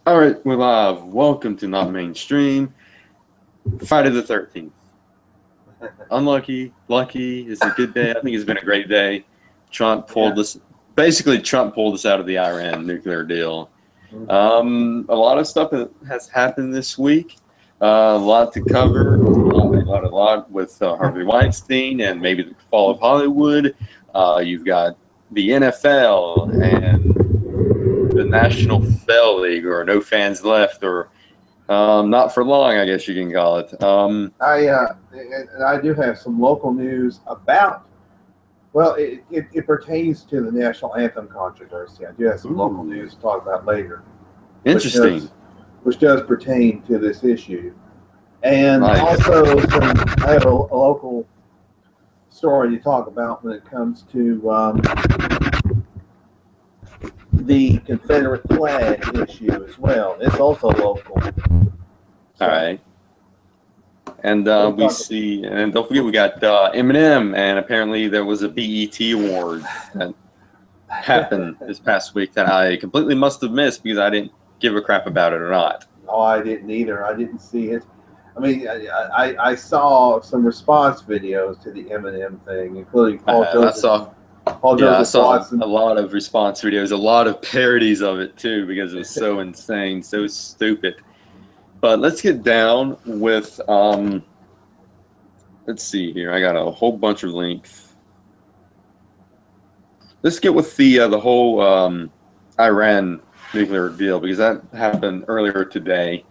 All right, we're live. Welcome to Not Mainstream. Friday the 13th. Unlucky, lucky. It's a good day. I think it's been a great day. Trump pulled this. Basically, Trump pulled us out of the Iran nuclear deal. A lot of stuff has happened this week. A lot to cover. A lot with Harvey Weinstein and maybe the fall of Hollywood. You've got the NFL and the National Football League, or No Fans Left, or not for long, I guess you can call it. I do have some local news about. Well, it pertains to the national anthem controversy. I do have some local news to talk about later. Interesting. Which does pertain to this issue, and also I have a local story to talk about when it comes to the Confederate flag issue as well. It's also local. So, all right. And we see, and don't forget, we got Eminem, and apparently there was a BET award that happened this past week that I completely must have missed because I didn't give a crap about it or not. Oh, I didn't either. I didn't see it. I mean, I saw some response videos to the Eminem thing, including Paul Joseph. I saw a lot of response videos, a lot of parodies of it too, because it was so insane, so stupid. But let's get down with, let's see here. I got a whole bunch of links. Let's get with the whole Iran nuclear deal, because that happened earlier today.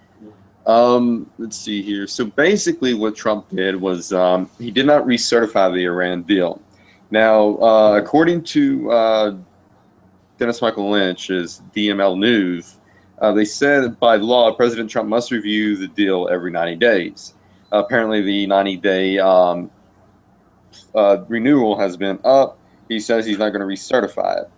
Let's see here. So basically what Trump did was he did not recertify the Iran deal. Now, according to Dennis Michael Lynch's DML News, they said by law, President Trump must review the deal every 90 days. Apparently, the 90-day renewal has been up. He says he's not going to recertify it.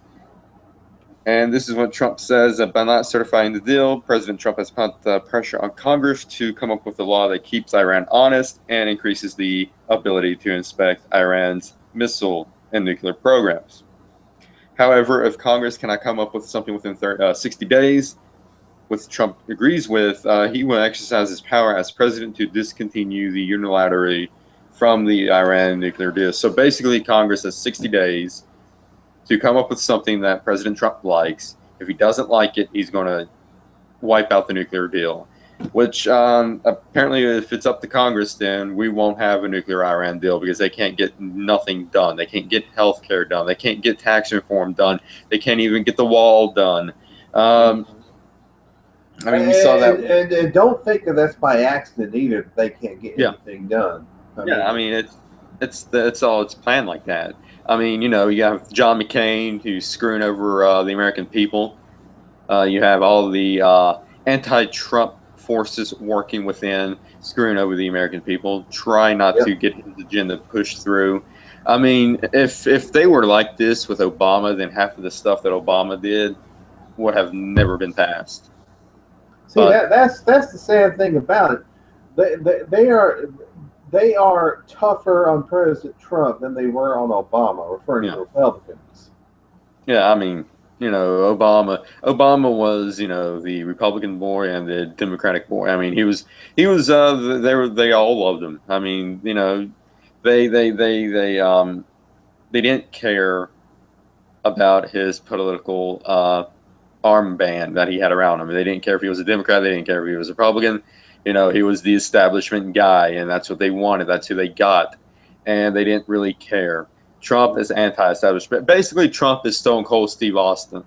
And this is what Trump says, that by not certifying the deal, President Trump has put pressure on Congress to come up with a law that keeps Iran honest and increases the ability to inspect Iran's missile and nuclear programs. However, if Congress cannot come up with something within 60 days, which Trump agrees with, he will exercise his power as president to discontinue the unilaterally from the Iran nuclear deal. So basically, Congress has 60 days to come up with something that President Trump likes. If he doesn't like it, he's going to wipe out the nuclear deal, which apparently if it's up to Congress, then we won't have a nuclear Iran deal because they can't get nothing done. They can't get health care done. They can't get tax reform done. They can't even get the wall done. I mean, we saw that. And don't think that that's by accident either. They can't get anything done. I mean, it's all it's planned like that. I mean, you know, you have John McCain who's screwing over the American people. You have all the anti-Trump forces working within, screwing over the American people, trying not to get his agenda pushed through. I mean, if they were like this with Obama, then half of the stuff that Obama did would have never been passed. See, that's the sad thing about it. They are tougher on President Trump than they were on Obama, referring to Republicans. Yeah, I mean, you know, Obama was, you know, the Republican boy and the Democratic boy. I mean, he was they all loved him. I mean, you know, they didn't care about his political armband that he had around him. They didn't care if he was a Democrat. They didn't care if he was a Republican. You know, he was the establishment guy, and that's what they wanted. That's who they got, and they didn't really care. Trump is anti-establishment. Basically, Trump is Stone Cold Steve Austin.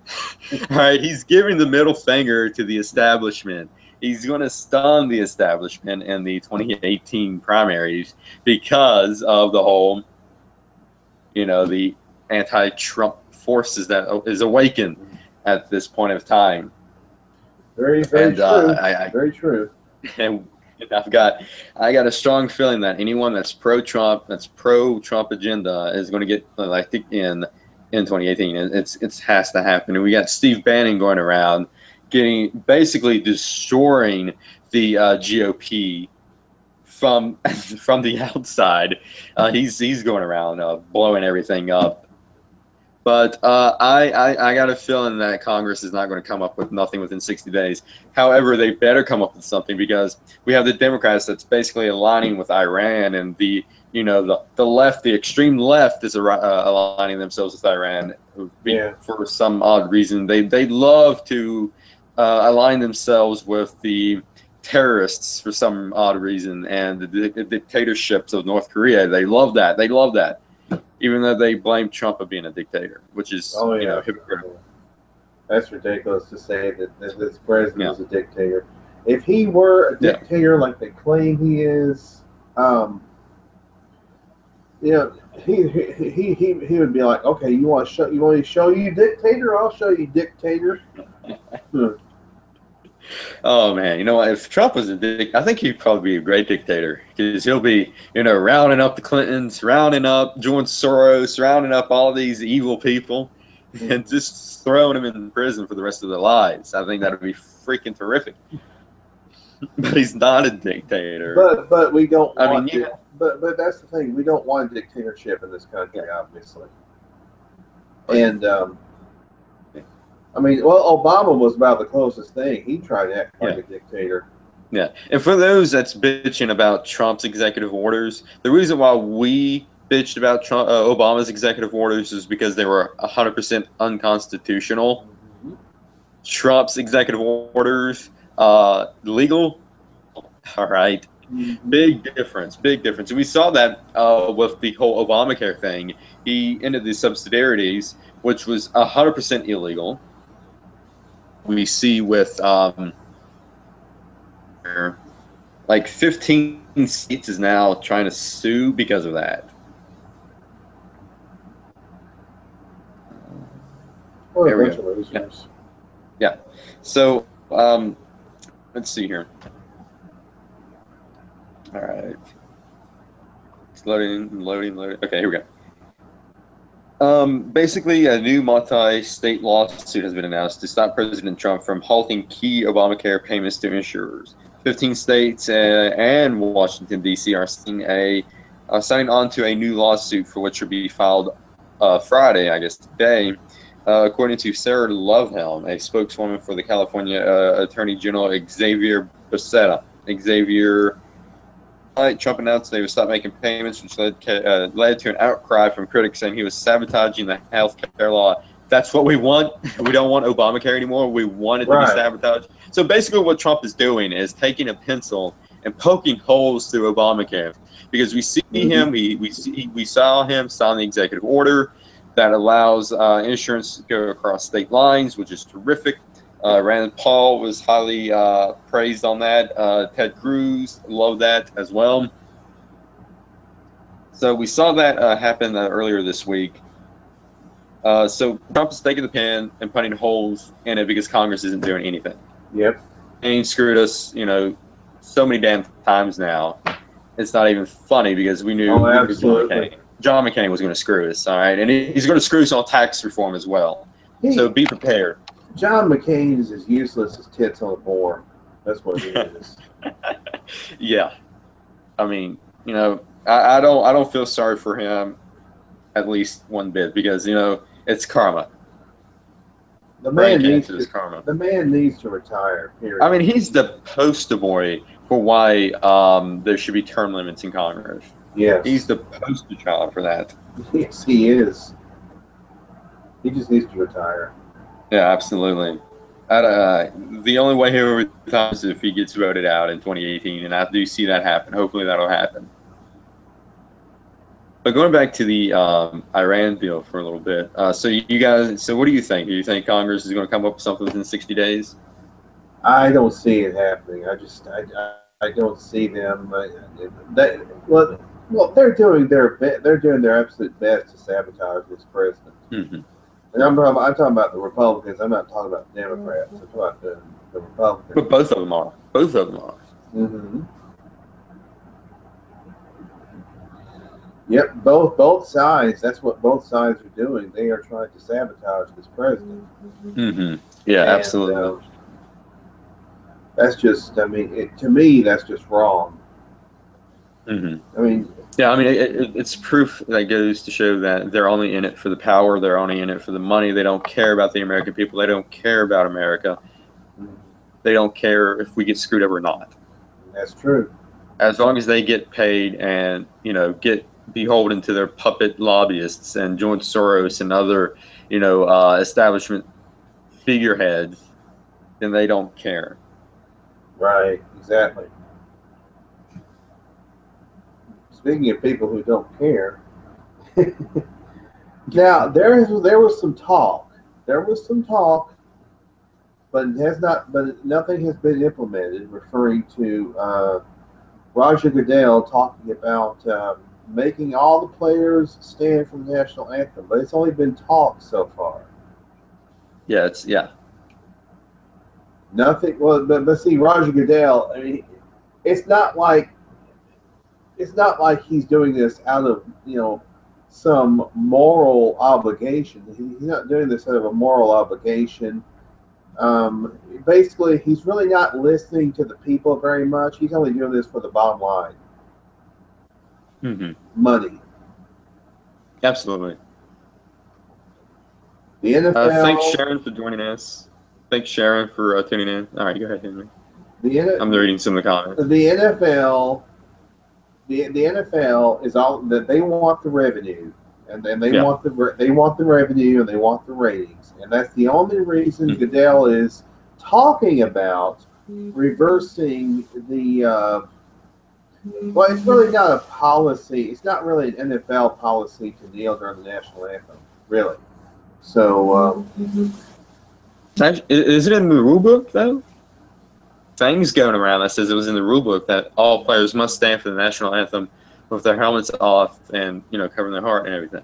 All right, he's giving the middle finger to the establishment. He's going to stun the establishment in the 2018 primaries because of the whole, you know, the anti-Trump forces that is awakened at this point of time. Very true. Very true. And I got a strong feeling that anyone that's pro-Trump, that's pro-Trump agenda, is going to get elected in 2018. It has to happen. And we got Steve Bannon going around, basically destroying the GOP from the outside. He's going around blowing everything up. But I got a feeling that Congress is not going to come up with nothing within 60 days. However, they better come up with something because we have the Democrats that's basically aligning with Iran, and the left, the extreme left, is aligning themselves with Iran. For some odd reason. They love to align themselves with the terrorists for some odd reason, and the dictatorships of North Korea. They love that. They love that. Even though they blame Trump of being a dictator, which is hypocritical. That's ridiculous to say that this president is a dictator. If he were a dictator like they claim he is, he would be like, okay, you want me to show you dictator? I'll show you dictator. Oh man, you know what? If Trump was a dictator, I think he'd probably be a great dictator because he'll be, rounding up the Clintons, rounding up George Soros, rounding up all these evil people, and just throwing them in prison for the rest of their lives. I think that would be freaking terrific. But he's not a dictator. But we don't. But that's the thing. We don't want a dictatorship in this country, obviously. And Obama was about the closest thing. He tried to act like a dictator. Yeah, and for those that's bitching about Trump's executive orders, the reason why we bitched about Obama's executive orders is because they were 100% unconstitutional. Mm-hmm. Trump's executive orders, legal. All right. Mm-hmm. Big difference. We saw that with the whole Obamacare thing. He ended the subsidiarities, which was 100% illegal. We see with like 15 states is now trying to sue because of that. There we go. Yeah. So let's see here. All right. It's loading. Okay, here we go. Basically, a new multi-state lawsuit has been announced to stop President Trump from halting key Obamacare payments to insurers. 15 states and Washington, D.C. are signing on to a new lawsuit for which will be filed Friday, I guess today, according to Sarah Lovehelm, a spokeswoman for the California Attorney General Xavier Becerra. Trump announced they would stop making payments, which led to an outcry from critics saying he was sabotaging the health care law. That's what we want. We don't want Obamacare anymore. We want it to be sabotaged. So basically what Trump is doing is taking a pencil and poking holes through Obamacare. Because we see him, we saw him sign the executive order that allows insurance to go across state lines, which is terrific. Rand Paul was highly praised on that. Ted Cruz loved that as well. So we saw that happen earlier this week. So Trump is taking the pen and putting holes in it because Congress isn't doing anything. Yep. And he screwed us, so many damn times now. It's not even funny because we knew John McCain was going to screw us, all right? And he's going to screw us on tax reform as well. So be prepared. John McCain is as useless as tits on a board. That's what he is. Yeah. I mean, I don't feel sorry for him at least one bit because, it's karma. The man needs to retire, period. I mean, he's the poster boy for why there should be term limits in Congress. Yes. He's the poster child for that. Yes, he is. He just needs to retire. Yeah, absolutely. The only way he will retire is if he gets voted out in 2018, and I do see that happen. Hopefully that'll happen. But going back to the Iran deal for a little bit, so what do you think? Do you think Congress is going to come up with something within 60 days? I don't see it happening. I don't see them. They're doing their absolute best to sabotage this president. Mm-hmm. And I'm talking about the Republicans. I'm not talking about the Democrats. I'm talking about the Republicans. But both of them are. Mm-hmm. Yep, both sides. That's what both sides are doing. They are trying to sabotage this president. Mm-hmm. Yeah, absolutely. That's just. I mean, to me, that's just wrong. Mm-hmm. I mean, Yeah, I mean, it's proof that goes to show that they're only in it for the power. They're only in it for the money. They don't care about the American people. They don't care about America. They don't care if we get screwed up or not. That's true. As long as they get paid and, get beholden to their puppet lobbyists and George Soros and other, establishment figureheads, then they don't care. Right, exactly. Speaking of people who don't care, now there was some talk. There was some talk, but it has not. But nothing has been implemented. Referring to Roger Goodell talking about making all the players stand for the national anthem, but it's only been talk so far. Yeah. Nothing. Well, but see, Roger Goodell. I mean, it's not like he's doing this out of some moral obligation. He's not doing this out of a moral obligation. Basically, he's really not listening to the people very much. He's only doing this for the bottom line. Mm-hmm. Money. Absolutely. The NFL. Thanks, Sharon, for joining us. Thanks, Sharon, for tuning in. All right, go ahead, Henry. I'm reading some of the comments. The NFL. The NFL is all that they want the revenue, and then they want the revenue and they want the ratings, and that's the only reason Goodell is talking about reversing the. Well, it's really not a policy. It's not really an NFL policy to kneel during the national anthem, really. So, is it in the rule book though? Things going around that says it was in the rule book that all players must stand for the national anthem with their helmets off and covering their heart and everything.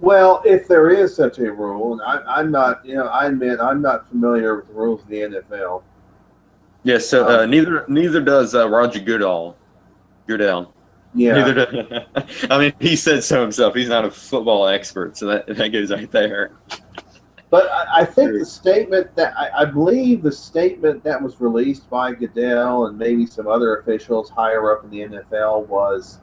Well, if there is such a rule, and I'm not, I admit I'm not familiar with the rules of the NFL. Yes, so neither does Roger Goodell. Yeah. Neither does. I mean, he said so himself. He's not a football expert, so that goes right there. But I think the statement that I believe the statement that was released by Goodell and maybe some other officials higher up in the NFL was,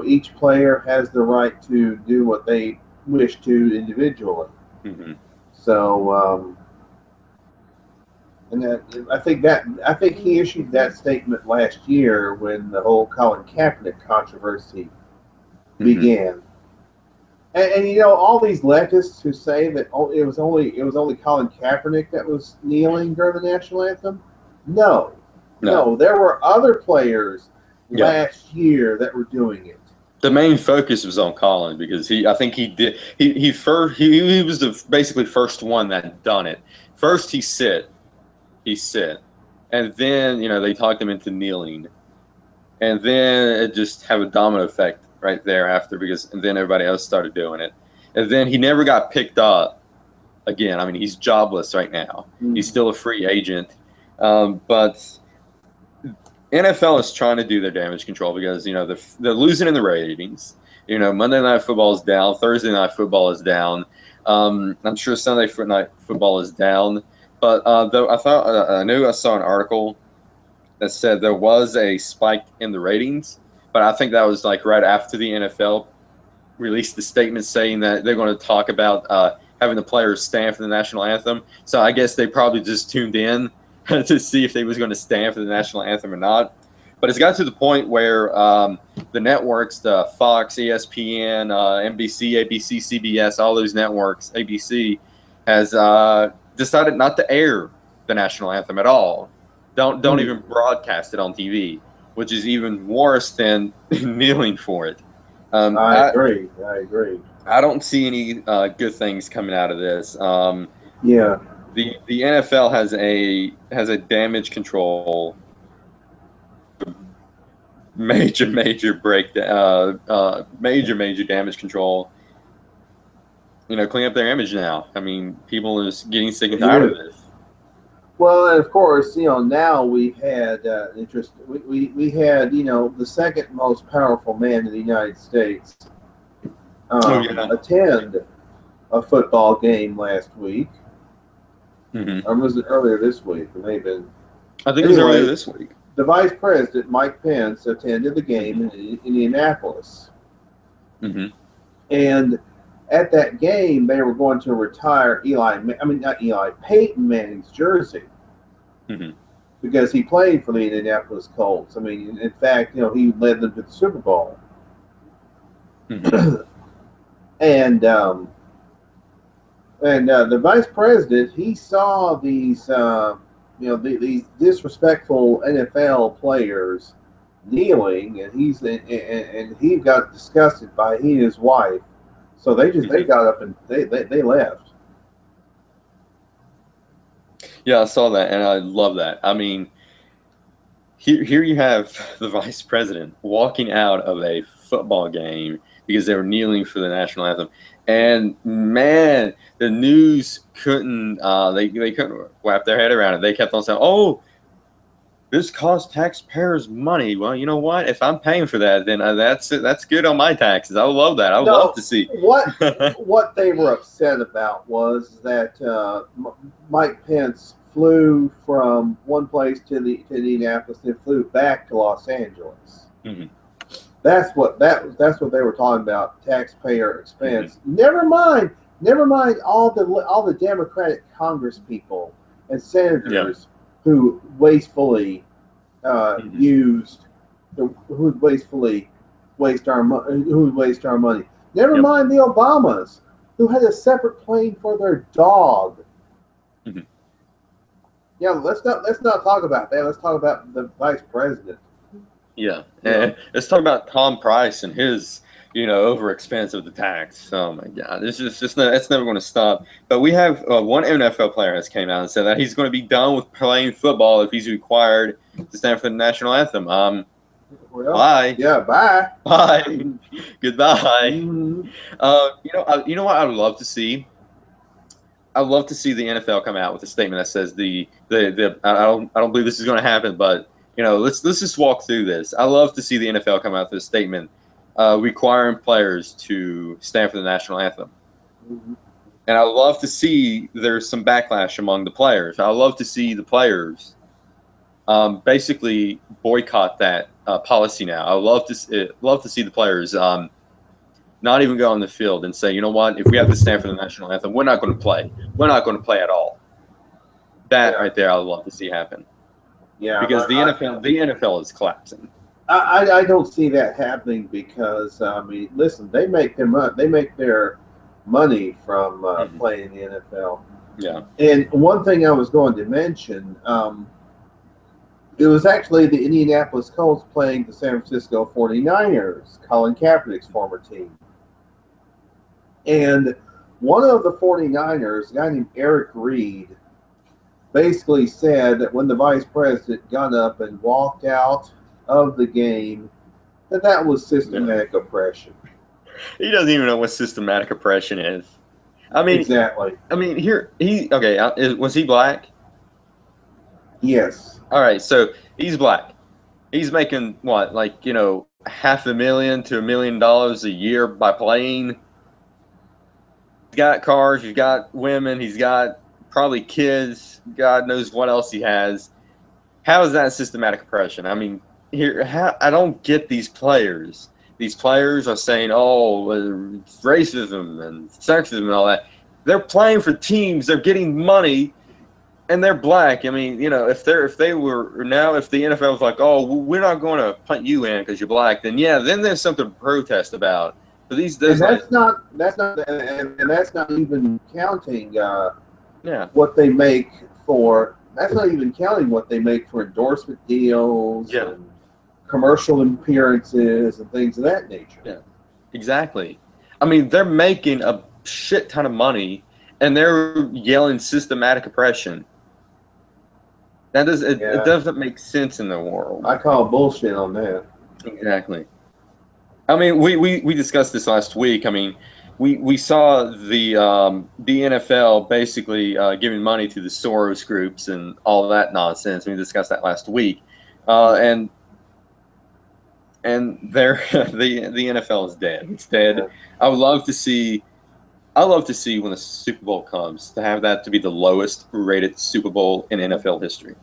each player has the right to do what they wish to individually. Mm-hmm. So, and I think he issued that statement last year when the whole Colin Kaepernick controversy began. And all these leftists who say that it was only Colin Kaepernick that was kneeling during the national anthem. No, there were other players last year that were doing it. The main focus was on Colin because he was the basically first one that done it. First he sit, and then they talked him into kneeling, and then it just have a domino effect right there after and then everybody else started doing it. And then he never got picked up again. I mean, he's jobless right now. Mm-hmm. He's still a free agent. But NFL is trying to do their damage control because, they're losing in the ratings. Monday Night Football is down. Thursday Night Football is down. I'm sure Sunday Night Football is down. But though I knew I saw an article that said there was a spike in the ratings. But I think that was like right after the NFL released the statement saying that they're going to talk about having the players stand for the national anthem. So I guess they probably just tuned in to see if they was going to stand for the national anthem or not. But it's got to the point where the networks, the Fox, ESPN, NBC, ABC, CBS, all those networks, ABC, has decided not to air the national anthem at all. Don't even broadcast it on TV. Which is even worse than kneeling for it. I agree. I don't see any good things coming out of this. The NFL has a damage control major breakdown, major damage control. Clean up their image now. I mean, people are just getting sick and tired of this. Well, and of course, now we've had we had the second most powerful man in the United States attend a football game last week. Mm-hmm. Or was it earlier this week? It may have been. I think it was earlier this week. the vice president, Mike Pence, attended the game in Indianapolis. Mm-hmm. And at that game, they were going to retire Peyton Manning's jersey. Mm-hmm. Because he played for the Indianapolis Colts. I mean, in fact, he led them to the Super Bowl. Mm-hmm. And the vice president, he saw these these disrespectful NFL players kneeling, and he got disgusted by he and his wife. So they got up and they left. Yeah, I saw that, and I love that. I mean, here you have the vice president walking out of a football game because they were kneeling for the national anthem, and man, the news couldn't they couldn't wrap their head around it. They kept on saying, "Oh, this costs taxpayers money." Well, you know what? If I'm paying for that, then that's good on my taxes. I love that. I would love to see what they were upset about was that Mike Pence flew from one place to Indianapolis, then flew back to Los Angeles. Mm-hmm. That's what they were talking about, taxpayer expense. Mm-hmm. Never mind all the Democratic Congress people and senators who wastefully waste our money. Never mind the Obamas, who had a separate plane for their dog. Mm-hmm. Yeah, let's not talk about that. Let's talk about the vice president. Yeah, and let's talk about Tom Price and his, over expense of the tax. Oh my God, it's never going to stop. But we have one NFL player has came out and said that he's going to be done with playing football if he's required to stand for the national anthem. Bye. Yeah, bye. Bye. Goodbye. Mm-hmm. You know what I'd love to see. I'd love to see the NFL come out with a statement that says I don't believe this is going to happen, but let's just walk through this. I love to see the NFL come out with a statement requiring players to stand for the national anthem. Mm-hmm. And I love to see there's some backlash among the players. I love to see the players basically boycott that policy now. I love to see the players not even go on the field and say, you know what, if we have to stand for the national anthem, we're not going to play. We're not going to play at all. That right there, I'd love to see happen. Yeah, because the NFL is collapsing. I don't see that happening because listen, they make their money from playing in the NFL. Yeah. And one thing I was going to mention, it was actually the Indianapolis Colts playing the San Francisco 49ers, Colin Kaepernick's former team. And one of the 49ers, a guy named Eric Reed, basically said that when the vice president got up and walked out of the game, that was systematic oppression. He doesn't even know what systematic oppression is. I mean, exactly. I mean, was he black? Yes. All right, so he's black. He's making what, like, $500,000 to $1 million a year by playing. He's got cars, he's got women, he's got probably kids. God knows what else he has. How is that systematic oppression? I mean, I don't get these players. These players are saying, "Oh, racism and sexism and all that." They're playing for teams. They're getting money, and they're black. I mean, if the NFL was like, "Oh, we're not going to punt you in because you're black," then there's something to protest about. But that's not even counting. What they make for. That's not even counting what they make for endorsement deals. Yeah. And commercial appearances and things of that nature. Yeah, exactly. I mean, they're making a shit ton of money, and they're yelling systematic oppression. It doesn't make sense in the world. I call bullshit on that. Exactly. I mean, we discussed this last week. I mean, we saw the NFL basically giving money to the Soros groups and all that nonsense. We discussed that last week, and the NFL is dead. It's dead. Yeah. I would love to see when the Super Bowl comes to have that to be the lowest rated Super Bowl in NFL history.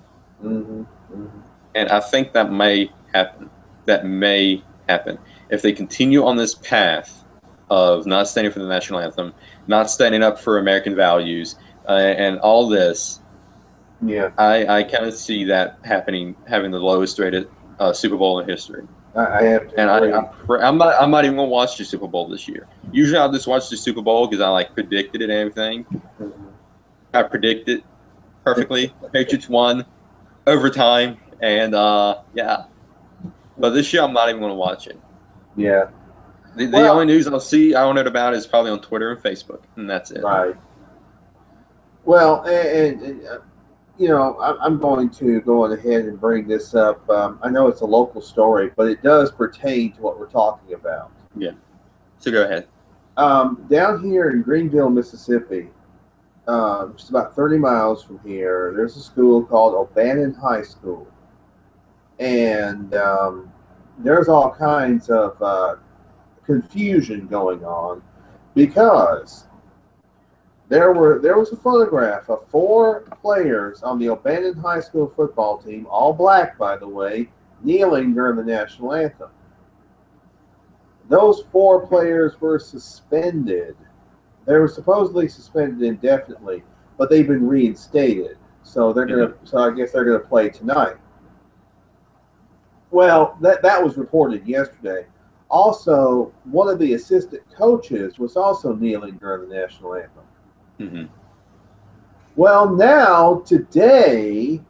Mm-hmm. Mm-hmm. And I think that may happen. That may happen if they continue on this path of not standing for the national anthem, not standing up for American values, and all this. Yeah, I kind of see that happening, having the lowest rated Super Bowl in history. I have to And agree. I'm not even gonna watch the Super Bowl this year. Usually I'll just watch the Super Bowl because I like predicted it and everything. I predicted perfectly. Patriots won overtime, and yeah. But this year I'm not even gonna watch it. Yeah. The only news I don't know about is probably on Twitter and Facebook, and that's it. Right. Well, and you know, I'm going to go on ahead and bring this up. I know it's a local story, but it does pertain to what we're talking about. Yeah. So go ahead. Down here in Greenville, Mississippi, just about 30 miles from here, there's a school called O'Bannon High School. And there's all kinds of confusion going on because there was a photograph of 4 players on the O'Bannon High School football team, all black, by the way, kneeling during the national anthem. Those 4 players were suspended. They were supposedly suspended indefinitely, but they've been reinstated. So they're gonna. So I guess they're gonna play tonight. Well, that was reported yesterday. Also, one of the assistant coaches was also kneeling during the national anthem. Mm-hmm. Well, now, today,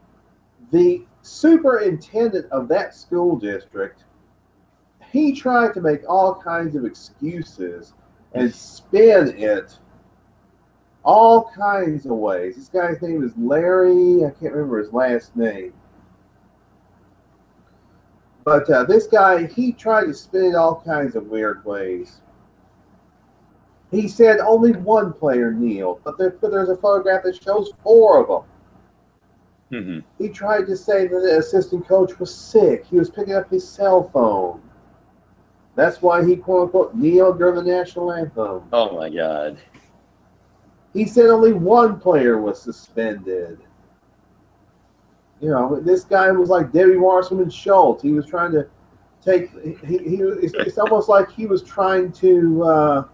the superintendent of that school district, he tried to make all kinds of excuses and spin it all kinds of ways. This guy's name is Larry. I can't remember his last name. But this guy, he tried to spin it all kinds of weird ways. He said only 1 player kneeled, but there's a photograph that shows 4 of them. Mm-hmm. He tried to say that the assistant coach was sick. He was picking up his cell phone. That's why he, quote unquote, kneeled during the national anthem. Oh, my God. He said only 1 player was suspended. You know, this guy was like Debbie Wasserman Schultz. He was trying to take. It's almost like he was trying to.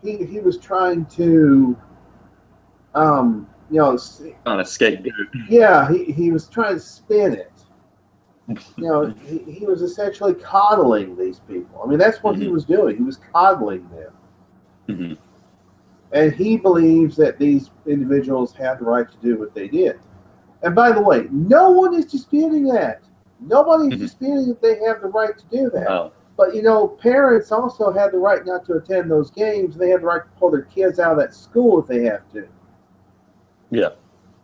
He was trying to. You know. On a scapegoat. Yeah, he was trying to spin it. You know, he was essentially coddling these people. I mean, that's what he was doing. He was coddling them. Mm-hmm. And he believes that these individuals have the right to do what they did. And by the way, no one is disputing that. Nobody's disputing that they have the right to do that. Oh. But, you know, parents also have the right not to attend those games. They have the right to pull their kids out of that school if they have to. Yeah.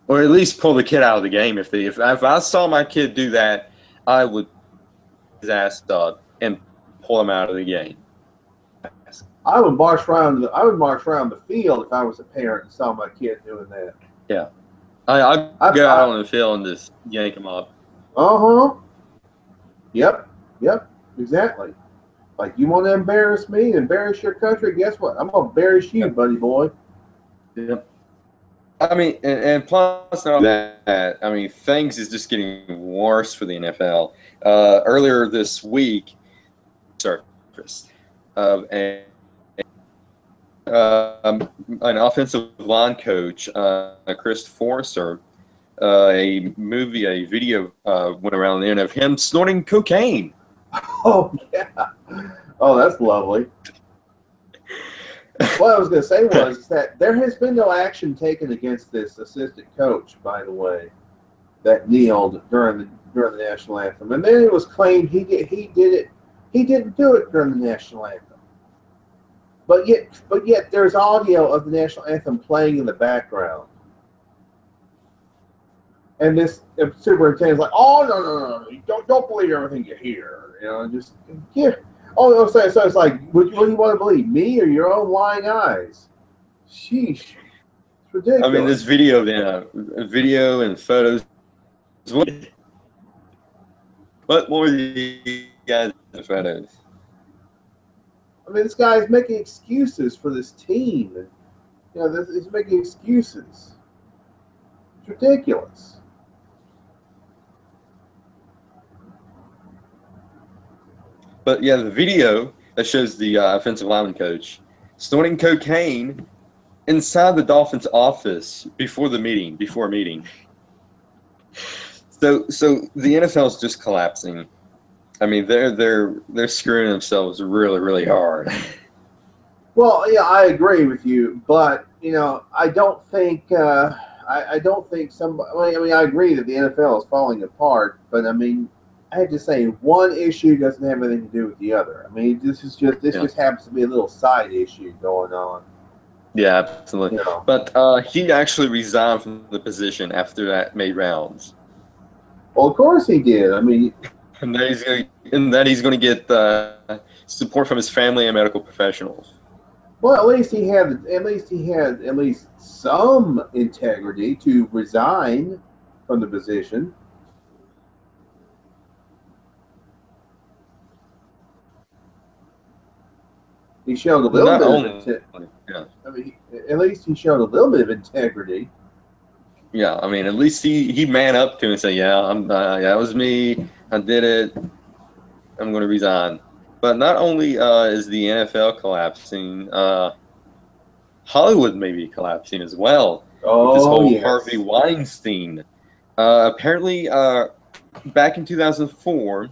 Or at least pull the kid out of the game. If I saw my kid do that, I would his ass up and pull him out of the game. I would march around the field if I was a parent and saw my kid doing that. Yeah. I'd go out on the field and just yank him up. Uh-huh. Yep, exactly. Like, you want to embarrass me, embarrass your country, guess what? I'm going to embarrass you, buddy boy. Yep. I mean, and plus that, I mean, things is just getting worse for the NFL. Earlier this week, surfaced of an offensive line coach, Chris Forrester. A video went around the end of him snorting cocaine. Oh, yeah. Oh, that's lovely. What I was going to say was that there has been no action taken against this assistant coach, by the way, that kneeled during the national anthem. And then it was claimed he didn't do it during the national anthem. But yet there's audio of the national anthem playing in the background. And this superintendent's like, oh, no, don't believe everything you hear. You know, just here. Oh, so it's like, what do you want to believe, me or your own lying eyes? Sheesh. It's ridiculous. I mean, this video and photos. What more do you guys in photos? I mean, this guy is making excuses for this team. You know, he's making excuses. It's ridiculous. But yeah, the video that shows the offensive lineman coach snorting cocaine inside the Dolphins' office before a meeting. So the NFL is just collapsing. I mean, they're screwing themselves really, really hard. Well, yeah, I agree with you, but I don't think I don't think somebody. I mean, I agree that the NFL is falling apart, but I mean, I have to say one issue doesn't have anything to do with the other. I mean, this just happens to be a little side issue going on. Yeah, absolutely. But he actually resigned from the position after that made rounds. Well, of course he did. I mean, and then he's going to get support from his family and medical professionals. Well, at least he had some integrity to resign from the position. He showed a little bit of integrity. Yeah. I mean, at least he showed a little bit of integrity. Yeah, I mean, at least he man up to it and say, "Yeah, that was me. I did it. I'm going to resign." But not only is the NFL collapsing, Hollywood may be collapsing as well with this whole Harvey Weinstein. Apparently, back in 2004,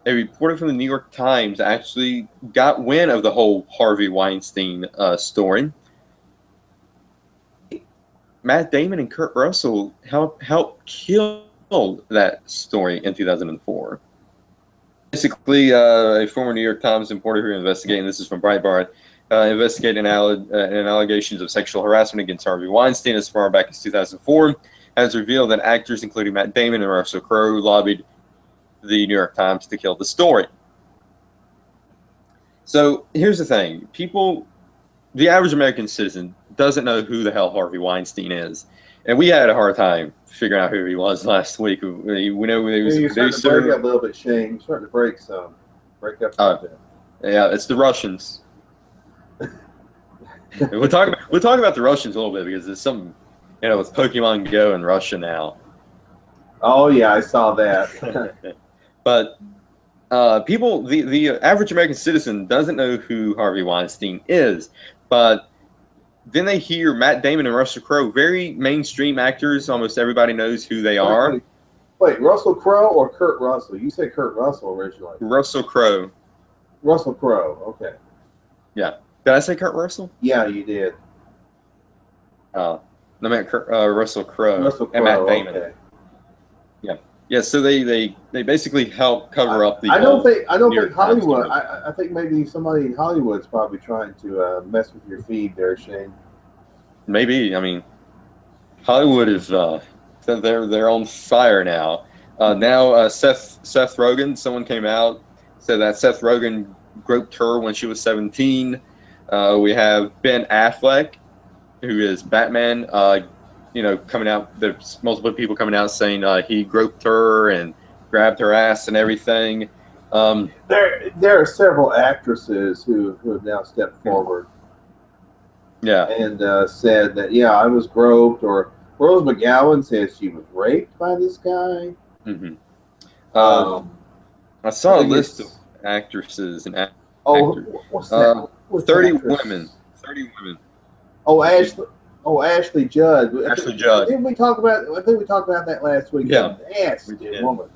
a reporter from the New York Times actually got wind of the whole Harvey Weinstein story. Matt Damon and Kurt Russell helped kill that story in 2004. Basically, a former New York Times reporter who investigated, this is from Breitbart, investigating allegations of sexual harassment against Harvey Weinstein as far back as 2004, has revealed that actors including Matt Damon and Russell Crowe lobbied the New York Times to kill the story. So here's the thing. The average American citizen doesn't know who the hell Harvey Weinstein is. And we had a hard time figuring out who he was last week. We know he was a producer. You're starting to break up a little bit, Shane. You're starting to break up a bit. Yeah, it's the Russians. We'll talk about the Russians a little bit because there's some, with Pokemon Go in Russia now. Oh yeah, I saw that. But the average American citizen doesn't know who Harvey Weinstein is, but then they hear Matt Damon and Russell Crowe, very mainstream actors. Almost everybody knows who they are. Wait, Russell Crowe or Kurt Russell? You said Kurt Russell originally. Russell Crowe. Russell Crowe. Okay. Yeah. Did I say Kurt Russell? Yeah, you did. I meant Russell Crowe and Matt Damon. Okay. Yeah. Yeah. So they basically help cover up the. I don't think Hollywood. I think maybe somebody in Hollywood's probably trying to mess with your feed there, Shane. Maybe. I mean, Hollywood is they're on fire now. Seth Rogen. Someone came out said that Seth Rogen groped her when she was 17. We have Ben Affleck, who is Batman. Coming out. There's multiple people coming out saying he groped her and grabbed her ass and everything. There are several actresses who have now stepped forward. Yeah. And said that I was groped, or Rose McGowan says she was raped by this guy. Mm-hmm. I saw a list of actresses and actors. What's that? 30 women. 30 women. Ashley Judd. Ashley Judd. Didn't we talk about? I think we talked about that last week. Yeah. Nasty woman.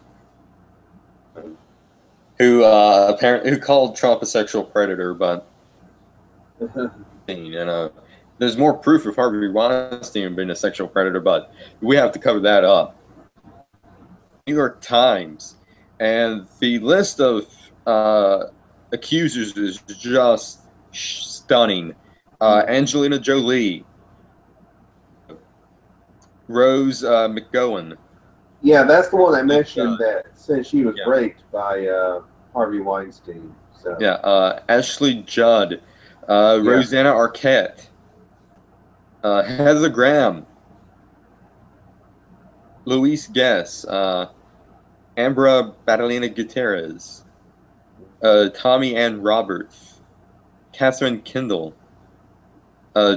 Who apparently called Trump a sexual predator, but there's more proof of Harvey Weinstein being a sexual predator, but we have to cover that up. New York Times, and the list of accusers is just stunning. Angelina Jolie, Rose McGowan. Yeah, that's the one I mentioned that said she was raped by Harvey Weinstein. So. Yeah, Ashley Judd, Rosanna Arquette, Heather Graham, Luis Guess, Ambra Badalina Gutierrez, Tommy Ann Roberts, Catherine Kendall,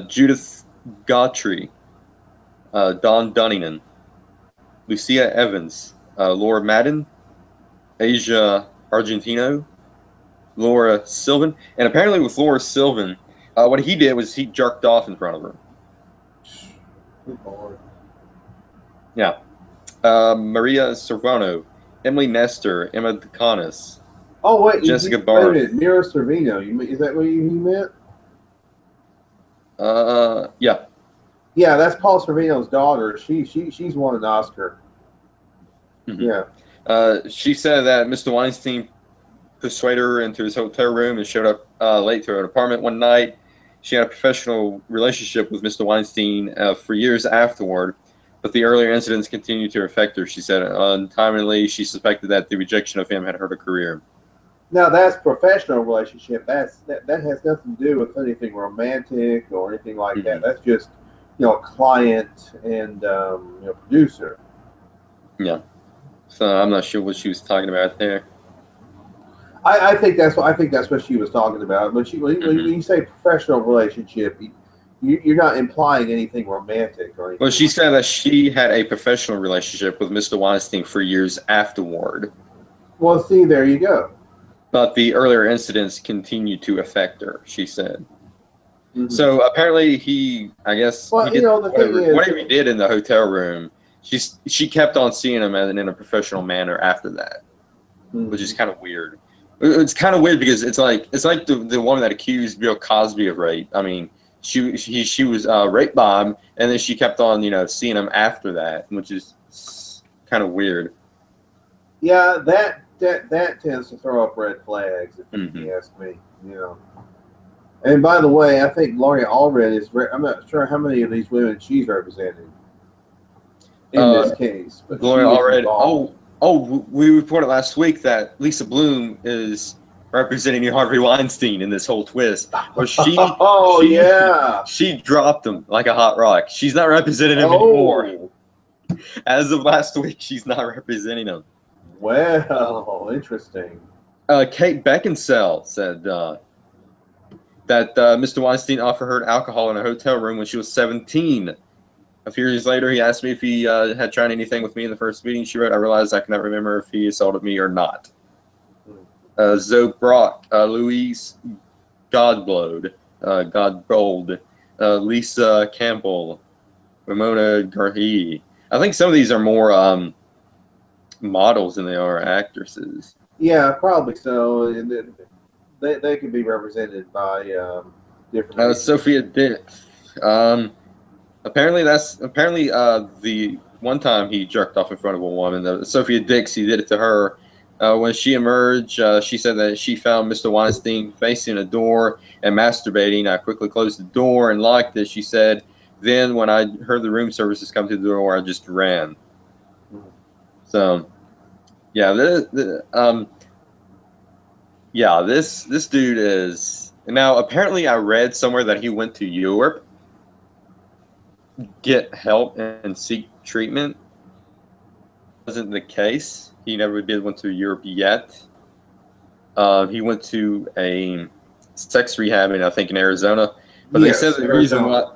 Judith Gautry, Dawn Dunningham, Lucia Evans, Laura Madden, Asia Argentino, Laura Sylvan. And apparently with Laura Sylvan, what he did was he jerked off in front of her. Good Lord. Yeah. Maria Serrano, Emily Nestor, Emma Decanis, Oh wait, Jessica wait a Barth. minute, Mira Sorvino. Is that what you meant? Yeah. Yeah, that's Paul Sorvino's daughter. She's won an Oscar. Mm-hmm. Yeah. She said that Mr. Weinstein persuaded her into his hotel room and showed up late to her apartment one night. She had a professional relationship with Mr. Weinstein for years afterward, but the earlier incidents continued to affect her. She said untimely she suspected that the rejection of him had hurt her career. Now that's professional relationship. That has nothing to do with anything romantic or anything like that. That's just client and producer. Yeah. So I'm not sure what she was talking about there. I think that's what she was talking about. When you say professional relationship, you're not implying anything romantic or anything. Well, she said that she had a professional relationship with Mr. Weinstein for years afterward. Well, see, there you go. But the earlier incidents continued to affect her, she said. Mm-hmm. So apparently he, I guess, well, he did whatever he did in the hotel room, she kept on seeing him in a professional manner after that, which is kind of weird. It's kind of weird because it's like the woman that accused Bill Cosby of rape. I mean, she was raped by him, and then she kept on seeing him after that, which is kind of weird. Yeah, that tends to throw up red flags if you ask me. And by the way, I think Gloria Allred is. I'm not sure how many of these women she's represented in this case. But Gloria Allred. We reported last week that Lisa Bloom is representing Harvey Weinstein in this whole twist. Well, she dropped him like a hot rock. She's not representing him anymore. As of last week, she's not representing him. Well, interesting. Kate Beckinsale said that Mr. Weinstein offered her alcohol in a hotel room when she was 17. A few years later, he asked me if he had tried anything with me in the first meeting. She wrote, "I realized I cannot remember if he assaulted me or not." Zoe Brock, Louise Godbold, Lisa Campbell, Ramona Garhi. I think some of these are more models than they are actresses. Yeah, probably so. And they could be represented by different. Sophia Dix. Apparently the one time he jerked off in front of a woman. Sophia Dix, he did it to her. When she emerged, she said that she found Mr. Weinstein facing a door and masturbating. I quickly closed the door and locked it. She said, then when I heard the room services come to the door, I just ran. So, yeah, this dude is now. Apparently, I read somewhere that he went to Europe, get help and seek treatment. Wasn't the case. He never went to Europe yet. He went to a sex rehab I think in Arizona, but they said the reason why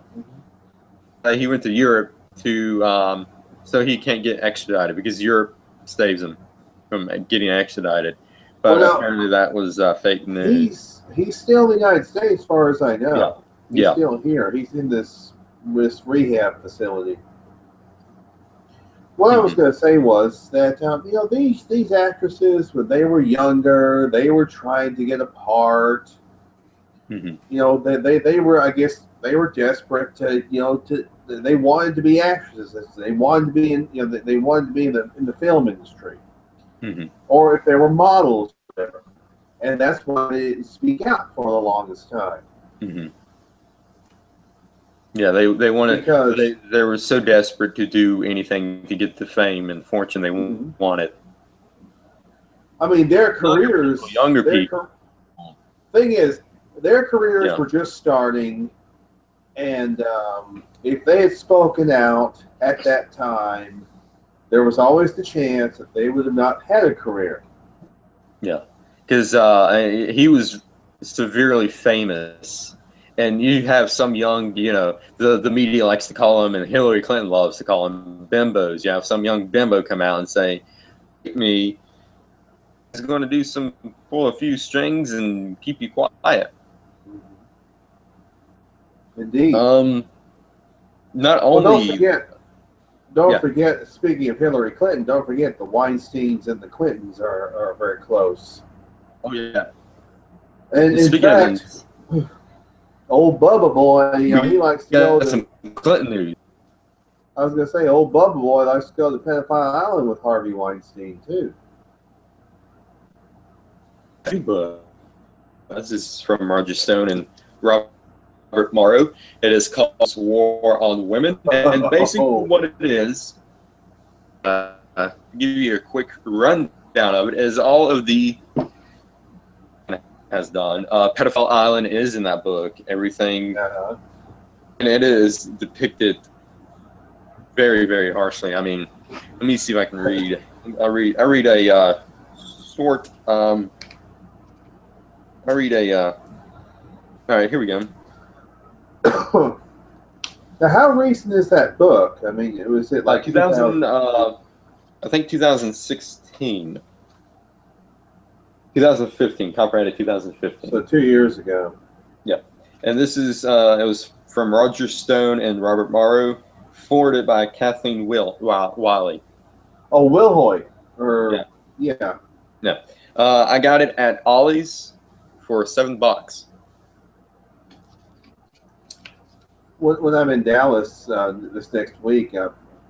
he went to Europe to so he can't get extradited because Europe saves him from getting extradited. But apparently that was fake news. He's still in the United States, as far as I know. He's still here. He's in this rehab facility. What I was going to say was that these actresses, when they were younger, they were trying to get a part. They were, I guess, they were desperate to they wanted to be actresses. They wanted to be they wanted to be in the film industry, or if they were models, or whatever. And that's why they speak out for the longest time. Yeah, they wanted because they were so desperate to do anything to get the fame and fortune they wanted. I mean, their careers, younger people. Thing is, their careers were just starting, and if they had spoken out at that time, there was always the chance that they would have not had a career. Yeah, because he was severely famous. And you have some young, the media likes to call them, and Hillary Clinton loves to call them bimbos. You have some young bimbo come out and say, me, going to do some pull a few strings and keep you quiet. Indeed. Not Well, only. Don't forget. Speaking of Hillary Clinton, don't forget the Weinsteins and the Clintons are very close. Oh yeah. And in fact, old Bubba Boy, he likes to go to some Clinton news. I was going to say, old Bubba Boy likes to go to Pedophile Island with Harvey Weinstein too. This is from Roger Stone and Robert Morrow. It is called War on Women, and basically what it is, give you a quick rundown of it, is all of the has done. Pedophile Island is in that book. Everything, and it is depicted very, very harshly. I mean, let me see if I can read. I read a short. All right, here we go. Now, how recent is that book? I mean, was it like 2000? I think 2016. 2015, copyrighted 2015. So 2 years ago. Yeah, and this is it was from Roger Stone and Robert Morrow, forwarded by Kathleen Wiley. Oh, Wilhoy. Yeah. I got it at Ollie's for $7. When I'm in Dallas this next week,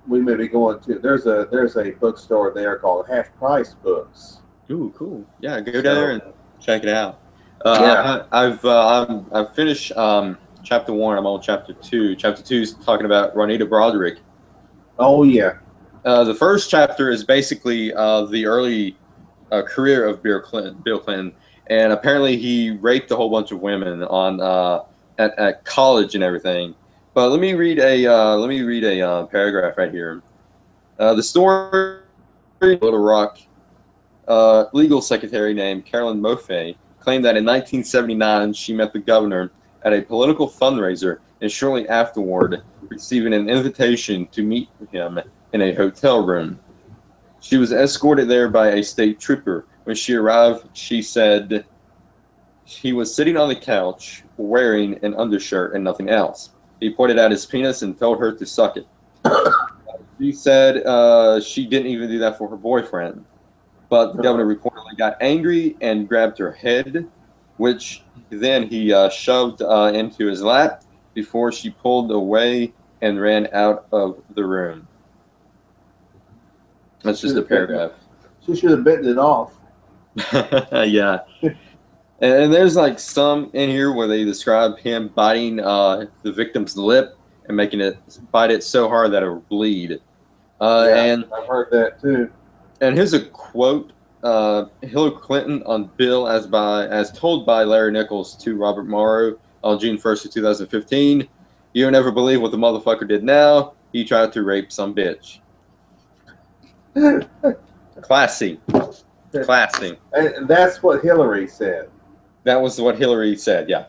we may be going to. There's a bookstore there called Half Price Books. Ooh, cool. Yeah, go there and check it out. I've finished chapter 1. I'm on chapter 2. Chapter 2 is talking about Juanita Broderick. Oh yeah. The first chapter is basically the early career of Bill Clinton, and apparently he raped a whole bunch of women on at college and everything. But let me read a paragraph right here. The story of Little Rock. Legal secretary named Carolyn Moffett claimed that in 1979 she met the governor at a political fundraiser and shortly afterward receiving an invitation to meet him in a hotel room. She was escorted there by a state trooper. When she arrived, she said he was sitting on the couch wearing an undershirt and nothing else. He pointed out his penis and told her to suck it. She said she didn't even do that for her boyfriend. But the governor reportedly got angry and grabbed her head, which then he shoved into his lap before she pulled away and ran out of the room. That's just a paragraph. She should have bitten it off. Yeah. And there's like some in here where they describe him biting the victim's lip and making it bite it so hard that it would bleed. And I've heard that too. And here's a quote: Hillary Clinton on Bill as told by Larry Nichols to Robert Morrow on June 1st of 2015. You'll never believe what the motherfucker did now. He tried to rape some bitch. Classy. And that's what Hillary said. That was what Hillary said, yeah.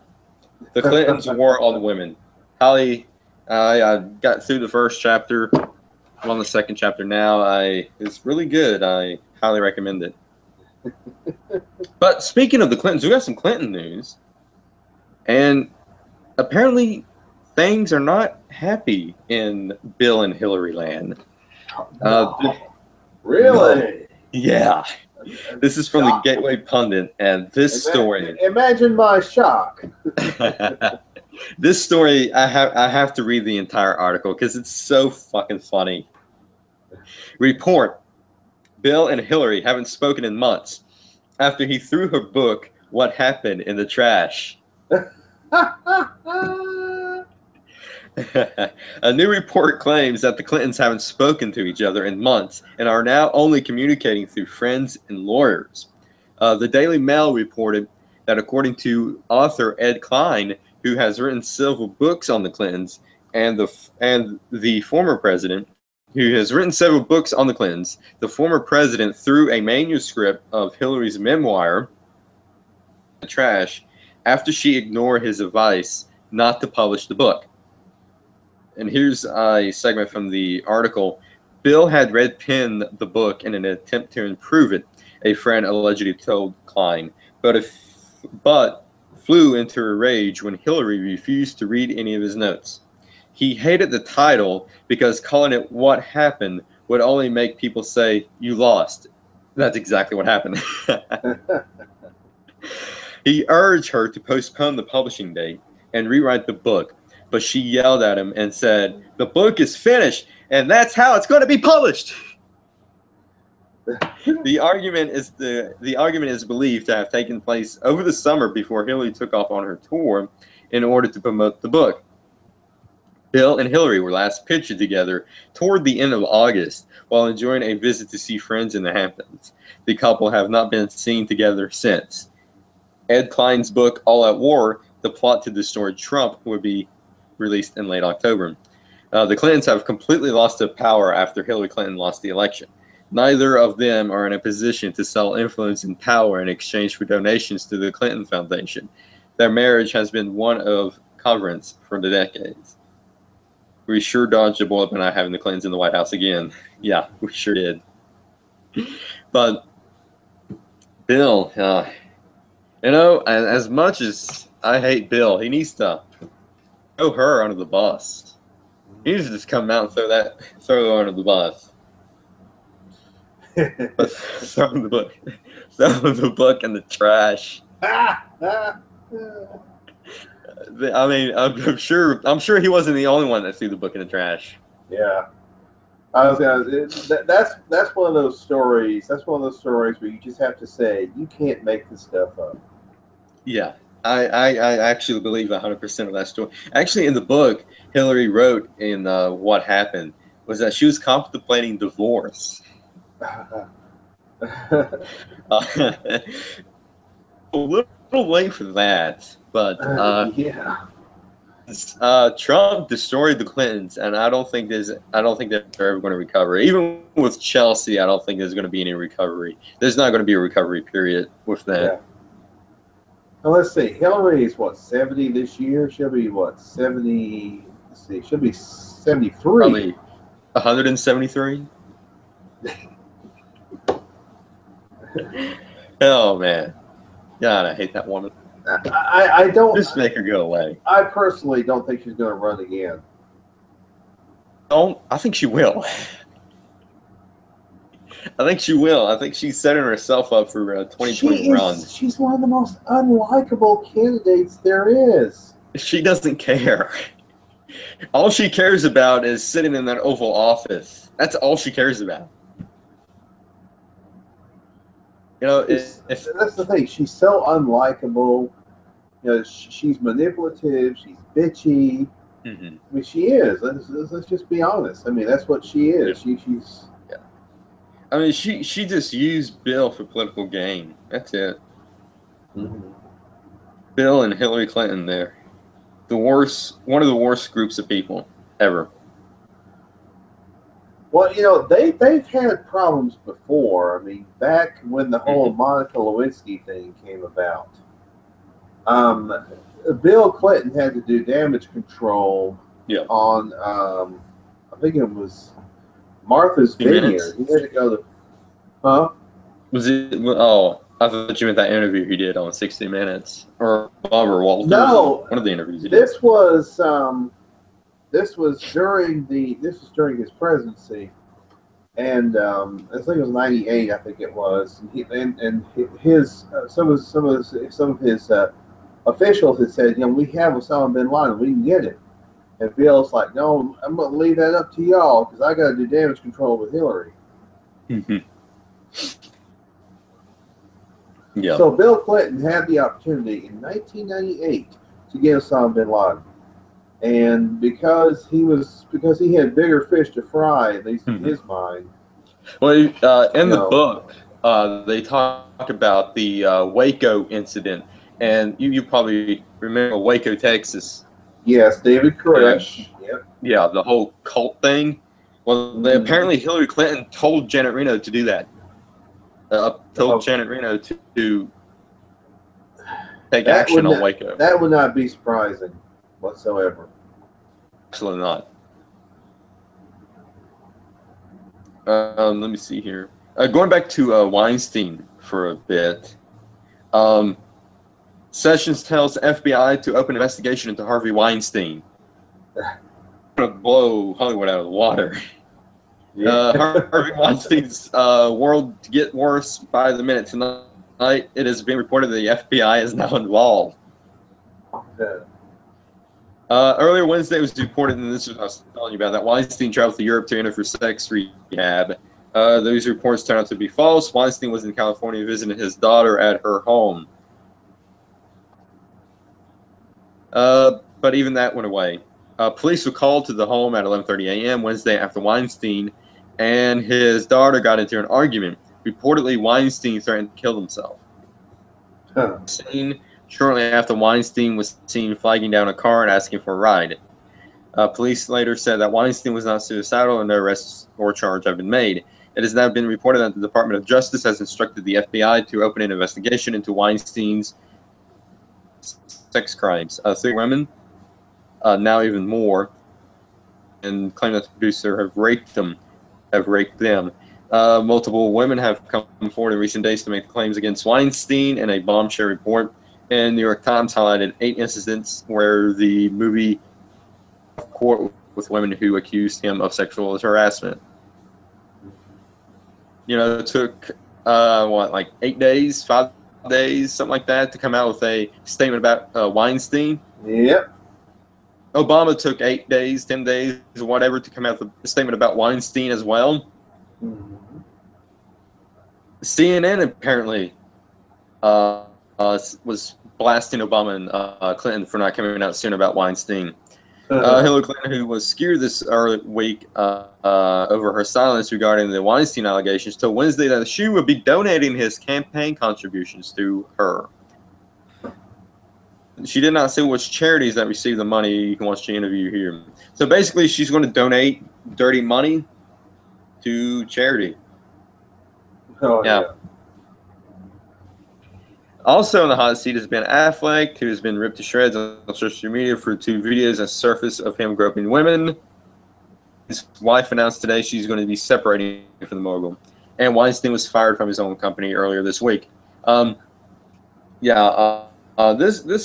The Clintons' war on women. Holly, I got through the first chapter. I'm on the second chapter now. It's really good. I highly recommend it. But speaking of the Clintons, we got some Clinton news. And apparently things are not happy in Bill and Hillary land. Really? Yeah. This is from the Gateway Pundit, and this story. Imagine my shock. This story, I have to read the entire article because it's so fucking funny. Report: Bill and Hillary haven't spoken in months after he threw her book, What Happened, in the trash. A new report claims that the Clintons haven't spoken to each other in months and are now only communicating through friends and lawyers. The Daily Mail reported that according to author Ed Klein, who has written several books on the Clintons, and the former president, who has written several books on the Clintons, the former president threw a manuscript of Hillary's memoir in the trash after she ignored his advice not to publish the book. And here's a segment from the article. Bill had red-penned the book in an attempt to improve it. a friend allegedly told Klein, but flew into a rage when Hillary refused to read any of his notes. He hated the title because calling it "What Happened" would only make people say, "You lost." That's exactly what happened. He urged her to postpone the publishing date and rewrite the book, but she yelled at him and said, "The book is finished, and that's how it's going to be published." The argument is believed to have taken place over the summer before Hillary took off on her tour in order to promote the book. Bill and Hillary were last pictured together toward the end of August while enjoying a visit to see friends in the Hamptons. The couple have not been seen together since. Ed Klein's book, All Out War, The Plot to Destroy Trump, would be released in late October. The Clintons have completely lost their power after Hillary Clinton lost the election. Neither of them are in a position to sell influence and power in exchange for donations to the Clinton Foundation. Their marriage has been one of covering for the decades. We sure dodged a bullet by not having the Clintons in the White House again. Yeah, we sure did. But Bill, as much as I hate Bill, he needs to throw her under the bus. He needs to just come out and throw her under the bus. Throw the book in the trash. I mean, I'm sure he wasn't the only one that threw the book in the trash. Yeah, that's one of those stories. That's one of those stories where you just have to say you can't make this stuff up. Yeah, I actually believe 100% of that story. Actually, in the book, Hillary wrote in What Happened was that she was contemplating divorce. A little late for that, but yeah. Trump destroyed the Clintons, and I don't think they're ever going to recover. Even with Chelsea, I don't think there's going to be any recovery. There's not going to be a recovery period with that. Yeah. Now let's see. Hillary is what, 70 this year? She'll be what, 70? Let's see. She'll be 73. Probably 173. Oh man, God, I hate that woman. I don't. Just make her go away. I personally don't think she's going to run again. I think she will. I think she will. I think she's setting herself up for a 2020 run. She's one of the most unlikable candidates there is. She doesn't care. All she cares about is sitting in that Oval Office. That's all she cares about. You know, that's the thing. She's so unlikable. You know, she's manipulative. She's bitchy. Mm-hmm. I mean, she is. Let's just be honest. I mean, that's what she is. Yeah. She's. Yeah. I mean, she just used Bill for political gain. That's it. Mm-hmm. Bill and Hillary Clinton, they're one of the worst groups of people ever. Well, you know, they've had problems before. I mean, back when the whole Monica Lewinsky thing came about, Bill Clinton had to do damage control on, I think it was Martha's Vineyard. He had to go to, huh? Was it? Oh, I thought you meant that interview he did on 60 Minutes or Barbara Walters. No, one of the interviews he did. This was during his presidency, and I think it was '98. I think it was, and his some of his officials had said, you know, we have Osama bin Laden, we can get him. And Bill's like, no, I'm going to leave that up to y'all because I got to do damage control with Hillary. Mm-hmm. Yeah. So Bill Clinton had the opportunity in 1998 to get Osama bin Laden. And because he had bigger fish to fry, at least in his mind. Well, in the book, they talk about the Waco incident, and you probably remember Waco, Texas. Yes, David Koresh. Yep. Yeah, the whole cult thing. Well, apparently Hillary Clinton told Janet Reno to do that. Janet Reno to take action on Waco. That would not be surprising whatsoever. Absolutely not. Let me see here. Going back to Weinstein for a bit. Sessions tells FBI to open an investigation into Harvey Weinstein. Going to blow Hollywood out of the water. Yeah. Harvey Weinstein's world to get worse by the minute tonight. It has been reported that the FBI is now involved. Earlier Wednesday, it was reported, and this is what I was telling you about, that Weinstein traveled to Europe to enter for sex rehab. Those reports turned out to be false. Weinstein was in California visiting his daughter at her home. But even that went away. Police were called to the home at 11:30 a.m. Wednesday after Weinstein and his daughter got into an argument. Reportedly, Weinstein threatened to kill himself. Seen shortly after Weinstein was seen flagging down a car and asking for a ride. Police later said that Weinstein was not suicidal and no arrests or charge have been made. It has now been reported that the Department of Justice has instructed the FBI to open an investigation into Weinstein's sex crimes. 3 women, now even more, and claim that the producer have raped them. Multiple women have come forward in recent days to make claims against Weinstein, and a bombshell report in New York Times highlighted 8 incidents where the movie court with women who accused him of sexual harassment. You know, it took like 8 days, 5 days, something like that, to come out with a statement about Weinstein. Yep. Obama took 8 days, 10 days, or whatever, to come out with a statement about Weinstein as well. Mm-hmm. CNN apparently was blasting Obama and Clinton for not coming out sooner about Weinstein. Hillary Clinton, who was skewed this early week over her silence regarding the Weinstein allegations, told Wednesday that she would be donating his campaign contributions to her. She did not say which charities that received the money. You can watch the interview here. So basically, she's going to donate dirty money to charity. Oh, yeah. Also in the hot seat has Ben Affleck, who has been ripped to shreds on social media for 2 videos that surfaced of him groping women. His wife announced today she's going to be separating from the mogul. And Weinstein was fired from his own company earlier this week. This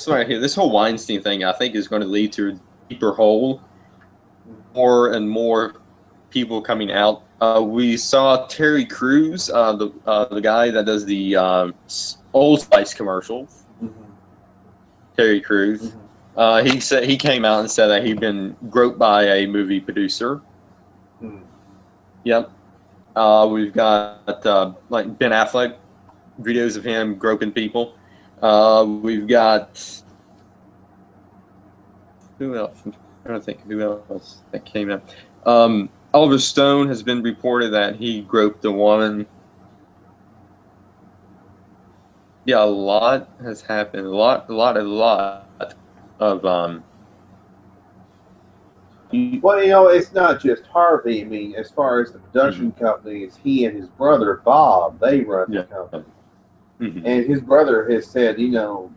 right here, this whole Weinstein thing, I think, is going to lead to a deeper hole. More and more people coming out. We saw Terry Crews, the guy that does the Old Spice commercials. Mm-hmm. Terry Crews. Mm-hmm. He came out and said that he'd been groped by a movie producer. Mm-hmm. Yep. We've got like Ben Affleck videos of him groping people. We've got who else? I'm trying to think who else that came out. Oliver Stone has been reported that he groped a woman. Yeah, a lot has happened. A lot of Well, you know, it's not just Harvey. I mean, as far as the production company, it's he and his brother Bob. They run the company, and his brother has said, you know,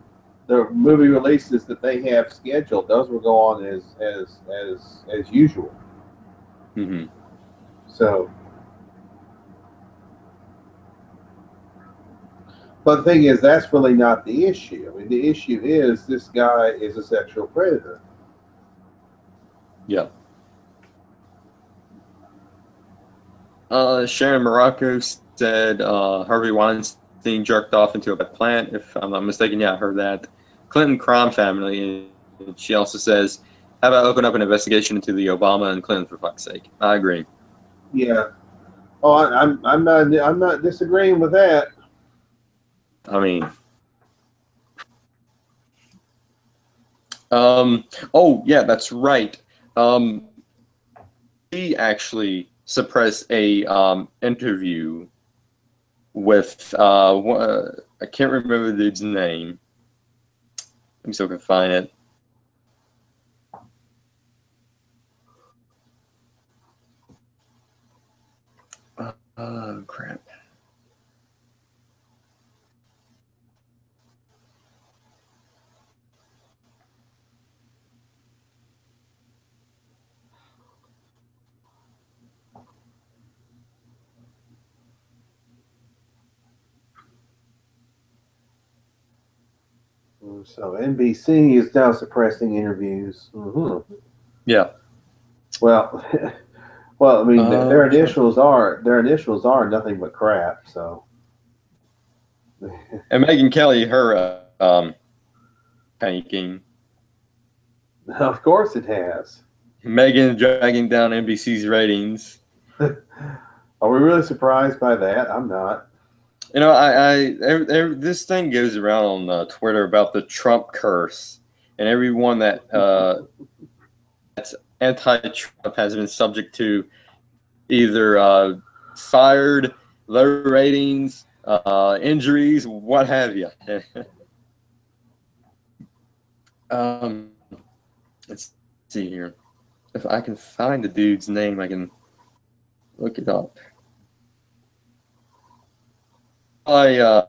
the movie releases that they have scheduled, those will go on as usual. So, but the thing is, that's really not the issue. I mean, the issue is this guy is a sexual predator. Yeah. Sharon Morocco said Harvey Weinstein jerked off into a plant. If I'm not mistaken, yeah, I heard that. Clinton crime family. And she also says, "How about open up an investigation into the Obama and Clinton for fuck's sake?" I agree. Yeah. Oh, I'm not disagreeing with that. I mean, oh yeah, that's right. He actually suppressed a interview with I can't remember the dude's name. Let me see if I can find it. Oh crap. So NBC is now suppressing interviews. Mm-hmm. Yeah. Well, well, I mean, their initials are nothing but crap. So. And Megyn Kelly, her tanking. Of course, it has. Megyn dragging down NBC's ratings. Are we really surprised by that? I'm not. You know, this thing goes around on Twitter about the Trump curse, and everyone that's anti-Trump has been subject to either fired, low ratings, injuries, what have you. Let's see here. If I can find the dude's name, I can look it up. I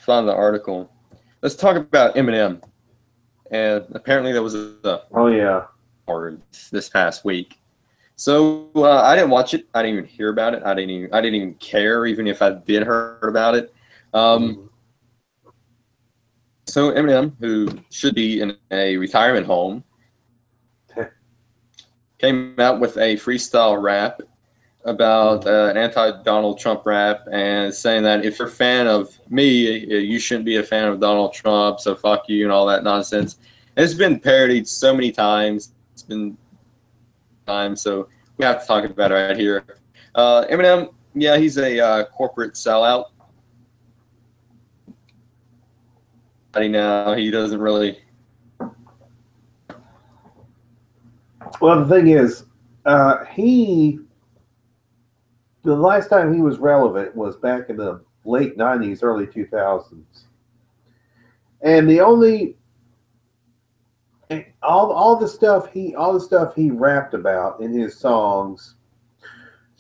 found the article. Let's talk about Eminem. And apparently there was a this past week. So I didn't watch it. I didn't even hear about it. I didn't even care, even if I did heard about it. So Eminem, who should be in a retirement home, came out with a freestyle rap about an anti-Donald Trump rap, and saying that if you're a fan of me, you shouldn't be a fan of Donald Trump, so fuck you and all that nonsense. And it's been parodied so many times. It's been time, so we have to talk about it right here. Eminem, yeah, he's a corporate sellout. Now he doesn't really. Well, the thing is, the last time he was relevant was back in the late 90s, early 2000s. And the only all the stuff he rapped about in his songs,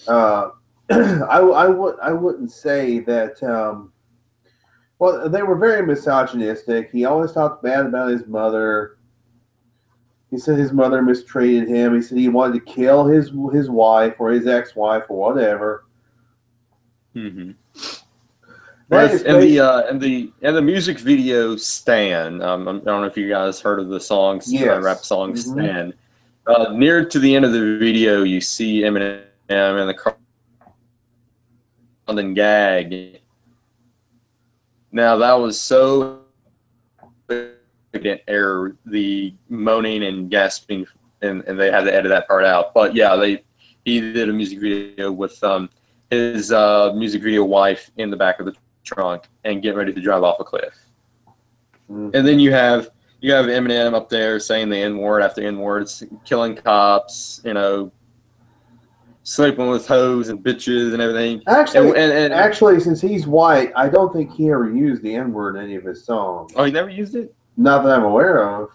I wouldn't say that well, they were very misogynistic. He always talked bad about his mother. He said his mother mistreated him. He said he wanted to kill his wife or his ex-wife or whatever. Mm-hmm. And the music video "Stan." I don't know if you guys heard of the song, rap song "Stan." Near to the end of the video, you see Eminem in the car and gag. Now that was so didn't air the moaning and gasping, and they had to edit that part out. But yeah, he did a music video with his music video wife in the back of the trunk and getting ready to drive off a cliff. And then you have Eminem up there saying the N-word after N-words, killing cops, you know, sleeping with hoes and bitches and everything. Actually, since he's white, I don't think he ever used the N-word in any of his songs. Oh, he never used it? Not that I'm aware of.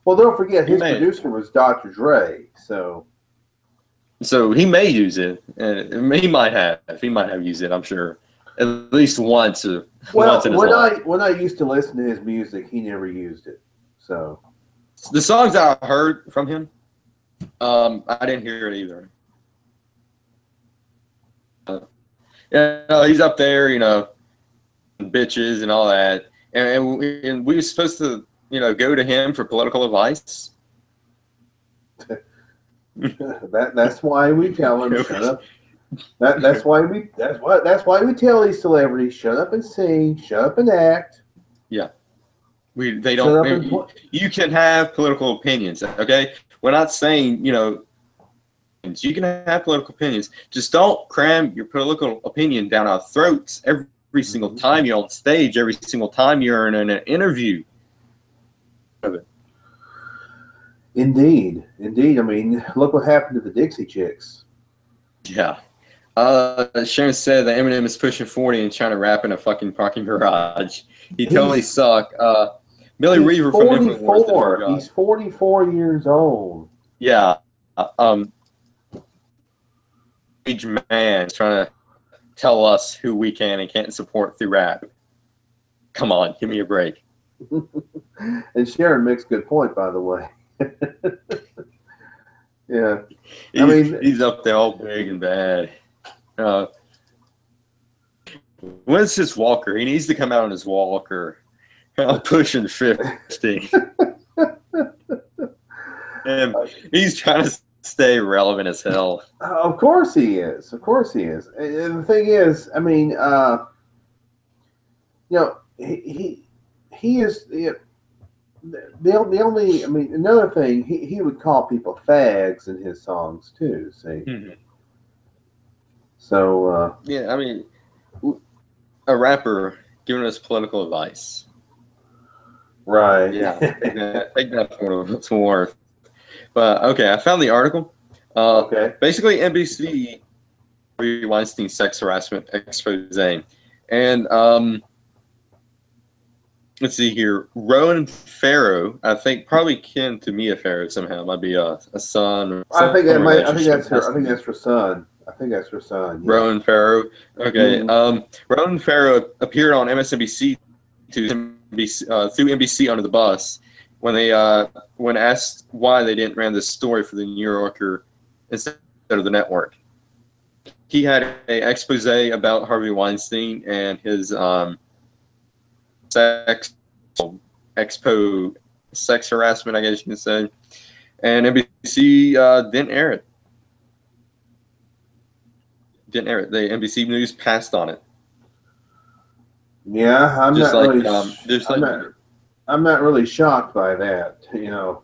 Well, don't forget, his producer was Dr. Dre, so he may use it. He might have used it, I'm sure. At least once. Once in his life. When I used to listen to his music, he never used it. So the songs I heard from him, I didn't hear it either. He's up there, you know, bitches and all that, and we were supposed to, you know, go to him for political advice. That's why we tell him shut up. That's why we tell these celebrities shut up and sing, shut up and act. Yeah, they don't. You can have political opinions, okay? We're not saying, you know, you can have political opinions. Just don't cram your political opinion down our throats every single time you're on stage, every single time you're in an interview. Indeed. I mean, look what happened to the Dixie Chicks. Yeah. Sharon said that Eminem is pushing 40 and trying to rap in a fucking parking garage. He totally suck. Billy Weaver from InfoWars. He's 44 years old. Yeah. Age man trying to tell us who we can and can't support through rap. Come on, give me a break. And Sharon makes a good point, by the way. Yeah. He's up there all big and bad. When's his walker? He needs to come out on his walker I'm pushing 50. And he's trying to stay relevant as hell. Of course he is. Of course he is. And the thing is, I mean, he is the only. I mean, another thing, he would call people fags in his songs too. See, so yeah, I mean, a rapper giving us political advice. right? Yeah, take that for what it's worth. But okay, I found the article. Okay. Basically, NBC Weinstein sex harassment expose, and let's see here. Rowan Farrow, I think probably kin to Mia Farrow somehow. Might be a son. I think that might. I think that's her. I think that's her son. I think that's her son. Yeah. Rowan Farrow. Okay. Rowan Farrow appeared on MSNBC through NBC under the bus when they when asked why they didn't run this story for the New Yorker instead of the network. He had an expose about Harvey Weinstein and his sex harassment, I guess you can say, and NBC didn't air it. The NBC News passed on it. Yeah, I'm not really shocked by that. You know.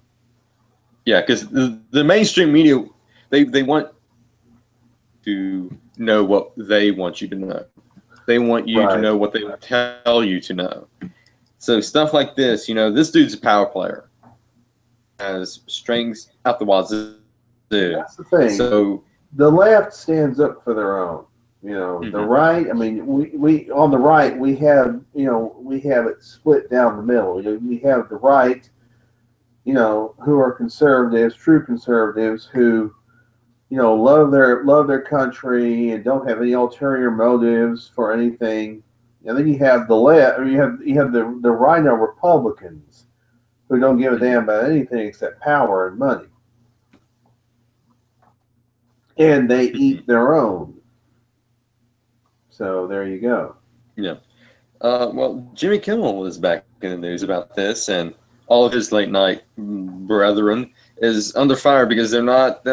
Yeah, because the mainstream media, they want to know what they want you to know. They want you to know what they tell you to know. So stuff like this, this dude's a power player. Has strings out the wazoo. That's the thing. So the left stands up for their own. The right. I mean, we on the right we have it split down the middle. We have the right, who are conservatives, true conservatives who, love their country and don't have any ulterior motives for anything. And then you have the left. You have the rhino Republicans who don't give a damn about anything except power and money, and they eat their own. So there you go. Yeah. Well, Jimmy Kimmel was back in the news about this, and all of his late night brethren is under fire because they're not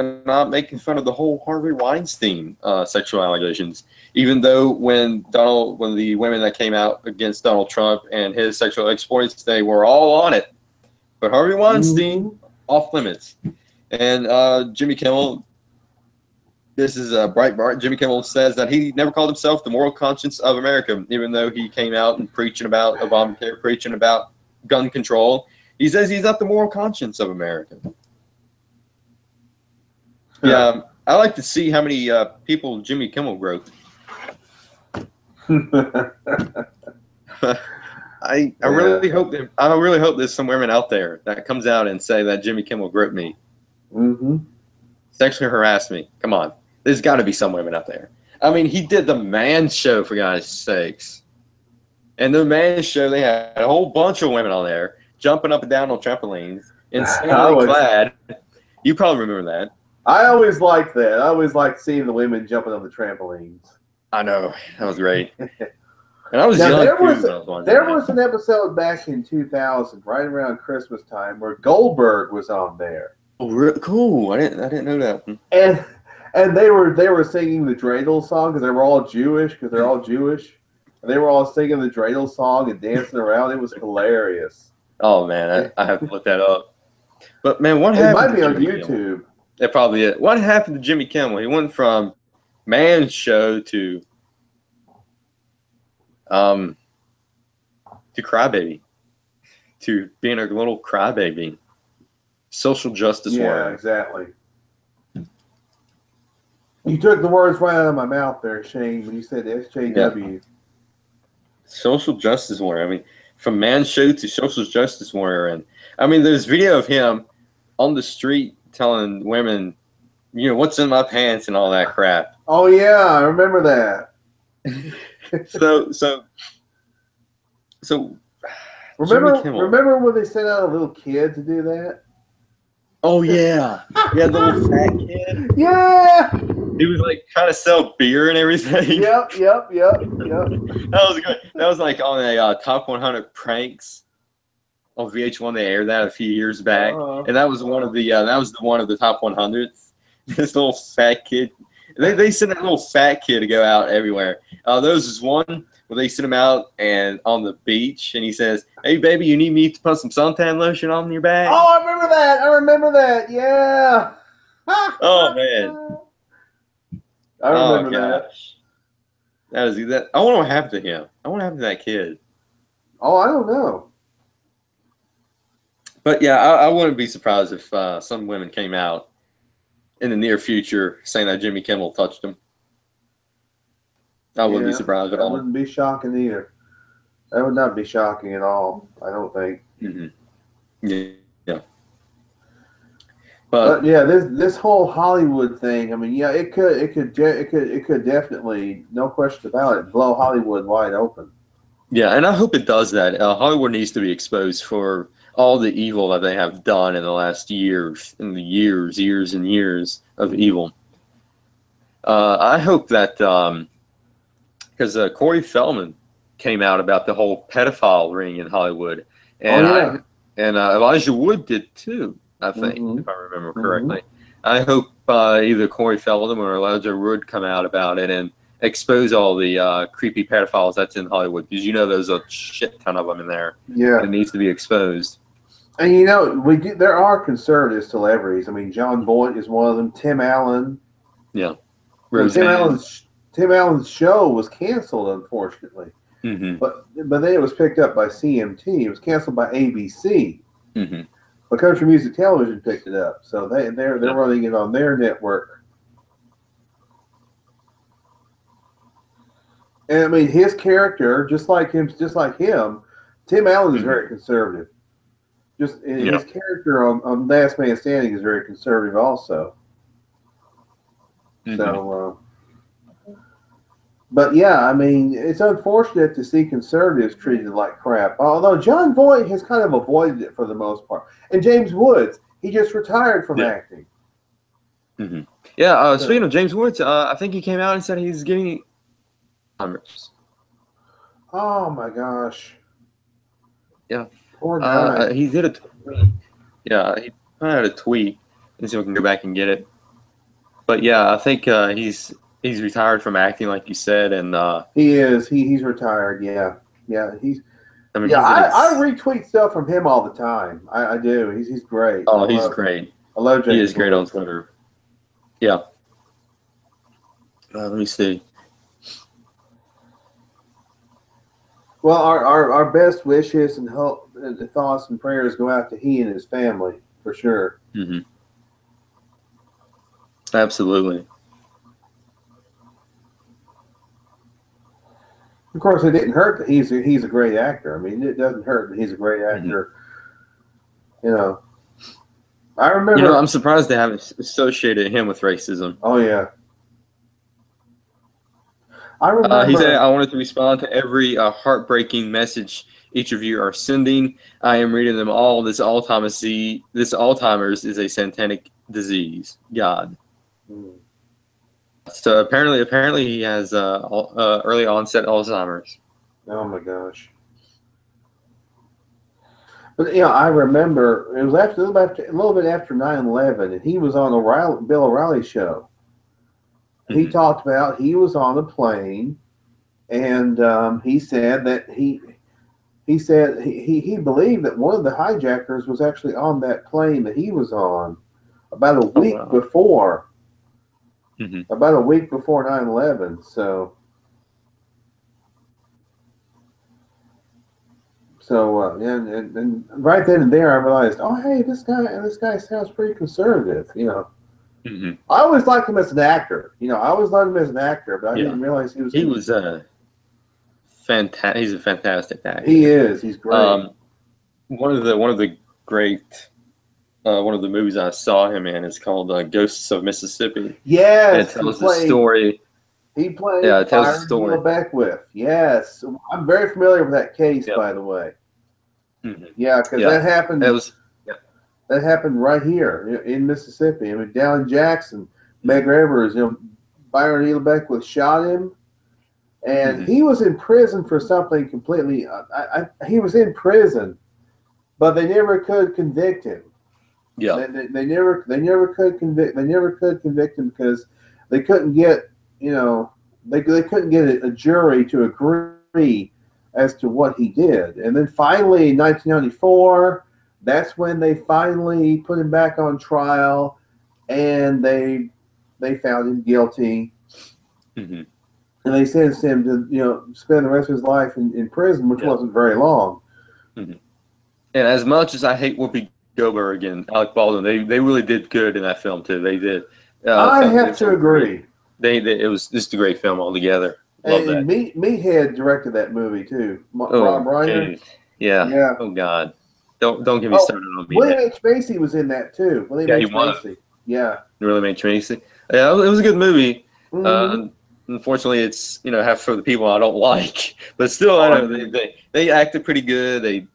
making fun of the whole Harvey Weinstein sexual allegations. Even though when the women that came out against Donald Trump and his sexual exploits, they were all on it, but Harvey Weinstein off limits. And Jimmy Kimmel. This is Breitbart. Jimmy Kimmel says that he never called himself the moral conscience of America, even though he came out and preaching about Obamacare, preaching about gun control. He says he's not the moral conscience of America. Yeah, I like to see how many people Jimmy Kimmel wrote. I really hope there's some women out there that comes out and say that Jimmy Kimmel groped me, sexually harassed me. Come on. There's got to be some women out there. I mean, he did the Man Show, for God's sakes. And the Man Show, they had a whole bunch of women on there jumping up and down on trampolines, insanely clad. You probably remember that. I always liked that. I always liked seeing the women jumping on the trampolines. I know. That was great. And I was young. There was an episode back in 2000, right around Christmas time, where Goldberg was on there. Oh, cool. I didn't know that. And they were singing the dreidel song because they were all Jewish. And they were all singing the dreidel song and dancing around. It was hilarious. Oh man, I have to look that up. But man, what happened? It might be on YouTube. That probably it. What happened to Jimmy Kimmel? He went from Man Show to crybaby, to being a little crybaby, social justice warrior. Yeah, exactly. You took the words right out of my mouth there, Shane, when you said SJW. Yeah. Social justice warrior. I mean, from Man Show to social justice warrior. And I mean, there's video of him on the street telling women, what's in my pants and all that crap. Oh yeah, I remember that. So remember when they sent out a little kid to do that? Oh yeah, the little fat kid. Yeah, he was like trying to sell beer and everything. Yep. That was good. That was like on a top 100 pranks on VH1. They aired that a few years back, and that was one of the one of the top 100s. This little fat kid. They sent that little fat kid to go out everywhere. There was this one where they sent him out and on the beach, and he says, "Hey, baby, you need me to put some suntan lotion on your back?" Oh, I remember that. I remember that. Yeah. Oh man. I remember that. That is that. I wonder what happened to him. I wonder what happened to that kid. Oh, I don't know. But yeah, I wouldn't be surprised if some women came out in the near future saying that Jimmy Kimmel touched him. I wouldn't be surprised at all. That wouldn't be shocking either. That would not be shocking at all. I don't think. Yeah. But yeah, this whole Hollywood thing. I mean, yeah, it could definitely, no question about it, blow Hollywood wide open. Yeah, and I hope it does that. Hollywood needs to be exposed for all the evil that they have done in the last years and years of evil. I hope that because Corey Feldman came out about the whole pedophile ring in Hollywood, and Elijah Wood did too. I think, if I remember correctly. I hope either Corey Feldman or Elijah Wood come out about it and expose all the creepy pedophiles that's in Hollywood, because there's a shit ton of them in there. Yeah, it needs to be exposed. And there are conservative celebrities. I mean, John Voight is one of them. Tim Allen. Yeah. Tim Allen's show was canceled, unfortunately. But then it was picked up by CMT. It was canceled by ABC. But Country Music Television picked it up, so they're running it on their network. And I mean, his character, just like him, Tim Allen is very conservative. His character on Last Man Standing is very conservative, also. So, but yeah, I mean, it's unfortunate to see conservatives treated like crap. Although John Voight has kind of avoided it for the most part, and James Woods, he just retired from acting. Yeah. Speaking of James Woods, I think he came out and said he's getting Alzheimer's. Oh my gosh. Yeah. Poor guy. He did a tweet. Yeah, he had a tweet. Let's see if we can go back and get it. But yeah, I think he's retired from acting, like you said, and he is. He's retired. Yeah. He's. I mean, I retweet stuff from him all the time. I do. He's great. Oh, he's great. I love James. He is great on Twitter. Yeah. Let me see. Well, our best wishes and hope, and thoughts and prayers go out to he and his family for sure. Absolutely. Of course, it didn't hurt that he's a great actor. I mean, it doesn't hurt that he's a great actor. I remember. I'm surprised they haven't associated him with racism. Oh yeah. I remember. He said, "I wanted to respond to every heartbreaking message each of you are sending. I am reading them all. This Alzheimer's is a satanic disease. God." So apparently he has early onset Alzheimer's. Oh my gosh. But I remember it was a little bit after 9/11, and he was on Bill O'Reilly show. He talked about he was on a plane, and he said that he believed that one of the hijackers was actually on that plane that he was on about a week before. About a week before 9/11. So and right then and there, I realized, oh hey, this guy sounds pretty conservative. I always liked him as an actor. I always liked him as an actor, but I didn't realize he was. He's a fantastic actor. He is. He's great. One of the great. One of the movies I saw him in is called Ghosts of Mississippi. Yes, and it tells the story. He played. Yeah, it tells the story. Beckwith. Yes, I'm very familiar with that case, by the way. Yeah, because that happened. That happened right here in Mississippi. I mean, down in Jackson, Medgar Evers, Byron Neal Beckwith shot him, and he was in prison for something completely. He was in prison but they never could convict him. Yeah. They never could convict him because they couldn't get, you know, they couldn't get a jury to agree as to what he did. And then finally in 1994, that's when they finally put him back on trial, and they found him guilty. Mm-hmm. And they sentenced him to, you know, spend the rest of his life in prison, which wasn't very long. Mm-hmm. And as much as I hate Whoopi Goldberg and Alec Baldwin, they really did good in that film too. They did. I have to agree. It was just a great film altogether. Love And that. Meathead directed that movie too. Rob Reiner. Yeah. Yeah. Oh God. Don't get me started on Meathead. William H. Macy was in that too. William H. Macy. Yeah. William H. Macy. Yeah, it was a good movie. Mm-hmm. Unfortunately, it's half for the people I don't like, but still, I know they acted pretty good. They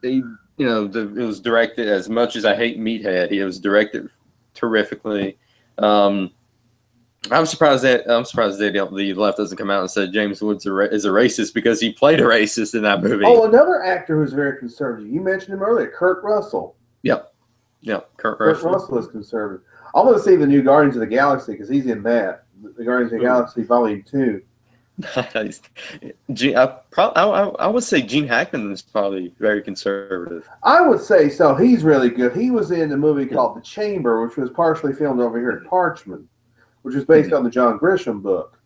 it was directed, as much as I hate Meathead, it was directed terrifically. I'm surprised that the left doesn't come out and say James Woods is a racist, because he played a racist in that movie. Oh, another actor who's very conservative. You mentioned him earlier, Kurt Russell. Yep. Kurt Russell is conservative. I want to see the new Guardians of the Galaxy because he's in that. The Guardians of the Galaxy Volume 2. Nice. I would say Gene Hackman is probably very conservative. I would say so. He's really good. He was in a movie called The Chamber, which was partially filmed over here at Parchman, which is based on the John Grisham book.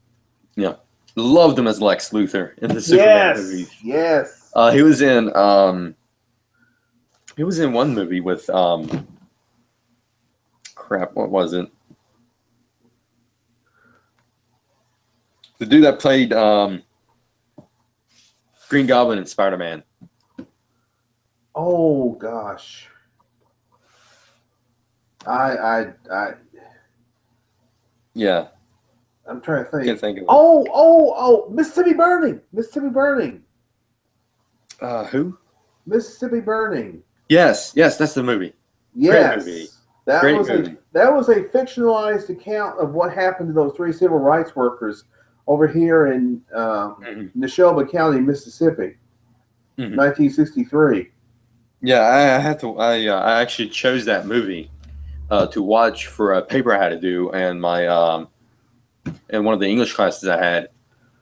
Yeah. Loved him as Lex Luthor in the Superman movie. Yes. He was in one movie with crap, what was it? The dude that played Green Goblin and Spider-Man. Oh gosh. Yeah. I'm trying to think. Can't think of it. Oh, Mississippi Burning. Who? Mississippi Burning. Yes, that's the movie. Yes. Great movie. That was a fictionalized account of what happened to those 3 civil rights workers over here in Neshoba County, Mississippi, 1963. Yeah, I actually chose that movie to watch for a paper I had to do, and my in one of the English classes I had.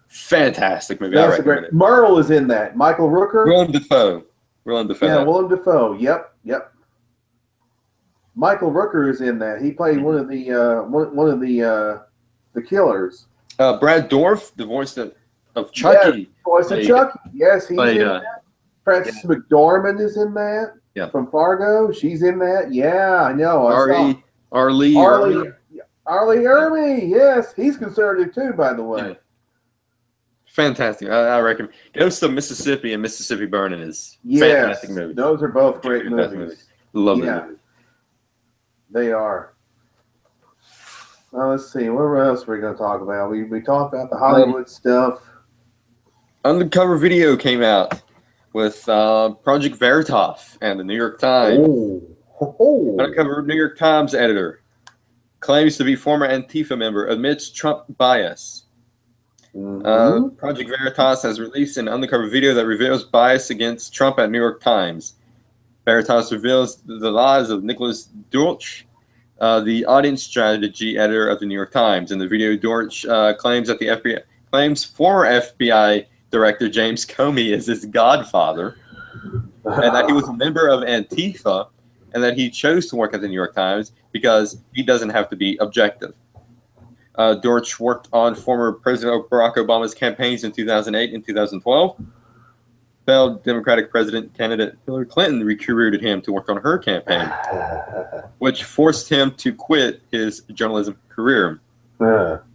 Fantastic movie. That's a great. Merle is in that. Michael Rooker. Willem Dafoe. Yeah, Willem Dafoe. Yep. Michael Rooker is in that. He played one of the killers. Brad Dourif, the voice of Chucky. Yes, voice of Chucky. Yes, he's in that. Frances McDormand is in that. Yeah. From Fargo, she's in that. Yeah, I know. R. Lee Ermey. Yes, he's conservative too, by the way. Yeah. Fantastic. I recommend. Ghost of Mississippi and Mississippi Burning is fantastic movies. Those are both great movies. Love them. They are. Well, let's see. What else are we going to talk about? We talked about the Hollywood stuff. Undercover Video came out with Project Veritas and the New York Times. Undercover New York Times editor claims to be former Antifa member, admits Trump bias. Project Veritas has released an undercover video that reveals bias against Trump at New York Times. Veritas reveals the lies of Nicholas Dortch, the audience strategy editor of the New York Times. In the video, Dortch claims that the FBI claims former FBI director James Comey is his godfather, and that he was a member of Antifa, and that he chose to work at the New York Times because he doesn't have to be objective. Dortch worked on former President Barack Obama's campaigns in 2008 and 2012. Failed Democratic president candidate Hillary Clinton recruited him to work on her campaign, which forced him to quit his journalism career. I'll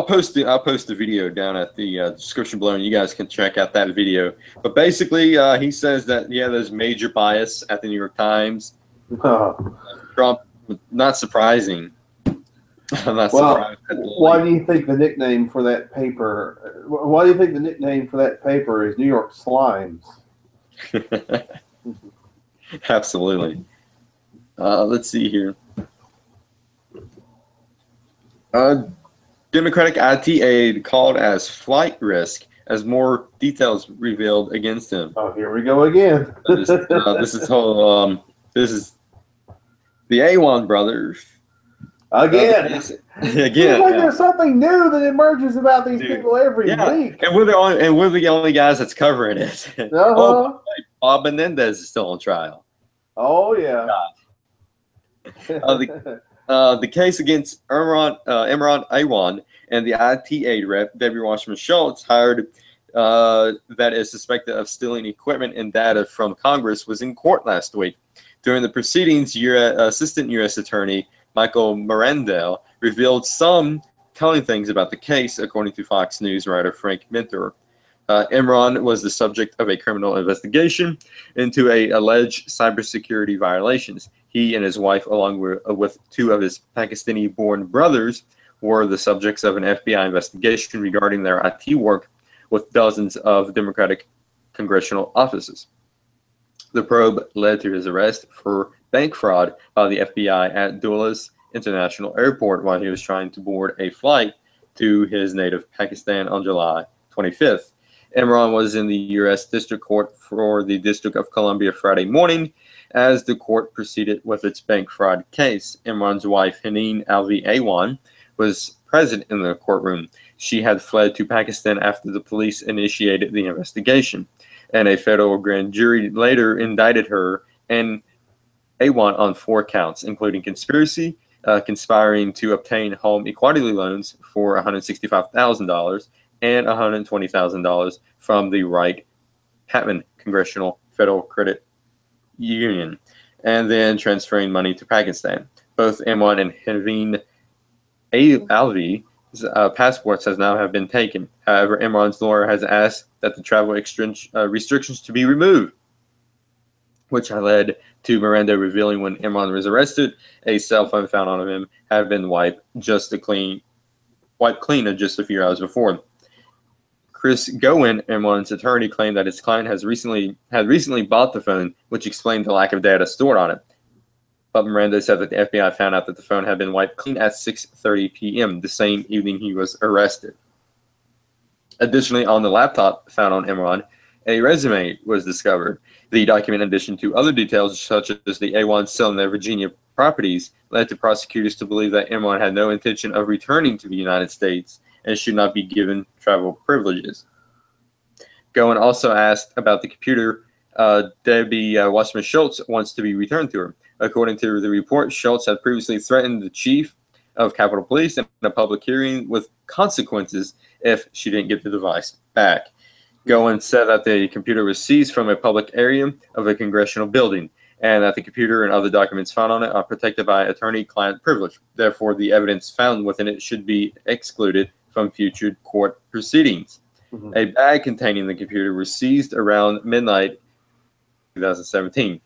post the video down at the description below, and you guys can check out that video. But basically, he says that there's major bias at the New York Times. Trump, not surprising. I'm not surprised. Why do you think the nickname for that paper? Why do you think the nickname for that paper is New York Slimes? Absolutely. Let's see here. Democratic IT aide called as flight risk as more details revealed against him. Oh, here we go again. This is the A1 brothers. Again. Again. Like there's something new that emerges about these people every week. And we're the only guys that's covering it. Oh, Bob Menendez is still on trial. Oh yeah. The case against Imran Awan and the IT aide rep, Debbie Wasserman Schultz, hired that is suspected of stealing equipment and data from Congress, was in court last week. During the proceedings, Assistant U.S. Attorney Michael Marandel revealed some telling things about the case, according to Fox News writer Frank Minter. Imran was the subject of a criminal investigation into alleged cybersecurity violations. He and his wife, along with two of his Pakistani-born brothers, were the subjects of an FBI investigation regarding their IT work with dozens of Democratic congressional offices. The probe led to his arrest for bank fraud by the FBI at Dulles International Airport while he was trying to board a flight to his native Pakistan on July 25th. Imran was in the U.S. District Court for the District of Columbia Friday morning as the court proceeded with its bank fraud case. Imran's wife, Haneen Alvi Awan, was present in the courtroom. She had fled to Pakistan after the police initiated the investigation, and a federal grand jury later indicted her and Awan on 4 counts, including conspiracy, conspiring to obtain home equity loans for $165,000 and $120,000 from the Wright-Patman Congressional Federal Credit Union, and then transferring money to Pakistan. Both Imran and Haneen Alvi's passports have now been taken. However, Imran's lawyer has asked that the travel restrictions to be removed, which led to Miranda revealing when Imran was arrested, a cell phone found on him had been wiped clean just a few hours before. Chris Gowen, Imran's attorney, claimed that his client had recently bought the phone, which explained the lack of data stored on it. But Miranda said that the FBI found out that the phone had been wiped clean at 6:30 p.m., the same evening he was arrested. Additionally, on the laptop found on Imran, a resume was discovered. The document, in addition to other details such as the A1 selling their Virginia properties, led to prosecutors to believe that Imran had no intention of returning to the United States and should not be given travel privileges. Gowen also asked about the computer Debbie Wasserman Schultz wants to be returned to her. According to the report, Schultz had previously threatened the chief of Capitol Police in a public hearing with consequences if she didn't get the device back. Gowen said that the computer was seized from a public area of a congressional building, and that the computer and other documents found on it are protected by attorney-client privilege. Therefore, the evidence found within it should be excluded from future court proceedings. Mm-hmm. A bag containing the computer was seized around midnight 2017.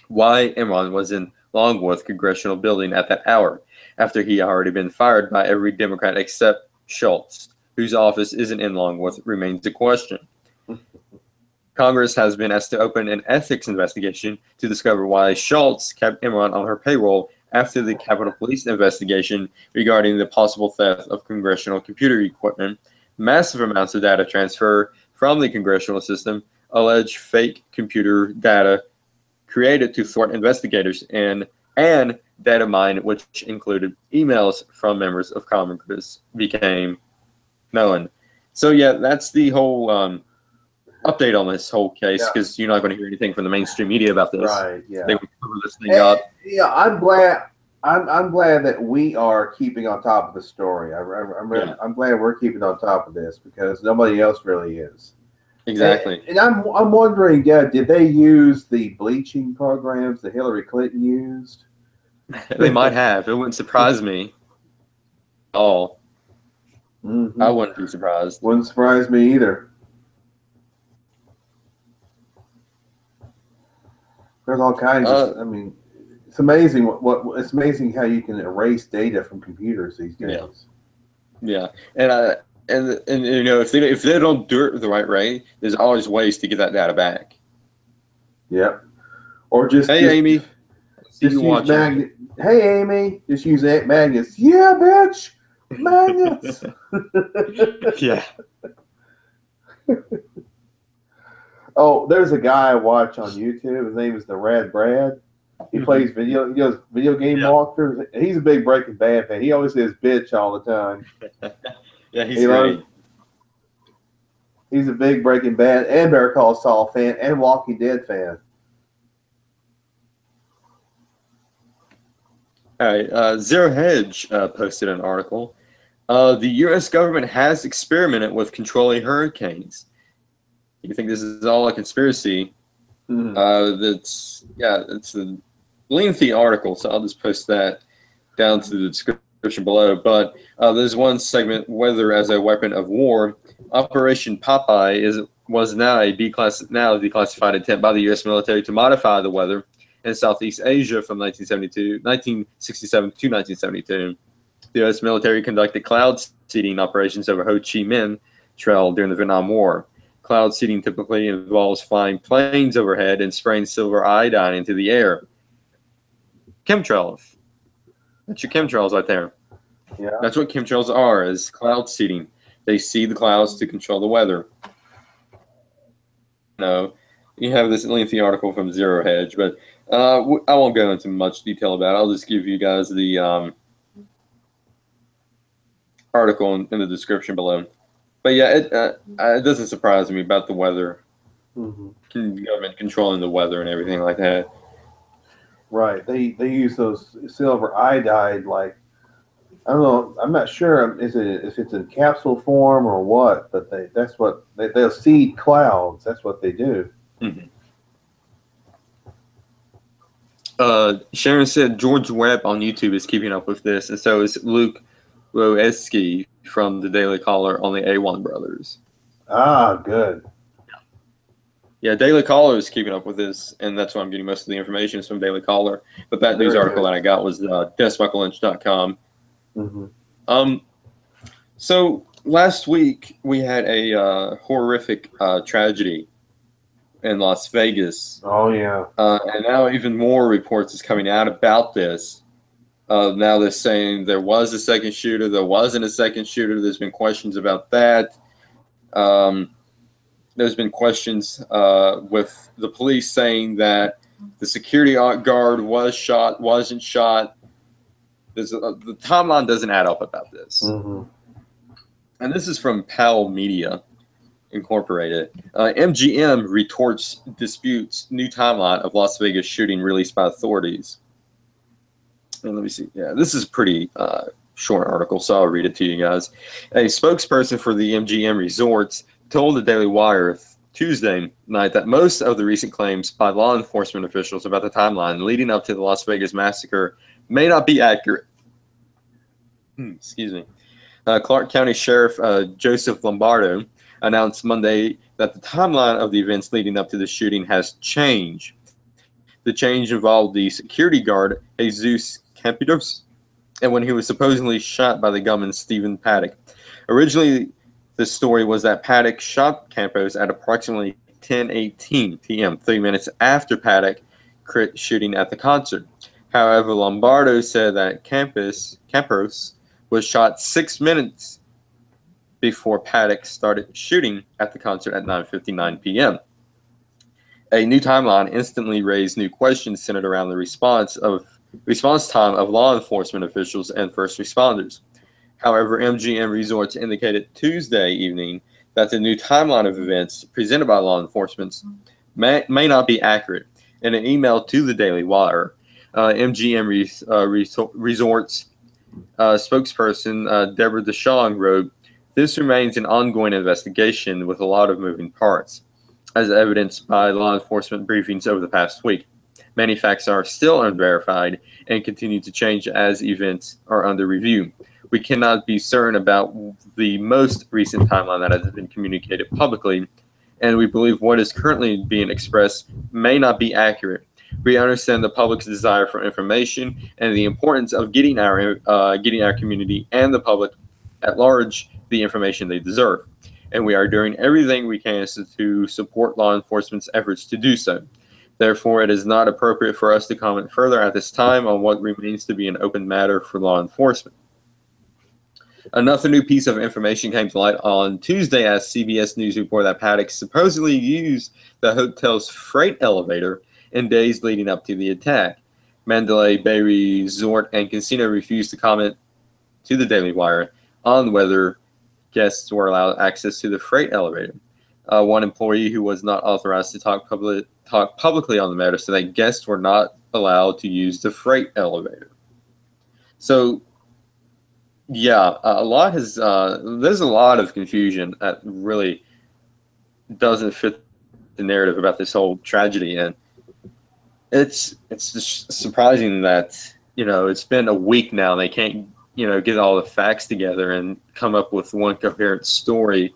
Why Imran was in Longworth Congressional Building at that hour, after he had already been fired by every Democrat except Schultz, whose office isn't in Longworth, remains a question. Congress has been asked to open an ethics investigation to discover why Schultz kept Imran on her payroll after the Capitol Police investigation regarding the possible theft of congressional computer equipment, massive amounts of data transfer from the congressional system, alleged fake computer data created to thwart investigators, and data mine, which included emails from members of Congress, became known. So yeah, that's the whole update on this whole case, because you're not going to hear anything from the mainstream media about this. Right. Yeah. They would cover this thing up. Yeah, I'm glad. I'm glad that we are keeping on top of the story. I'm glad we're keeping on top of this because nobody else really is. Exactly. And I'm wondering, did they use the bleaching programs that Hillary Clinton used? They might have. It wouldn't surprise me at all. Mm-hmm. I wouldn't be surprised. Wouldn't surprise me either. There's all kinds of. I mean, it's amazing it's amazing how you can erase data from computers these days. Yeah, and you know, if they don't do it the right way, there's always ways to get that data back. Yep. Or Amy. Just use magnet. Hey Amy, just use magnets. Yeah, bitch. Magnets. Yeah. Oh, there's a guy I watch on YouTube. His name is the Rad Brad. He plays video. He does video game walkthroughs. He's a big Breaking Bad fan. He always says "bitch" all the time. Yeah, he's great. He's a big Breaking Bad and Better Call Saul fan and Walking Dead fan. All right, Zero Hedge posted an article. The U.S. government has experimented with controlling hurricanes. You think this is all a conspiracy? It's a lengthy article, so I'll just post that down to the description below. But there's one segment: weather as a weapon of war. Operation Popeye was now a declassified attempt by the U.S. military to modify the weather in Southeast Asia from 1967 to 1972. The U.S. military conducted cloud seeding operations over Ho Chi Minh Trail during the Vietnam War. Cloud seeding typically involves flying planes overhead and spraying silver iodine into the air. Chemtrails. That's your chemtrails right there. Yeah. That's what chemtrails are, is cloud seeding. They seed the clouds to control the weather. You have this lengthy article from Zero Hedge, but I won't go into much detail about it. I'll just give you guys the article in the description below. But yeah, it doesn't surprise me about the weather. Government controlling the weather and everything like that. Right. They use those silver iodide, like, I don't know. I'm not sure if it's in capsule form or what, but they'll seed clouds. That's what they do. Sharon said George Webb on YouTube is keeping up with this, and so is Luke Roeski from the Daily Caller on the A1 Brothers. Ah, good. Yeah, Daily Caller is keeping up with this, and that's why I'm getting most of the information is from Daily Caller. But that news article that I got was DennisMichaelLynch.com. So last week we had a horrific tragedy in Las Vegas. Oh yeah. And now even more reports is coming out about this. Now they're saying there was a second shooter, there wasn't a second shooter. There's been questions about that. There's been questions with the police saying that the security guard was shot, wasn't shot. The timeline doesn't add up about this. And this is from Powell Media Incorporated. MGM retorts disputes new timeline of Las Vegas shooting released by authorities. And let me see. Yeah, this is a pretty short article, so I'll read it to you guys. A spokesperson for the MGM Resorts told the Daily Wire Tuesday night that most of the recent claims by law enforcement officials about the timeline leading up to the Las Vegas massacre may not be accurate. Excuse me. Clark County Sheriff Joseph Lombardo announced Monday that the timeline of the events leading up to the shooting has changed. The change involved the security guard Jesus Campos, and when he was supposedly shot by the gunman Stephen Paddock. Originally, the story was that Paddock shot Campos at approximately 10:18 p.m., 3 minutes after Paddock quit shooting at the concert. However, Lombardo said that Campos was shot 6 minutes before Paddock started shooting at the concert at 9:59 p.m. A new timeline instantly raised new questions centered around the response time of law enforcement officials and first responders. However, MGM Resorts indicated Tuesday evening that the new timeline of events presented by law enforcement may not be accurate. In an email to the Daily Wire, MGM Resorts spokesperson Deborah DeShong wrote, "This remains an ongoing investigation with a lot of moving parts, as evidenced by law enforcement briefings over the past week. Many facts are still unverified and continue to change as events are under review. We cannot be certain about the most recent timeline that has been communicated publicly, and we believe what is currently being expressed may not be accurate. We understand the public's desire for information and the importance of getting our community and the public at large the information they deserve, and we are doing everything we can to support law enforcement's efforts to do so. Therefore, it is not appropriate for us to comment further at this time on what remains to be an open matter for law enforcement." Another new piece of information came to light on Tuesday as CBS News reported that Paddock supposedly used the hotel's freight elevator in days leading up to the attack. Mandalay Bay Resort and Casino refused to comment to the Daily Wire on whether guests were allowed access to the freight elevator. One employee who was not authorized to talk publicly on the matter said that guests were not allowed to use the freight elevator. So, yeah, there's a lot of confusion that really doesn't fit the narrative about this whole tragedy, and it's just surprising that it's been a week now and they can't get all the facts together and come up with one coherent story.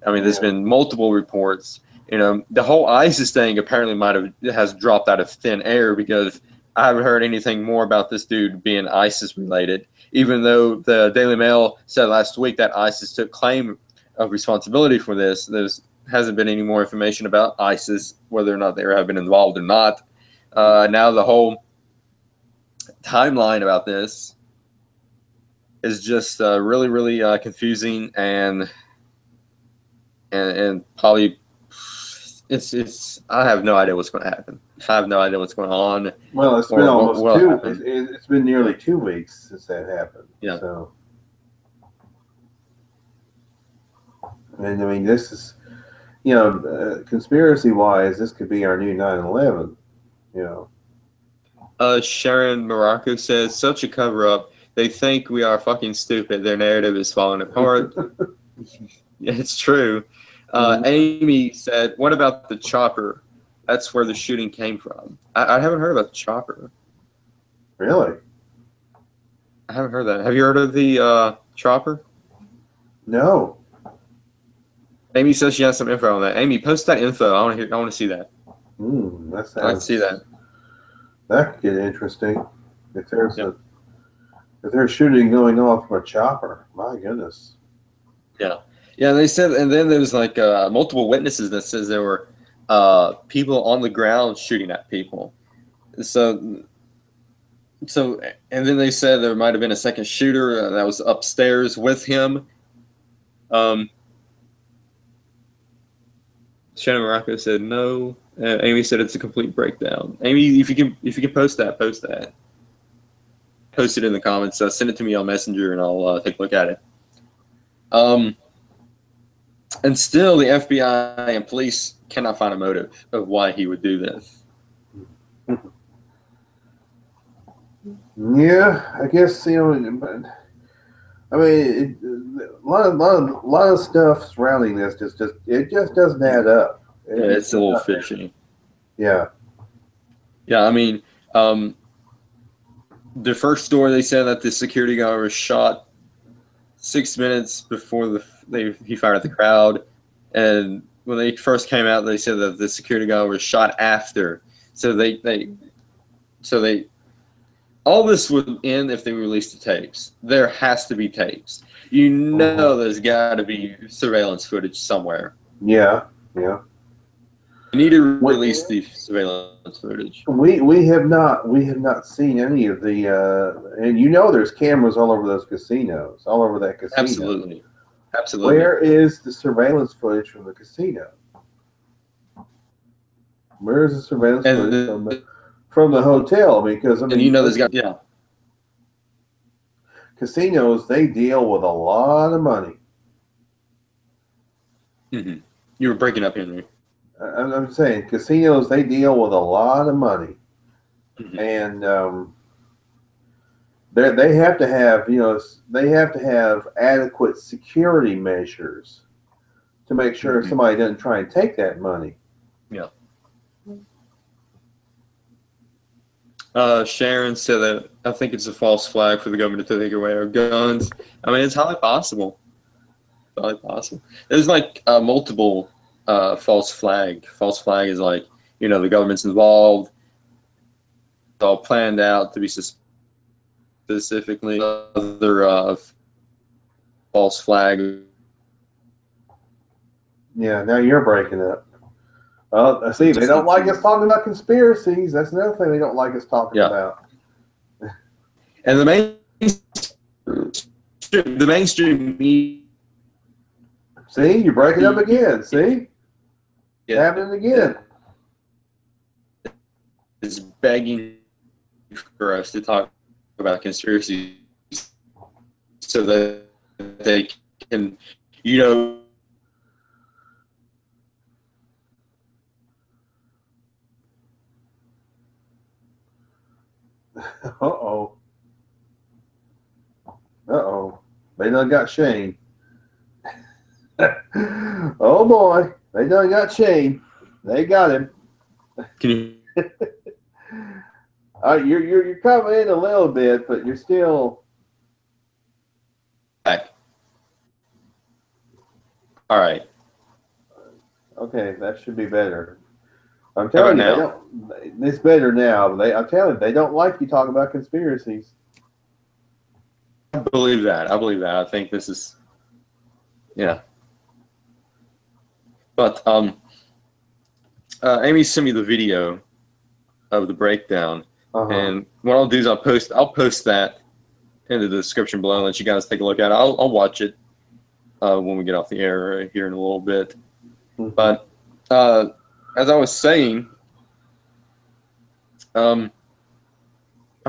I mean, there's been multiple reports. The whole ISIS thing apparently has dropped out of thin air because I haven't heard anything more about this dude being ISIS related, even though the Daily Mail said last week that ISIS took claim of responsibility for this. There hasn't been any more information about ISIS, whether or not they have been involved or not. Now the whole timeline about this is just really, really confusing and probably I have no idea what's going to happen. I have no idea what's going on. Well, it's been almost it's been nearly 2 weeks since that happened. Yeah. So, and I mean, this is, conspiracy-wise, this could be our new 9/11. Sharon Morocco says, such a cover-up. They think we are fucking stupid. Their narrative is falling apart. Yeah, it's true. Amy said, what about the chopper? That's where the shooting came from. I haven't heard about the chopper. Really? I haven't heard that. Have you heard of the chopper? No. Amy says she has some info on that. Amy, post that info. I want to see that. I'd like to see that. That could get interesting. If there's shooting going on from a chopper, my goodness. Yeah. Yeah, they said, and then there's like multiple witnesses that says there were people on the ground shooting at people. So, and then they said there might have been a second shooter that was upstairs with him. Shannon Morocco said no. Amy said it's a complete breakdown. Amy, if you can post that. Post it in the comments. Send it to me on Messenger, and I'll take a look at it. And still, the FBI and police cannot find a motive of why he would do this. Yeah, I guess I mean, a lot of stuff surrounding this just doesn't add up. It's a little fishy. Yeah. Yeah, I mean, the first story they said that the security guard was shot 6 minutes before he fired at the crowd, and when they first came out, they said that the security guard was shot after. So all this would end if they released the tapes. There has to be tapes. There's got to be surveillance footage somewhere. Yeah. We need to release the surveillance footage. We have not seen any of the and there's cameras all over those casinos, all over that casino. Absolutely. Where is the surveillance footage from the casino? Where is the surveillance footage from the hotel? Because there's casinos, they deal with a lot of money. Mm-hmm. You were breaking up, Henry. I'm saying casinos, they deal with a lot of money, and they have to have adequate security measures to make sure somebody doesn't try and take that money. Yeah. Sharon said that I think it's a false flag for the government to take away our guns. I mean, it's highly possible. There's like multiple false flag. False flag is like, the government's involved. It's all planned out to be specifically. Other false flag. Yeah, now you're breaking up. Well, see, they don't like us talking about conspiracies. That's another thing they don't like us talking about. And the main mainstream media. See, you're breaking up again. See, Yeah, happening again. Is begging for us to talk about conspiracies so that they can, you know. Uh-oh. Uh-oh. They done got Shane. Oh, boy. They done got Shane. They got him. Can you? You're coming in a little bit, but you're still... Back. All right. Okay, that should be better. I'm telling you, now? they don't... It's better now. I'm telling you, they don't like you talking about conspiracies. I believe that. I believe that. I think this is, yeah. But Amy sent me the video of the breakdown, and what I'll do is I'll post that in the description below and let you guys take a look at it. I'll watch it when we get off the air here in a little bit. But as I was saying, I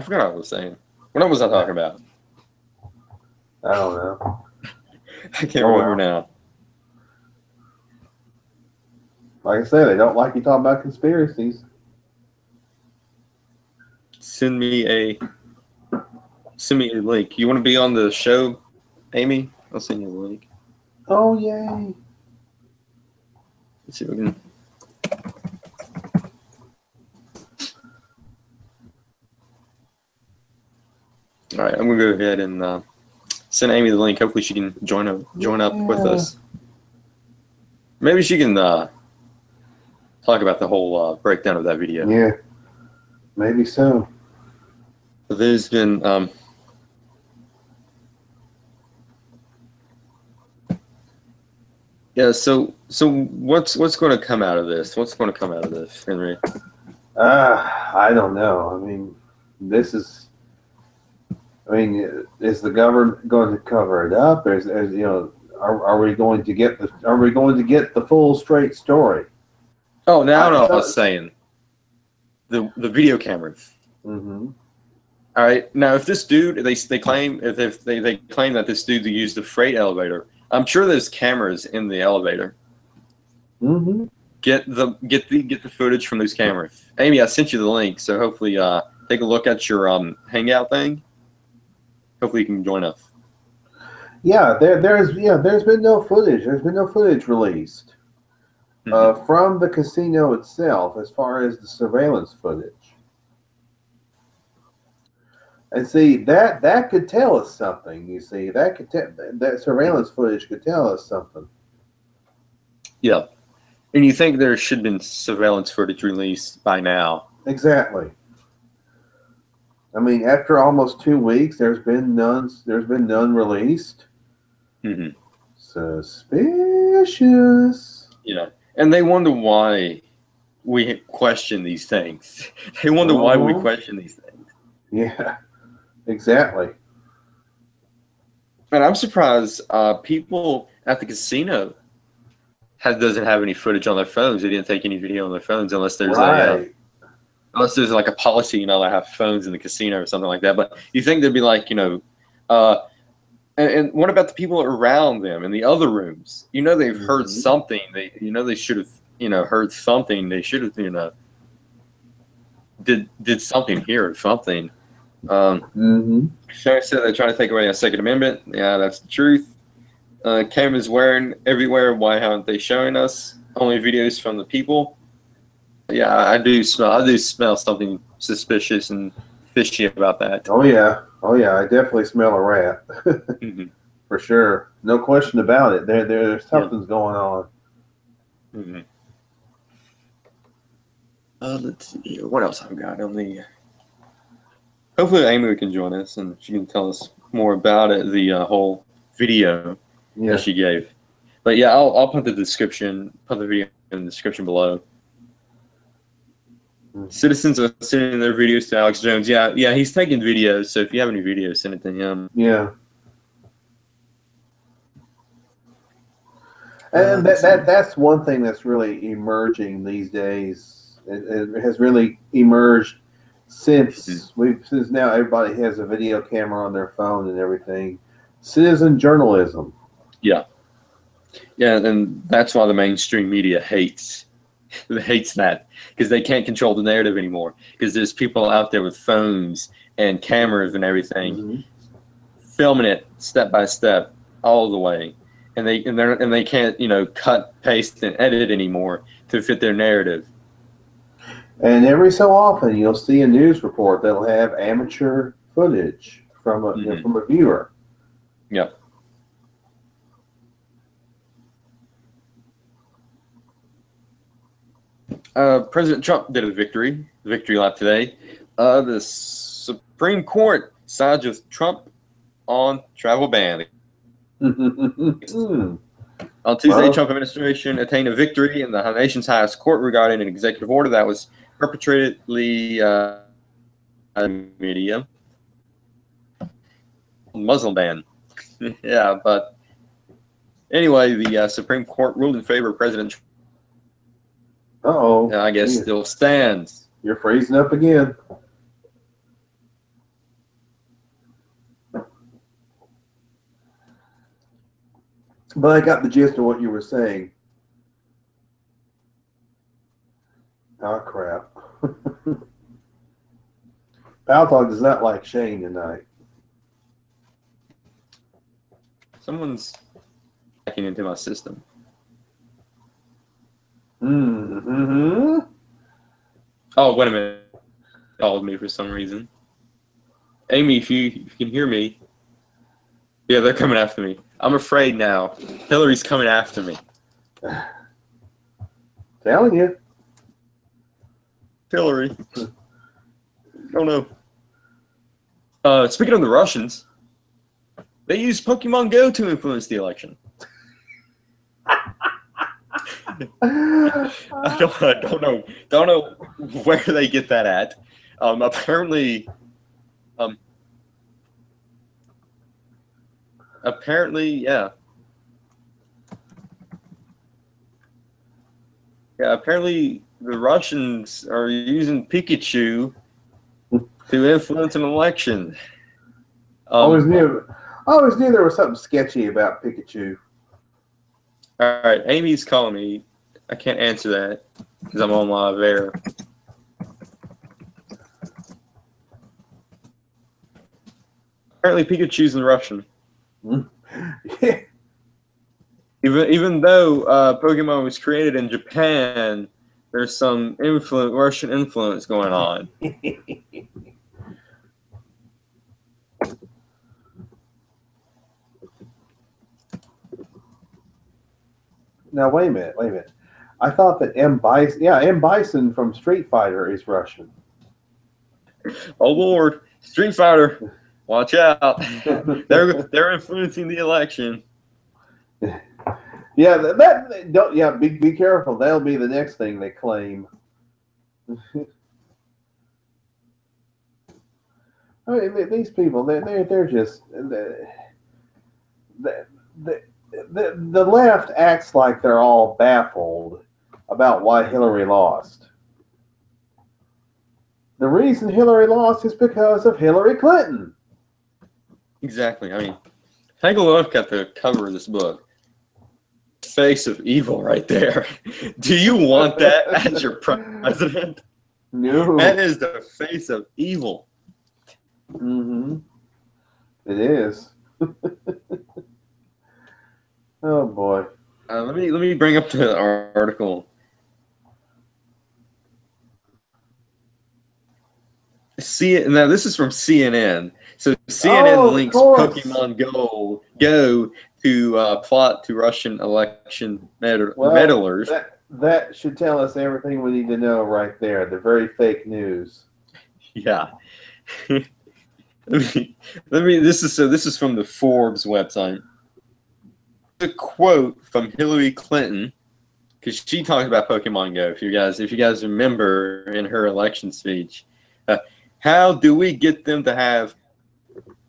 forgot what I was saying. What was I talking about? I don't know. I can't remember now. Like I said, they don't like you talking about conspiracies. Send me a link. You want to be on the show, Amy? I'll send you a link. Oh, yay. Let's see if we can. All right, I'm gonna go ahead and send Amy the link. Hopefully, she can join up with us. Maybe she can talk about the whole breakdown of that video. Yeah, maybe so. There's been yeah. So what's going to come out of this? What's going to come out of this, Henry? I don't know. I mean, is the government going to cover it up? Is you know, are we going to get the full straight story? Oh, now I know what I was saying. The video cameras. Mm-hmm. All right. Now, if this dude, they claim they claim that this dude used the freight elevator, I'm sure there's cameras in the elevator. Mm-hmm. Get the footage from those cameras. Amy, I sent you the link, so hopefully take a look at your Hangout thing. Hopefully you can join us. Yeah, there's been no footage. There's been no footage released from the casino itself as far as the surveillance footage. And see, that could tell us something. You see, that surveillance footage could tell us something. Yeah, and you think there should have been surveillance footage released by now? Exactly. I mean, after almost 2 weeks, there's been none released. Mm-hmm. Suspicious. Yeah, and they wonder why we question these things. They wonder why we question these things. Yeah, exactly. And I'm surprised people at the casino doesn't have any footage on their phones. They didn't take any video on their phones unless there's unless there's like a policy, you know, they have phones in the casino or something like that. But you think there'd be like, you know, and what about the people around them in the other rooms? You know, they've heard something. They should have, you know, heard something. They should have, you know, did something here or something. Sharon said they're trying to take away a Second Amendment. Yeah, that's the truth. Cameras wearing everywhere. Why haven't they showing us only videos from the people? Yeah, I do smell something suspicious and fishy about that. Oh yeah, I definitely smell a rat. For sure, no question about it. There's something's going on. Let's see what else I've got on the. Hopefully, Amy can join us and she can tell us more about it. The whole video that she gave. But yeah, I'll put the video in the description below. Citizens are sending their videos to Alex Jones. Yeah, he's taking videos. So if you have any videos, send it to him. Yeah. And that's one thing that's really emerging these days. It has really emerged since now everybody has a video camera on their phone and everything. Citizen journalism. Yeah. Yeah, and that's why the mainstream media hates that, because they can't control the narrative anymore, because there's people out there with phones and cameras and everything filming it step by step all the way, and they can't cut, paste, and edit anymore to fit their narrative. And every so often you'll see a news report that'll have amateur footage from a viewer. Yeah. President Trump did a victory lap today. The Supreme Court sides with Trump on travel ban. On Tuesday, Trump administration attained a victory in the nation's highest court regarding an executive order that was perpetratedly media Muslim ban. Yeah, but anyway, the Supreme Court ruled in favor of President Trump. I guess still stands. You're freezing up again. But I got the gist of what you were saying. Oh, crap. Pal Talk does not like Shane tonight. Someone's hacking into my system. Mm-hmm. Oh, wait a minute. Called me for some reason. Amy, if you can hear me. Yeah, they're coming after me. I'm afraid now. Hillary's coming after me. Telling you. Hillary. Oh no. Speaking of the Russians, they used Pokemon Go to influence the election. I don't know where they get that at. Apparently, yeah. Yeah, apparently the Russians are using Pikachu to influence an election. I always knew there was something sketchy about Pikachu. All right, Amy's calling me. I can't answer that because I'm on live air. Apparently, Pikachu's in Russian. Yeah. Even though Pokemon was created in Japan, there's some Russian influence going on. Now wait a minute. I thought that M. Bison from Street Fighter is Russian. Oh Lord, Street Fighter, watch out! they're influencing the election. Yeah, be careful. That'll be the next thing they claim. I mean, these people, they're just the left acts like they're all baffled about why Hillary lost. The reason Hillary lost is because of Hillary Clinton. Exactly. I mean, take a look at the cover of this book. Face of evil right there. Do you want that as your president? No. That is the face of evil. Mm-hmm. It is. Oh boy. Let me bring up the article. Now this is from CNN. So CNN links Pokemon Go to plot to Russian election meddlers. That should tell us everything we need to know right there. The very fake news. Yeah. This is from the Forbes website. A quote from Hillary Clinton, because she talked about Pokemon Go. If you guys remember in her election speech, how do we get them to have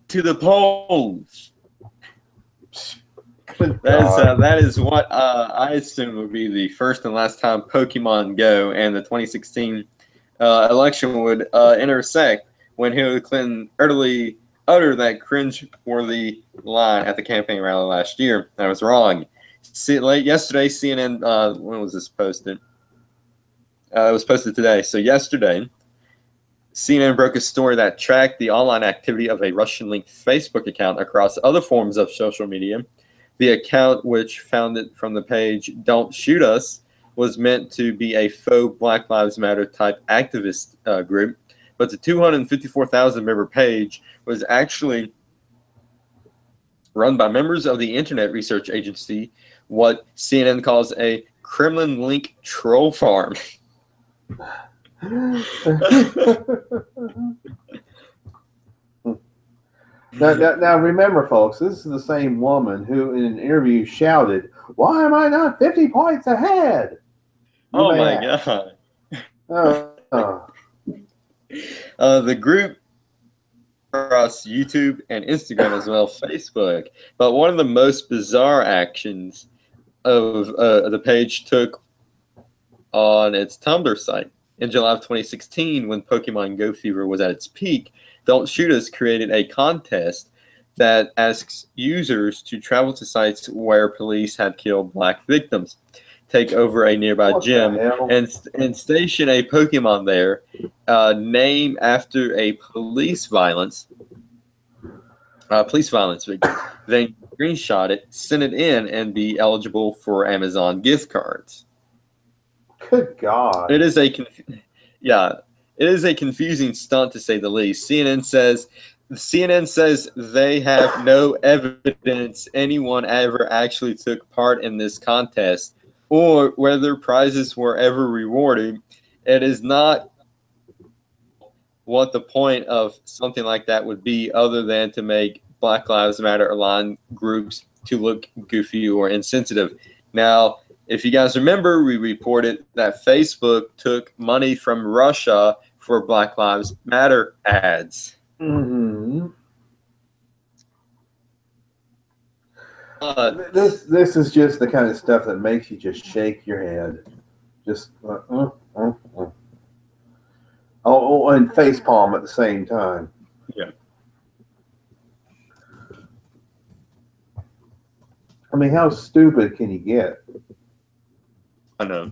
to the polls? Good God. That is what I assume would be the first and last time Pokemon Go and the 2016 election would intersect when Hillary Clinton uttered that cringe-worthy line at the campaign rally last year. I was wrong. Late yesterday, CNN. When was this posted? It was posted today. So yesterday, CNN broke a story that tracked the online activity of a Russian-linked Facebook account across other forms of social media. The account, which founded from the page "Don't Shoot Us," was meant to be a faux Black Lives Matter type activist group, but the 254,000 member page was actually run by members of the internet research agency, what CNN calls a Kremlin link troll farm. Now, remember, folks, this is the same woman who, in an interview, shouted, "Why am I not 50 points ahead?" Oh my God. The group across YouTube and Instagram as well, Facebook. But one of the most bizarre actions of the page took on its Tumblr site. In July of 2016, when Pokemon Go fever was at its peak, Don't Shoot Us created a contest that asks users to travel to sites where police had killed black victims, take over a nearby gym, and station a Pokemon there, named after a police violence victim. Then screenshot it, send it in, and be eligible for Amazon gift cards. Good God! It is a confusing stunt to say the least. CNN says they have no evidence anyone ever actually took part in this contest or whether prizes were ever rewarded. It is not what the point of something like that would be other than to make Black Lives Matter aligned groups to look goofy or insensitive. Now, if you guys remember, we reported that Facebook took money from Russia for Black Lives Matter ads. Mm-hmm. This is just the kind of stuff that makes you just shake your head. Just Oh, and facepalm at the same time. Yeah. I mean, how stupid can you get? I know.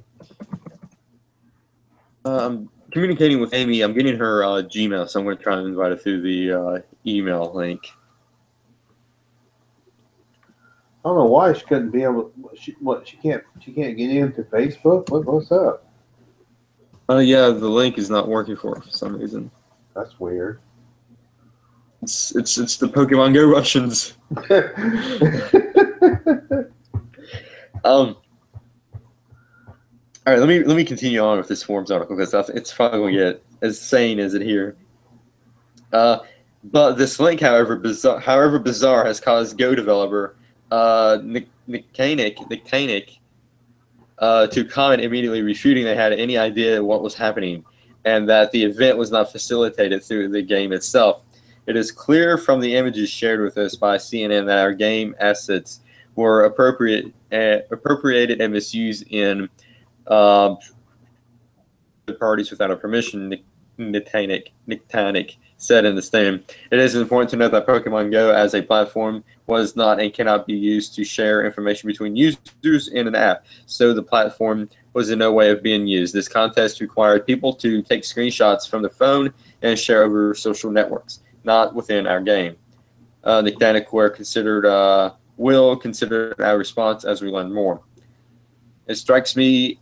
I'm communicating with Amy. I'm getting her Gmail, so I'm going to try and invite her through the email link. I don't know why she couldn't be able. She can't get into Facebook. What's up? Yeah, the link is not working for her for some reason. That's weird. It's the Pokemon Go Russians. All right, let me continue on with this Forbes article because it's probably going to get as sane as it here. But this link, however bizarre, has caused Go developer Nictanic to comment immediately, refuting they had any idea what was happening and that the event was not facilitated through the game itself. It is clear from the images shared with us by CNN that our game assets were appropriated and misused in parties without our permission, Nictanic said in the statement. It is important to note that Pokemon Go as a platform was not and cannot be used to share information between users in an app, so the platform was in no way of being used. This contest required people to take screenshots from their phone and share over social networks, not within our game. Nictanic will consider our response as we learn more. It strikes me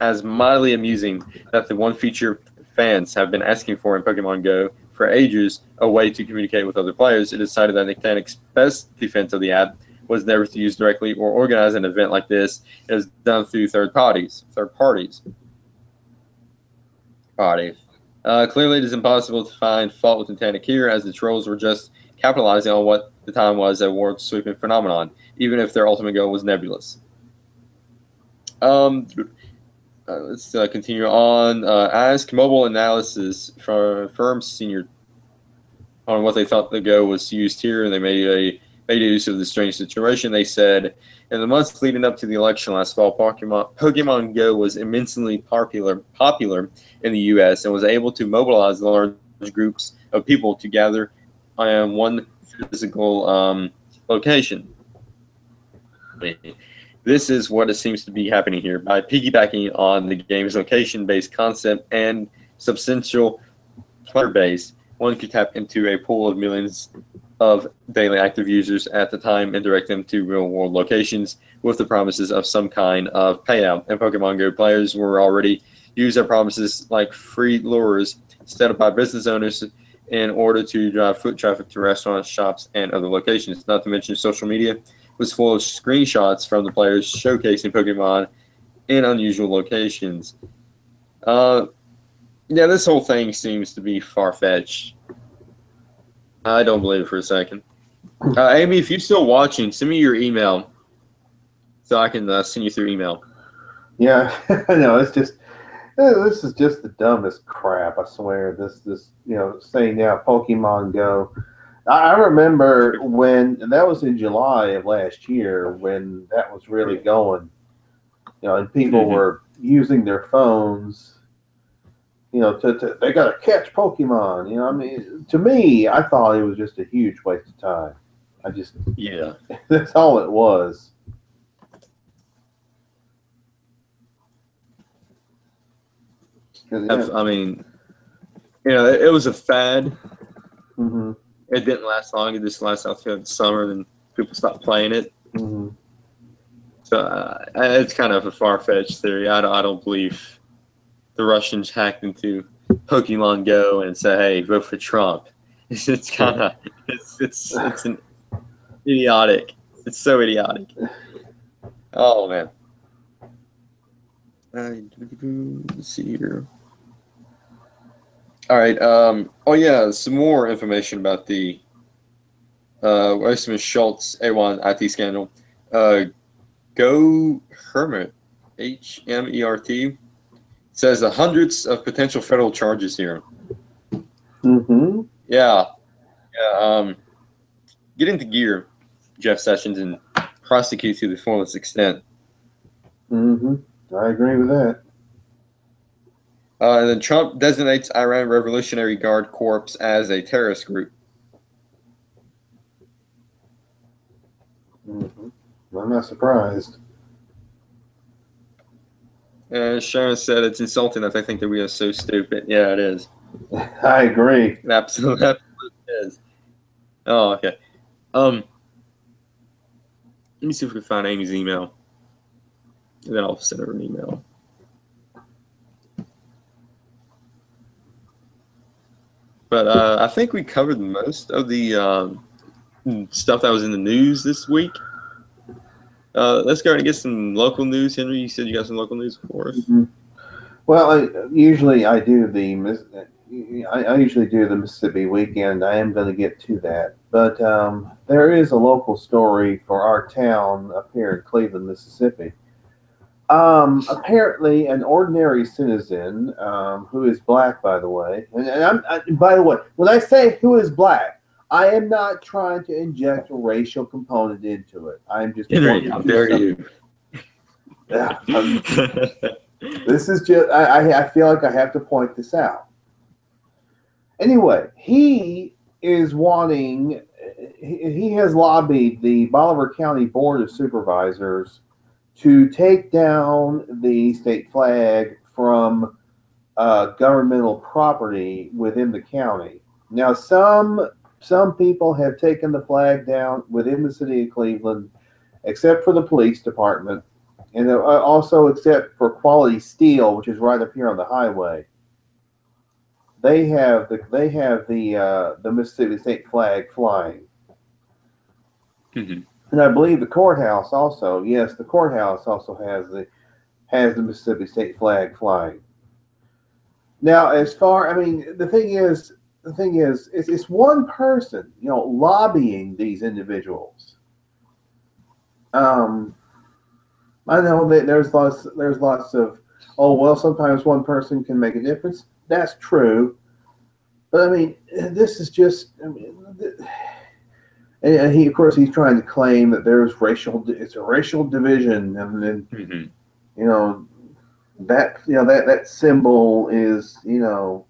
as mildly amusing that the one feature fans have been asking for in Pokemon Go for ages, a way to communicate with other players, it decided that Nictanic's best defense of the app was never to use directly or organize an event like this. It is done through third parties. Clearly, it is impossible to find fault with Nictanic here, as the trolls were just capitalizing on what the time was a world-sweeping phenomenon, even if their ultimate goal was nebulous. Let's continue on. Ask mobile analysis from firms senior on what they thought the Go was used here, and they made a made use of the strange situation. They said, in the months leading up to the election last fall, Pokemon Go was immensely popular in the U.S. and was able to mobilize large groups of people to gather on one physical location. This is what it seems to be happening here. By piggybacking on the game's location-based concept and substantial player base, one could tap into a pool of millions of daily active users at the time and direct them to real-world locations with the promises of some kind of payout. And Pokemon Go players were already using their promises like free lures set up by business owners in order to drive foot traffic to restaurants, shops, and other locations. Not to mention social media was full of screenshots from the players showcasing Pokemon in unusual locations. Yeah, this whole thing seems to be far-fetched. I don't believe it for a second. Amy, if you're still watching, send me your email so I can send you through email. Yeah, no, it's just this is just the dumbest crap. I swear. This saying now Pokemon Go. I remember when, and that was in July of last year when that was really going, and people were using their phones, to they got to catch Pokemon. I mean, to me, I thought it was just a huge waste of time. That's all it was. I mean, it was a fad. Mm-hmm. It didn't last long. It just lasted out through the summer, and people stopped playing it. Mm-hmm. So it's kind of a far-fetched theory. I don't believe the Russians hacked into Pokemon Go and said, "Hey, vote for Trump." It's kind of it's an idiotic. It's so idiotic. Oh man. Let's see here. All right. Oh yeah, some more information about the Weissman Schultz A1 IT scandal. Go Hermit, HMERT, says hundreds of potential federal charges here. Mm-hmm. Yeah. Get into gear, Jeff Sessions, and prosecute to the fullest extent. Mm-hmm. I agree with that. And then Trump designates Iran Revolutionary Guard Corps as a terrorist group. Mm-hmm. I'm not surprised. And Sharon said it's insulting that they think that we are so stupid. Yeah, it is. I agree. It absolutely is. Oh, okay. Let me see if we can find Amy's email. And then I'll send her an email. But I think we covered most of the stuff that was in the news this week. Let's go ahead and get some local news. Henry, you said you got some local news for us. Mm-hmm. Well, usually I do I usually do the Mississippi Weekend. I am going to get to that, but there is a local story for our town up here in Cleveland, Mississippi. Apparently, an ordinary citizen who is black, by the way, and by the way, when I say who is black, I am not trying to inject a racial component into it. I am just How dare you? This is just I feel like I have to point this out. Anyway, he is wanting. He has lobbied the Bolivar County Board of Supervisors to take down the state flag from governmental property within the county. Now, some people have taken the flag down within the city of Cleveland, except for the police department, and also except for Quality Steel, which is right up here on the highway. They have the Mississippi state flag flying. Mm-hmm. And I believe the courthouse also. Yes, the courthouse also has the Mississippi state flag flying. Now, the thing is, it's one person, lobbying these individuals. I know that there's lots of, oh well, sometimes one person can make a difference. That's true, but I mean, this is just, And he, of course, he's trying to claim that it's a racial division, and then you know that symbol is an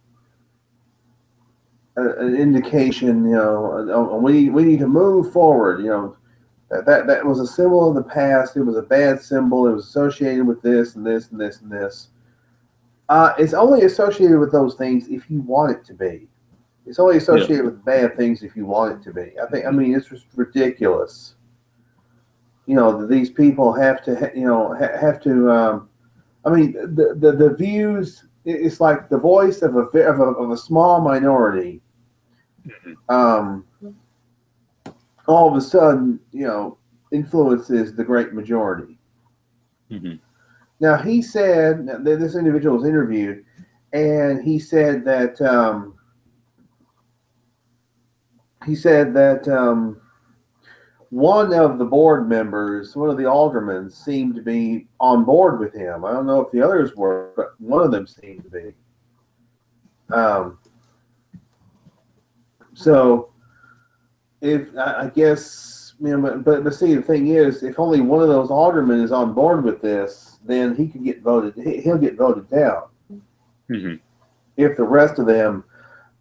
indication. We need to move forward. That was a symbol of the past. It was a bad symbol. It was associated with this and this and this and this. It's only associated with those things if you want it to be. It's only associated with bad things if you want it to be. I mean, it's just ridiculous. These people have to, have to. I mean, the views. It's like the voice of a small minority. All of a sudden, influences the great majority. Now he said that this individual was interviewed, and he said that. One of the board members, one of the aldermen, seemed to be on board with him. I don't know if the others were, but one of them seemed to be. So, if I guess, but see, the thing is, if only one of those aldermen is on board with this, then he could get voted. He'll get voted down. If the rest of them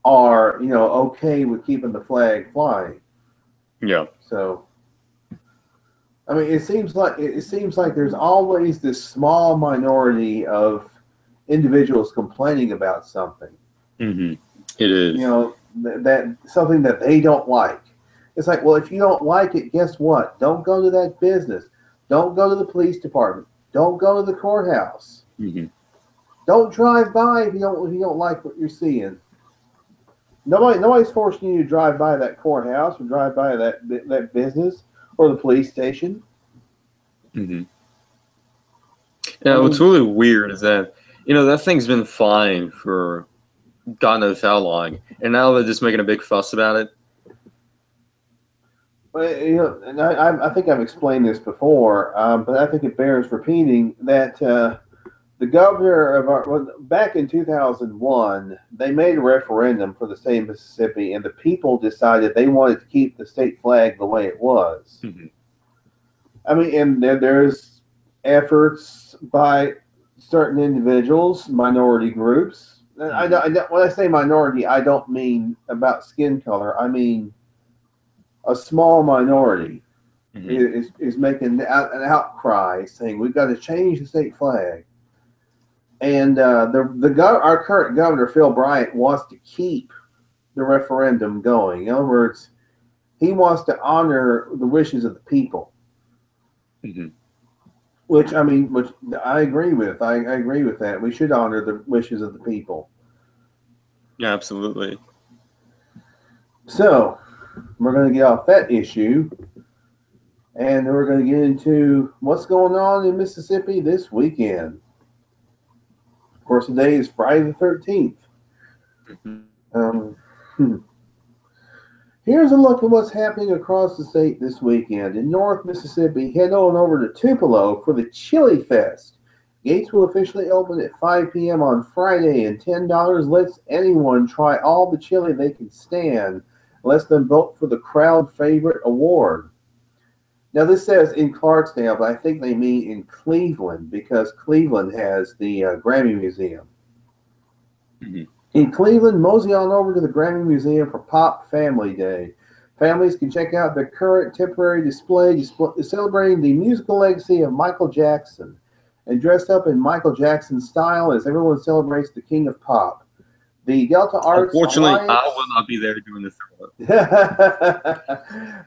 are okay with keeping the flag flying. Yeah. So, I mean, it seems like there's always this small minority of individuals complaining about something. It is. That something that they don't like. It's like, well, if you don't like it, guess what? Don't go to that business. Don't go to the police department. Don't go to the courthouse. Don't drive by if you don't like what you're seeing. Nobody's forcing you to drive by that courthouse or drive by that business or the police station. Yeah, what's really weird is that that thing's been flying for God knows how long, and now they're just making a big fuss about it. Well, and I think I've explained this before, but I think it bears repeating that. The governor of back in 2001, they made a referendum for the state of Mississippi, and the people decided they wanted to keep the state flag the way it was. I mean, and there's efforts by certain individuals, minority groups. When I say minority, I don't mean about skin color. I mean a small minority is making an outcry, saying we've got to change the state flag. And our current governor, Phil Bryant, wants to keep the referendum going. In other words, he wants to honor the wishes of the people. Which I agree with. I agree with that. We should honor the wishes of the people. Yeah, absolutely. So, we're going to get off that issue, and we're going to get into what's going on in Mississippi this weekend. Of course, today is Friday the 13th. Here's a look at what's happening across the state this weekend. In North Mississippi, head on over to Tupelo for the Chili Fest. Gates will officially open at 5 p.m. on Friday, and $10 lets anyone try all the chili they can stand, lets them vote for the crowd favorite award. Now, this says in Clarksdale, but I think they mean in Cleveland, because Cleveland has the Grammy Museum. In Cleveland, mosey on over to the Grammy Museum for Pop Family Day. Families can check out the current temporary display celebrating the musical legacy of Michael Jackson, and dressed up in Michael Jackson style as everyone celebrates the King of Pop. The Delta Arts Unfortunately, Alliance, I will not be there doing this.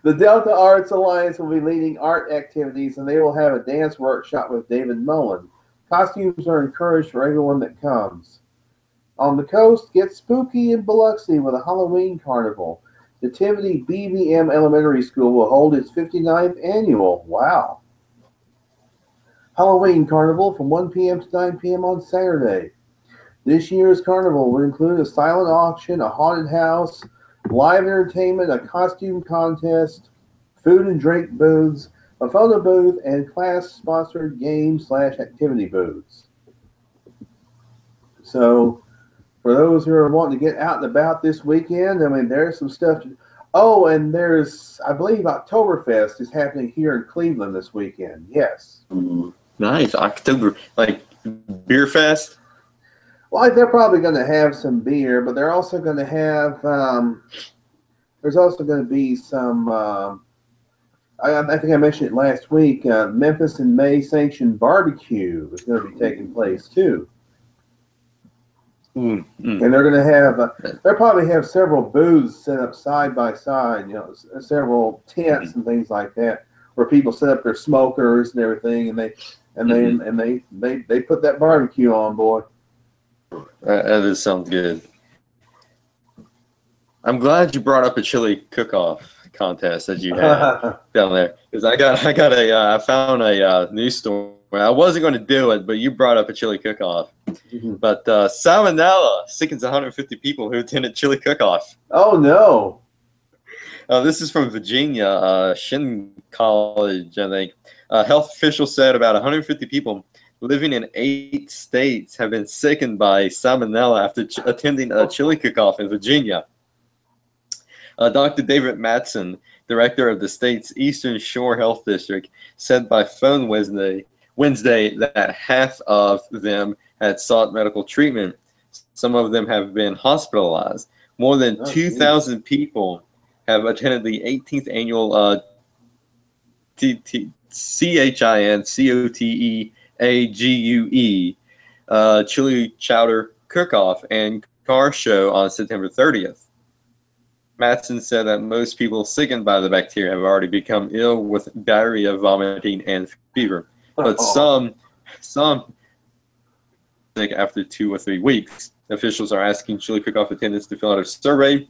The Delta Arts Alliance will be leading art activities, and they will have a dance workshop with David Mullen. Costumes are encouraged for everyone that comes. On the coast, get spooky in Biloxi with a Halloween carnival. The Tivity BBM Elementary School will hold its 59th annual. Wow. Halloween carnival from 1 p.m. to 9 p.m. on Saturday. This year's carnival will include a silent auction, a haunted house, live entertainment, a costume contest, food and drink booths, a photo booth, and class-sponsored game/activity booths. So, for those who are wanting to get out and about this weekend, I mean, there's some stuff. Oh, and there's, I believe, Oktoberfest is happening here in Cleveland this weekend. Yes. Ooh, nice. October, like beer fest. Well, they're probably going to have some beer, but they're also going to have. There's also going to be some. I think I mentioned it last week. Memphis and May sanctioned barbecue is going to be taking place too. And they're going to have, they'll probably have several booths set up side by side, several tents and things like that, where people set up their smokers and everything, and they put that barbecue on, boy. That sounds good. I'm glad you brought up a chili cook-off contest that you had down there, because I found a news story. I wasn't going to do it, but you brought up a chili cook-off. But salmonella sickens 150 people who attended chili cook-off. Oh no! This is from Virginia, Shin College, I think. Health officials said about 150 people living in 8 states have been sickened by salmonella after attending a chili cook-off in Virginia. Dr. David Matson, director of the state's Eastern Shore Health District, said by phone Wednesday that half of them had sought medical treatment. Some of them have been hospitalized. More than 2,000 people have attended the 18th annual CHINCOTEAGUE Chili Chowder Cook-Off and Car Show on September 30th. Matson said that most people sickened by the bacteria have already become ill with diarrhea, vomiting, and fever. But some sick after 2 or 3 weeks. Officials are asking chili cook-off attendants to fill out a survey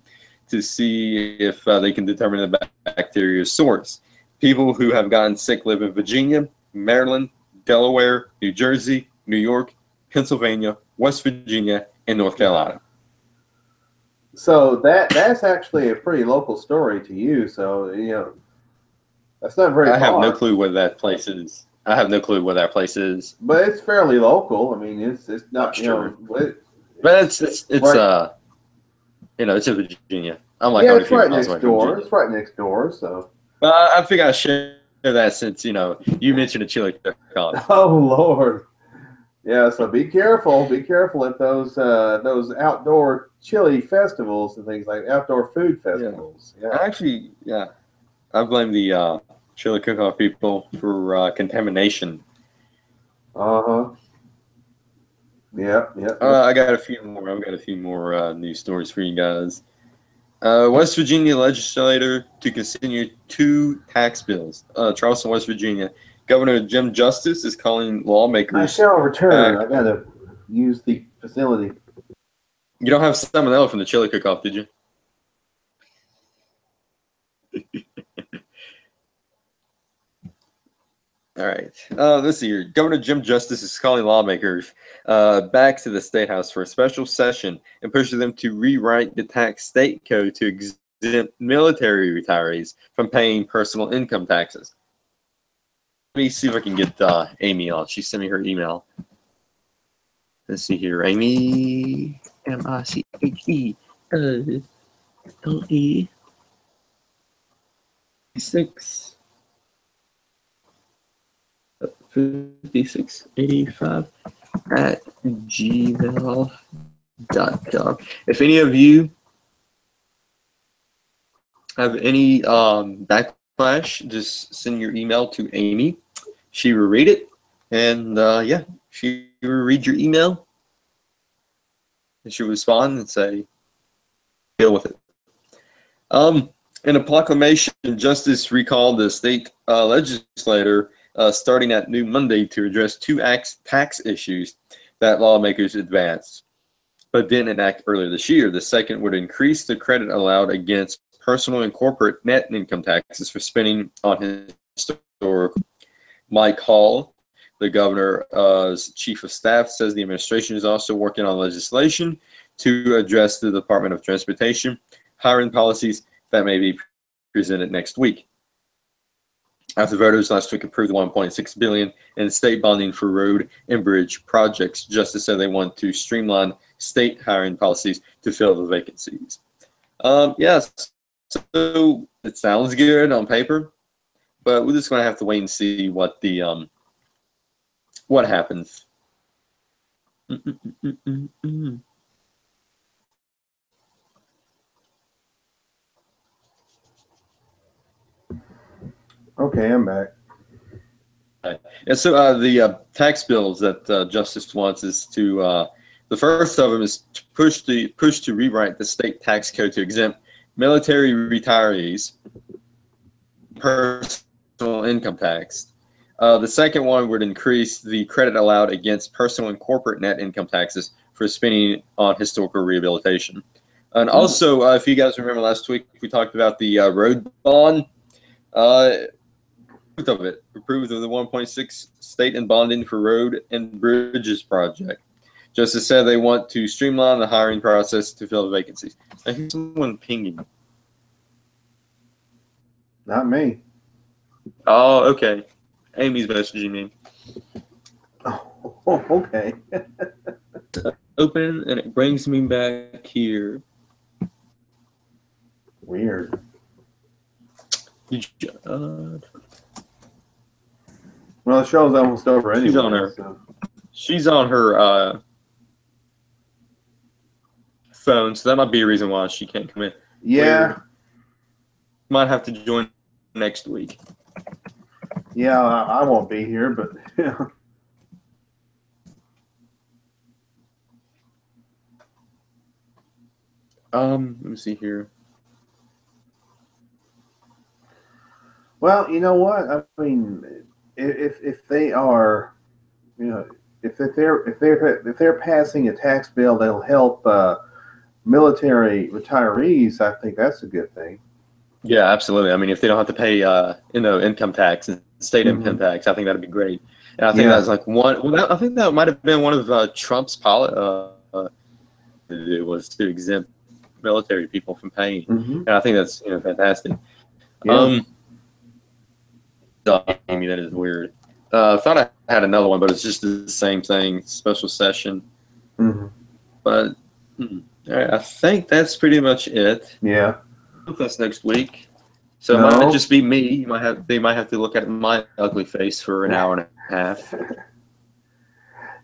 to see if they can determine the bacteria's source. People who have gotten sick live in Virginia, Maryland, Delaware, New Jersey, New York, Pennsylvania, West Virginia, and North Carolina. So that's actually a pretty local story to you. So that's not very far. I have no clue where that place is. But it's fairly local. I mean, it's not but it's right. It's in Virginia. I'm like, it's right next door. It's right next door. So I figure I share that since you mentioned a chili cook-off. Oh Lord. Yeah, so be careful. Be careful at those outdoor chili festivals and things like outdoor food festivals. Yeah. Actually, I blame the chili cook-off people for contamination. Yeah. I got a few more. I've got a few more news stories for you guys. West Virginia legislator to consider 2 tax bills. Charleston, West Virginia. Governor Jim Justice is calling lawmakers. I shall return. I gotta use the facility. You don't have salmonella from the chili cook-off, did you? All right. Let's see here. Governor Jim Justice is calling lawmakers back to the State House for a special session and pushing them to rewrite the tax state code to exempt military retirees from paying personal income taxes. Let me see if I can get Amy on. She sent me her email. Let's see here. Amy, MICHELE 5685 at gmail.com. If any of you have any backlash, just send your email to Amy. She will read it, and she will read your email, and she will respond and say, deal with it. In a proclamation, Justice recalled the state legislator starting at New Monday to address 2 tax issues that lawmakers advanced, but didn't enact earlier this year. The second would increase the credit allowed against personal and corporate net income taxes for spending on historical. Mike Hall, the governor's chief of staff, says the administration is also working on legislation to address the Department of Transportation hiring policies that may be presented next week. After voters last week approved $1.6 billion in state bonding for road and bridge projects, Justice said they want to streamline state hiring policies to fill the vacancies. Yes, So it sounds good on paper, but we're just going to have to wait and see what the what happens. Okay, I'm back. And so the tax bills that Justice wants is to the first of them is to push to rewrite the state tax code to exempt military retirees personal income tax. The second one would increase the credit allowed against personal and corporate net income taxes for spending on historical rehabilitation. And also, if you guys remember last week, we talked about the road bond. Of it approved of the 1.6 state and bonding for road and bridges project. Justice said they want to streamline the hiring process to fill the vacancies. I hear someone pinging. Not me. Oh, okay. Amy's messaging me. Oh, okay. Open, and it brings me back here. Weird. Well, the show's almost over anyway. She's on her phone, so that might be a reason why she can't come in. Yeah. Weird. Might have to join next week. Yeah, I won't be here, but yeah. Let me see here. Well, you know what? I mean, if they are, you know, if they're passing a tax bill that'll help military retirees, I think that's a good thing. Yeah, absolutely. I mean, if they don't have to pay, income tax and state income tax, I think that'd be great. And I think that's like one. Well, I think that might have been one of Trump's policy. It was to exempt military people from paying, and I think that's fantastic. Yeah. Amy, that is weird. I thought I had another one, but it's just the same thing. Special session. But all right, I think that's pretty much it. Yeah. That's next week. So it might just be me. They might have to look at my ugly face for an hour and a half.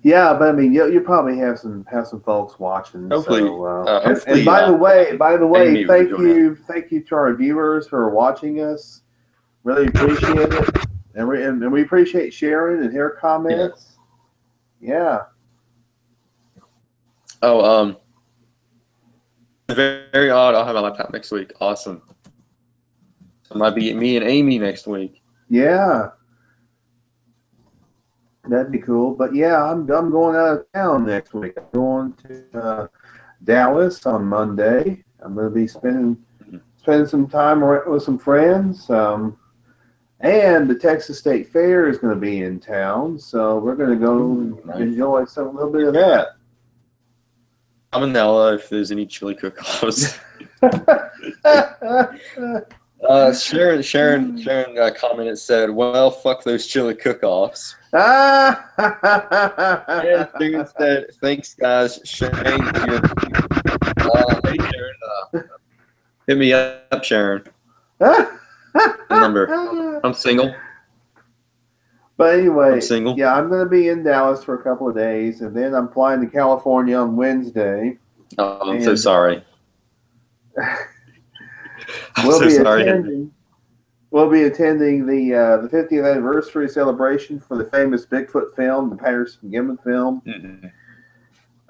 Yeah, but I mean, you probably have some folks watching. Hopefully, so, and by the way, thank you to our viewers for watching us. Really appreciate it, and we appreciate sharing and her comments. Yeah. Oh, very odd. I'll have my laptop next week. Awesome. So it might be me and Amy next week. Yeah. That'd be cool. But yeah, I'm going out of town next week. I'm going to Dallas on Monday. I'm going to be spending some time with some friends. And the Texas State Fair is going to be in town, so we're going to go enjoy a little bit of that. Salmonella, if there's any chili cook-offs. Sharon commented, said, "Well, fuck those chili cook-offs." And Sharon said, "Thanks, guys." Shane, hey, Sharon, hit me up, Sharon. Remember, I'm single. But anyway, I'm single. Yeah, I'm going to be in Dallas for a couple of days, and then I'm flying to California on Wednesday. Oh, I'm so sorry. We'll be attending the 50th anniversary celebration for the famous Bigfoot film, the Patterson Gimlin film.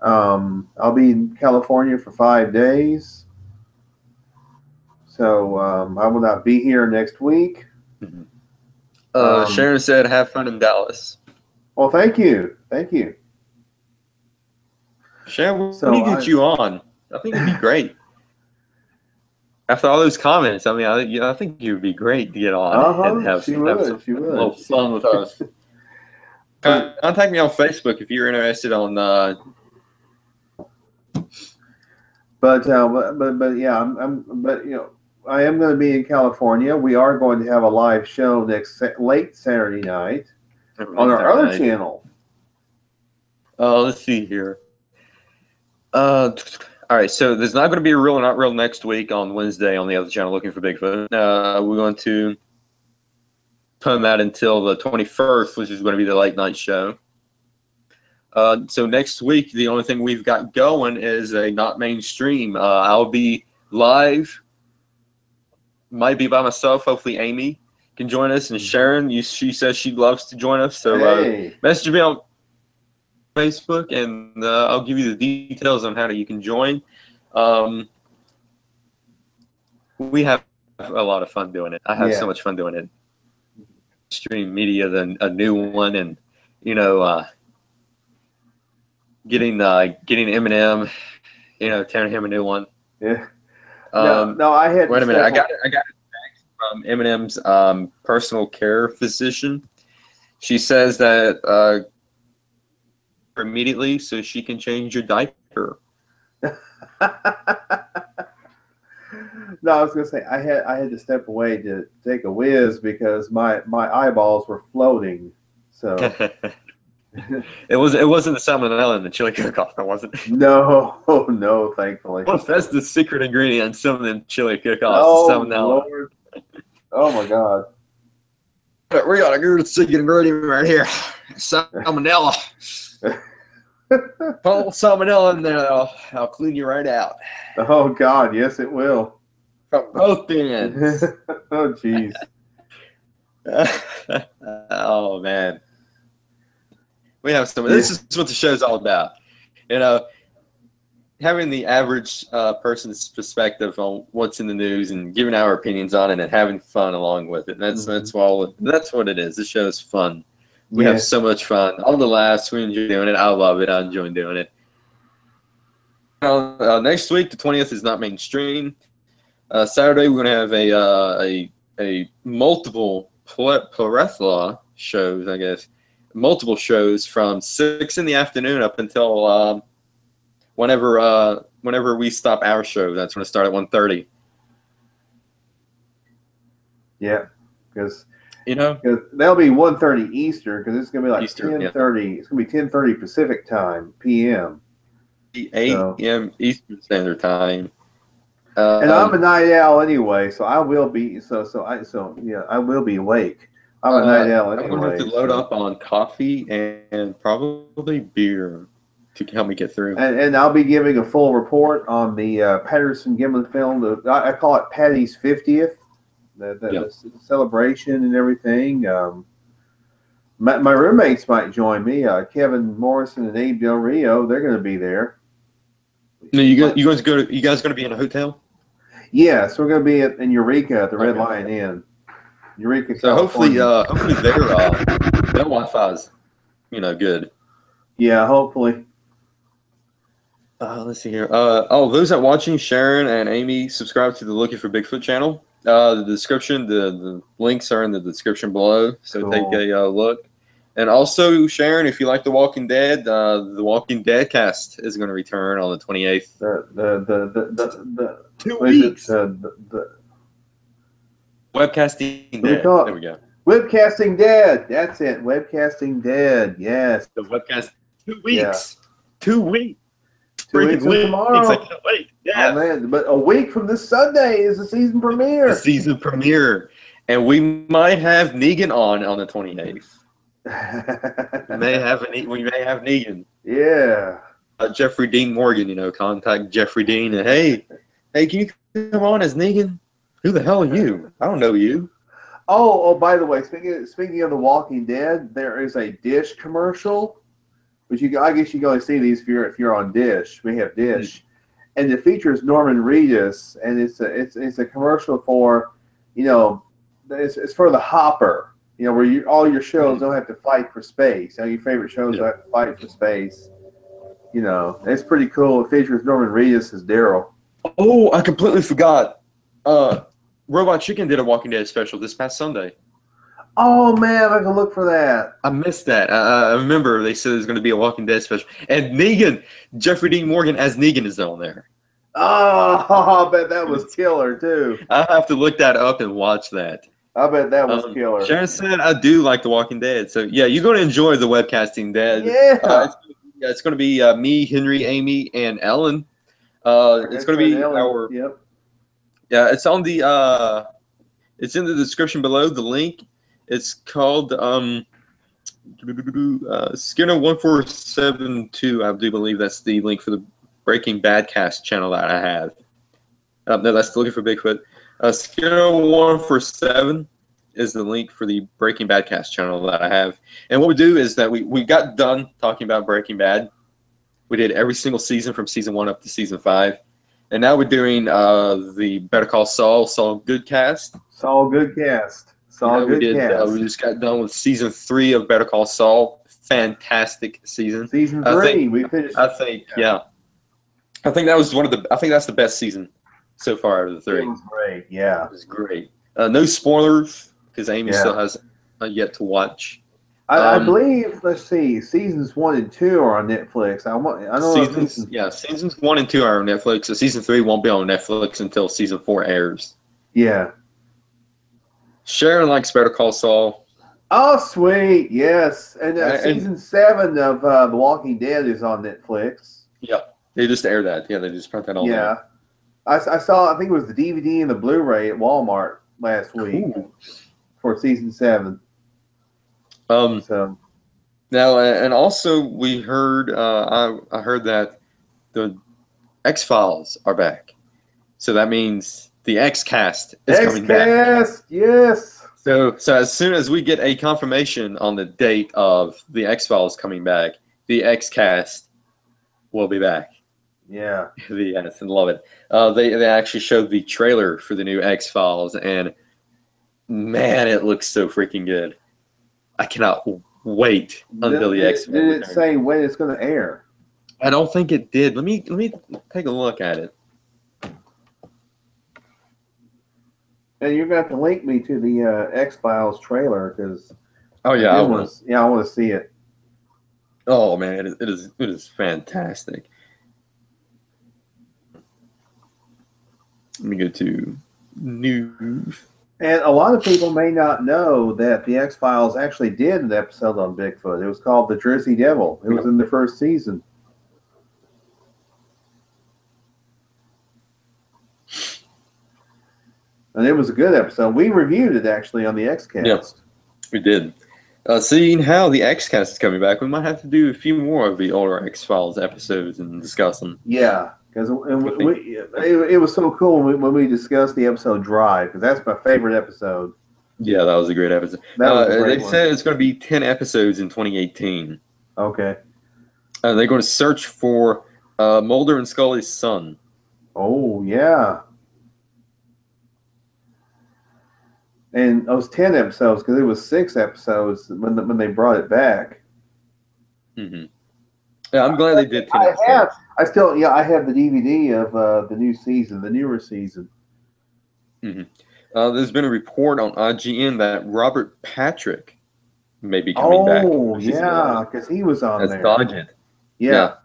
I'll be in California for 5 days, so I will not be here next week. Sharon said, "Have fun in Dallas." Well, thank you. Sharon, we need to get you on. I think it'd be great. After all those comments, I mean, I think you'd be great to get on and have some little fun with us. Contact me on Facebook if you're interested on. But yeah, but I am going to be in California. We are going to have a live show late Saturday night on our other channel. Let's see here. All right, so there's not going to be a real or not real next week on Wednesday on the other channel, Looking for Bigfoot. We're going to put that until the 21st, which is going to be the late night show. So next week, the only thing we've got going is a not mainstream. I'll be live. Might be by myself. Hopefully, Amy can join us, and Sharon. She says she loves to join us. So message me on Facebook, and I'll give you the details on how you can join. We have a lot of fun doing it. I have so much fun doing it. Stream media, a new one, and getting Eminem, tearing him a new one. Yeah. No, I had. Wait a minute. I got it back from Eminem's personal care physician. She says that immediately so she can change your diaper. No, I was gonna say I had to step away to take a whiz because my eyeballs were floating. So it wasn't the salmonella in the chili cook-off, was it? No, thankfully. Well, that's the secret ingredient in some of them chili cook-offs. Oh, salmonella. Lord. Oh my God. We got a good secret ingredient right here. Salmonella. Pull salmonella in there. I'll clean you right out. Oh God, yes it will. From both ends. Oh jeez. Oh man. We have some. This is what the show's all about. Having the average person's perspective on what's in the news and giving our opinions on it and having fun along with it. That's what it is. The show is fun. We have so much fun. All the laughs, we enjoy doing it. I love it. I enjoy doing it. Next week, the 20th, is not mainstream. Saturday, we're going to have a multiple plethora shows, I guess. Multiple shows from 6 in the afternoon up until whenever we stop our show. That's going to start at 1:30. Yeah, because that'll be 1:30 Eastern, because it's going to be like 10:30. It's going to be 10:30 Pacific time, PM. 8 p.m. Eastern Standard Time. And I'm a night owl anyway, so I will be. I will be awake. I'm a night owl anyway. I'm going to have to load up on coffee and probably beer to help me get through. And I'll be giving a full report on the Patterson Gimlin film. I call it Patty's 50th, the celebration and everything. My roommates might join me. Kevin Morrison and Abe Del Rio. They're going to be there. No, you guys going to be in a hotel? Yes, we're going to be in Eureka at the Red Lion Inn. Eureka. So hopefully their Wi-Fi's good. Yeah, hopefully. Let's see here. Those that watching, Sharon and Amy, subscribe to the Looking for Bigfoot channel. The description, the links are in the description below. So take a look. And also, Sharon, if you like The Walking Dead, the Walking Dead cast is going to return on the 28th. The 2 weeks. Webcasting Dead. There we go. Webcasting Dead. That's it. Webcasting Dead. Yes. The webcast. 2 weeks. 2 weeks. 2 weeks from tomorrow. I can't wait. Yeah. Oh, man. But a week from this Sunday is the season premiere. The season premiere. And we might have Negan on the 28th. we may have Negan. Yeah. Jeffrey Dean Morgan, contact Jeffrey Dean and hey, can you come on as Negan? Who the hell are you? I don't know you. Oh, by the way, speaking of The Walking Dead, there is a Dish commercial, which I guess you can only see these if you're on Dish. We have Dish, and it features Norman Reedus, and it's a commercial for, it's for the Hopper. Where all your shows don't have to fight for space. Your favorite shows don't have to fight for space. It's pretty cool. It features Norman Reedus as Daryl. Oh, I completely forgot. Robot Chicken did a Walking Dead special this past Sunday. Oh man, I can look for that. I missed that. I remember they said there's going to be a Walking Dead special, and Negan, Jeffrey Dean Morgan as Negan is on there. Oh, I bet that was killer too. I have to look that up and watch that. I bet that was killer. Sharon said I do like The Walking Dead, so yeah, you're going to enjoy the Webcasting Dead. Yeah. It's going to be me, Henry, Amy, and Ellen. It's going to be our. Yep. Yeah, it's on the. It's in the description below. The link. It's called Skinner 1472. I do believe that's the link for the Breaking Bad cast channel that I have. No, that's looking for Bigfoot. Skinner 147 is the link for the Breaking Bad cast channel that I have. And what we do is that we got done talking about Breaking Bad. We did every single season from season 1 up to season 5. And now we're doing the Better Call Saul Good cast. Saul Good cast. We just got done with season 3 of Better Call Saul. Fantastic season. Season 3, we finished. I think that was I think that's the best season so far out of the 3. It was great, yeah. It was great. No spoilers, because Amy still has yet to watch. I believe, let's see, seasons 1 and 2 are on Netflix. I know seasons 1 and 2 are on Netflix, so season 3 won't be on Netflix until season 4 airs. Yeah. Sharon likes Better Call Saul. Oh, sweet, yes. And season 7 of The Walking Dead is on Netflix. Yeah, they just aired that. Yeah, they just put that on there. Yeah. I saw, I think it was the DVD and the Blu-ray at Walmart last week for season 7. So now, and also we heard, I heard that the X-Files are back. So that means the X-Cast is coming back. X-Cast, yes. So as soon as we get a confirmation on the date of the X-Files coming back, the X-Cast will be back. Yeah. Yes, I love it. They actually showed the trailer for the new X-Files, and man, it looks so freaking good. I cannot wait until the X-Files. Did it say when it's going to air? I don't think it did. Let me take a look at it. And you're going to have to link me to the X-Files trailer because I want to see it. Oh man, it is fantastic. Let me go to news. And a lot of people may not know that the X-Files actually did an episode on Bigfoot. It was called The Jersey Devil. It was in the first season. And it was a good episode. We reviewed it actually on the X-Cast. Yes, we did. Seeing how the X-Cast is coming back, we might have to do a few more of the older X-Files episodes and discuss them. Yeah. Because it was so cool when we discussed the episode Drive, because that's my favorite episode. Yeah, that was a great episode. They said it's going to be 10 episodes in 2018. Okay. They're going to search for Mulder and Scully's son. Oh, yeah. And those 10 episodes, because it was 6 episodes when they brought it back. Mm-hmm. Yeah, I'm glad they did 10 episodes. I have the DVD of the new season, the newer season. Mm-hmm. There's been a report on IGN that Robert Patrick may be coming back. Oh, yeah, because he was on there. Dodged. Yeah.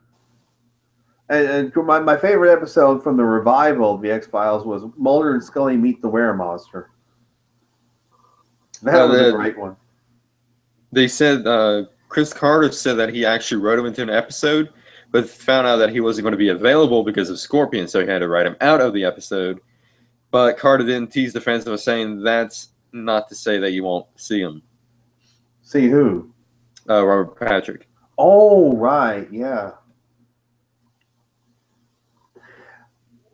And my favorite episode from the revival of the X-Files was Mulder and Scully Meet the Weremonster. That was a great one. They said Chris Carter said that he actually wrote him into an episode, but found out that he wasn't going to be available because of Scorpion, so he had to write him out of the episode. But Carter didn't tease the fans by saying that's not to say that you won't see him. See who? Robert Patrick. Oh, right, yeah.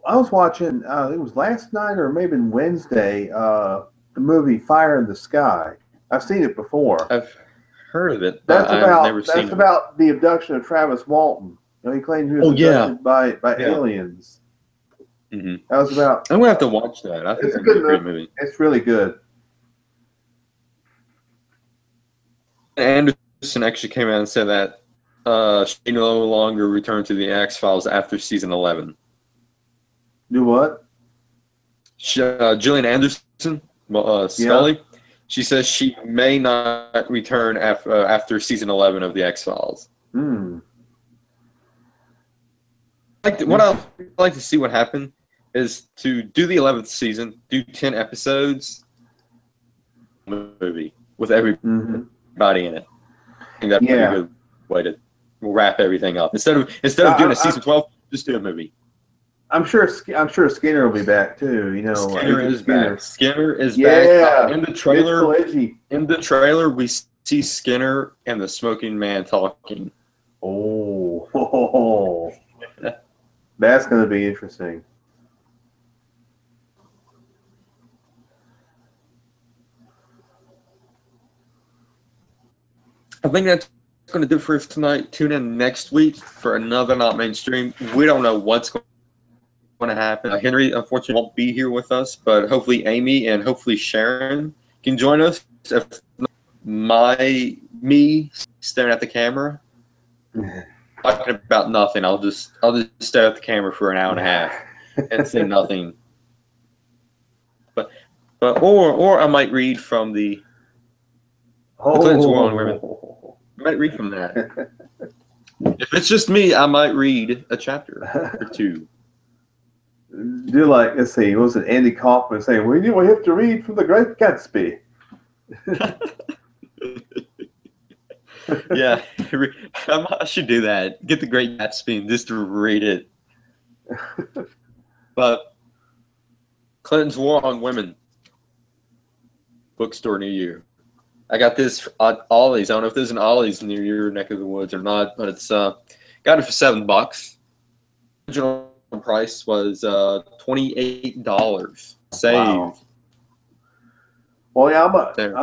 I was watching, it was last night or maybe Wednesday, the movie Fire in the Sky. I've seen it before. I've heard of it. That's about the abduction of Travis Walton. You know, he claimed he was abducted by aliens. Mm-hmm. That was about. I'm gonna have to watch that. I think it's a great movie. It's really good. Anderson actually came out and said that she no longer returned to the X-Files after season 11. Do what? Gillian Anderson, Scully. She says she may not return after season 11 of the X-Files. What I'd like to see what happened is to do the 11th season, do 10 episodes, movie with everybody in it. I think that'd be a good way to wrap everything up. Instead of doing a season 12, just do a movie. I'm sure Skinner will be back too. You know, Skinner is Skinner. back. Skinner is back. Yeah, In the Mitch trailer, Pileggi. we see Skinner and the smoking man talking. Oh, that's going to be interesting. I think that's going to do it for us tonight. Tune in next week for another Not Mainstream. We don't know what's going to happen. Henry, unfortunately, won't be here with us, but hopefully Amy and hopefully Sharon can join us. If not, me staring at the camera, talking about nothing. I'll just stare at the camera for an hour and a half and say nothing. But or I might read from the Clinton's War on Women. I might read from that. If it's just me, I might read a chapter or two. Do like, let's see, what was it, Andy Kaufman saying, we have to read from the Great Gatsby. Yeah, I should do that. Get the Great Gatsby and just to read it. But Clinton's War on Women, bookstore near you. I got this at Ollie's. I don't know if there's an Ollie's near your neck of the woods or not, but it's got it for $7. Original price was $28. Saved. Wow. Well, yeah, I'm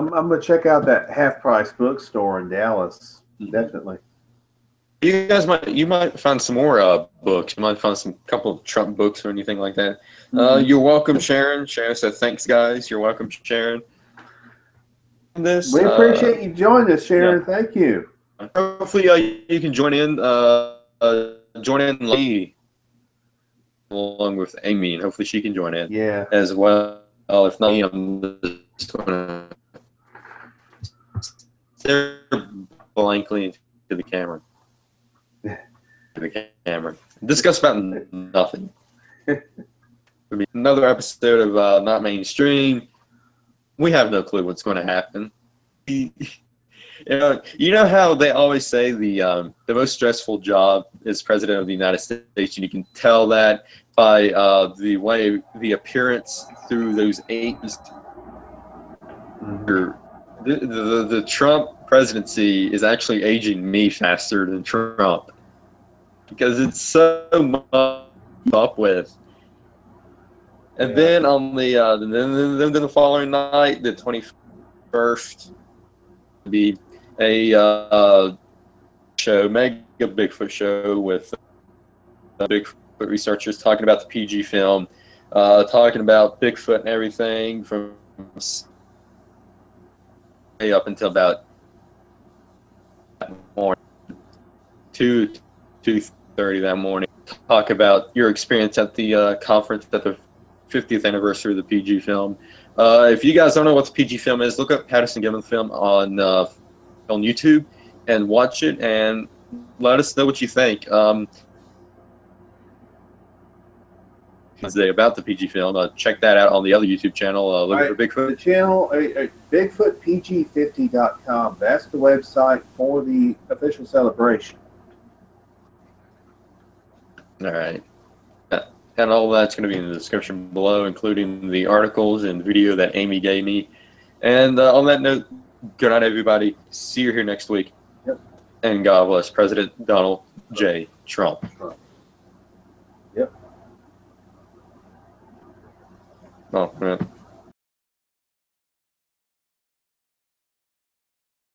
gonna check out that Half Price bookstore in Dallas. Definitely. You guys might find some more books. You might find some couple of Trump books or anything like that. You're welcome, Sharon. Sharon said, "Thanks, guys. You're welcome, Sharon." We appreciate you joining us, Sharon. Yeah. Thank you. Hopefully, you can join in. Join in along with Amy, and hopefully she can join in. Yeah. As well. If not, I'm just going to stare blankly into the camera. Discuss about nothing. It'll be another episode of Not Mainstream. We have no clue what's going to happen. You know how they always say the most stressful job is president of the United States, and you can tell that by the appearance through those 8. The Trump presidency is actually aging me faster than Trump because it's so much up with. And then on the following night, the 21st, be a show, Mega Bigfoot show with Bigfoot researchers talking about the PG film, talking about Bigfoot and everything from up until about morning 2:30 that morning. Talk about your experience at the conference at the 50th anniversary of the PG film. If you guys don't know what the PG film is, look up Patterson Gimlin film on YouTube and watch it and let us know what you think. About the PG film, check that out on the other YouTube channel. Look for Bigfoot. The channel, BigfootPG50.com. That's the website for the official celebration. All right. And all that's going to be in the description below, including the articles and video that Amy gave me. And on that note, good night, everybody. See you here next week. Yep. And God bless President Donald J. Trump. Yep. Oh, man.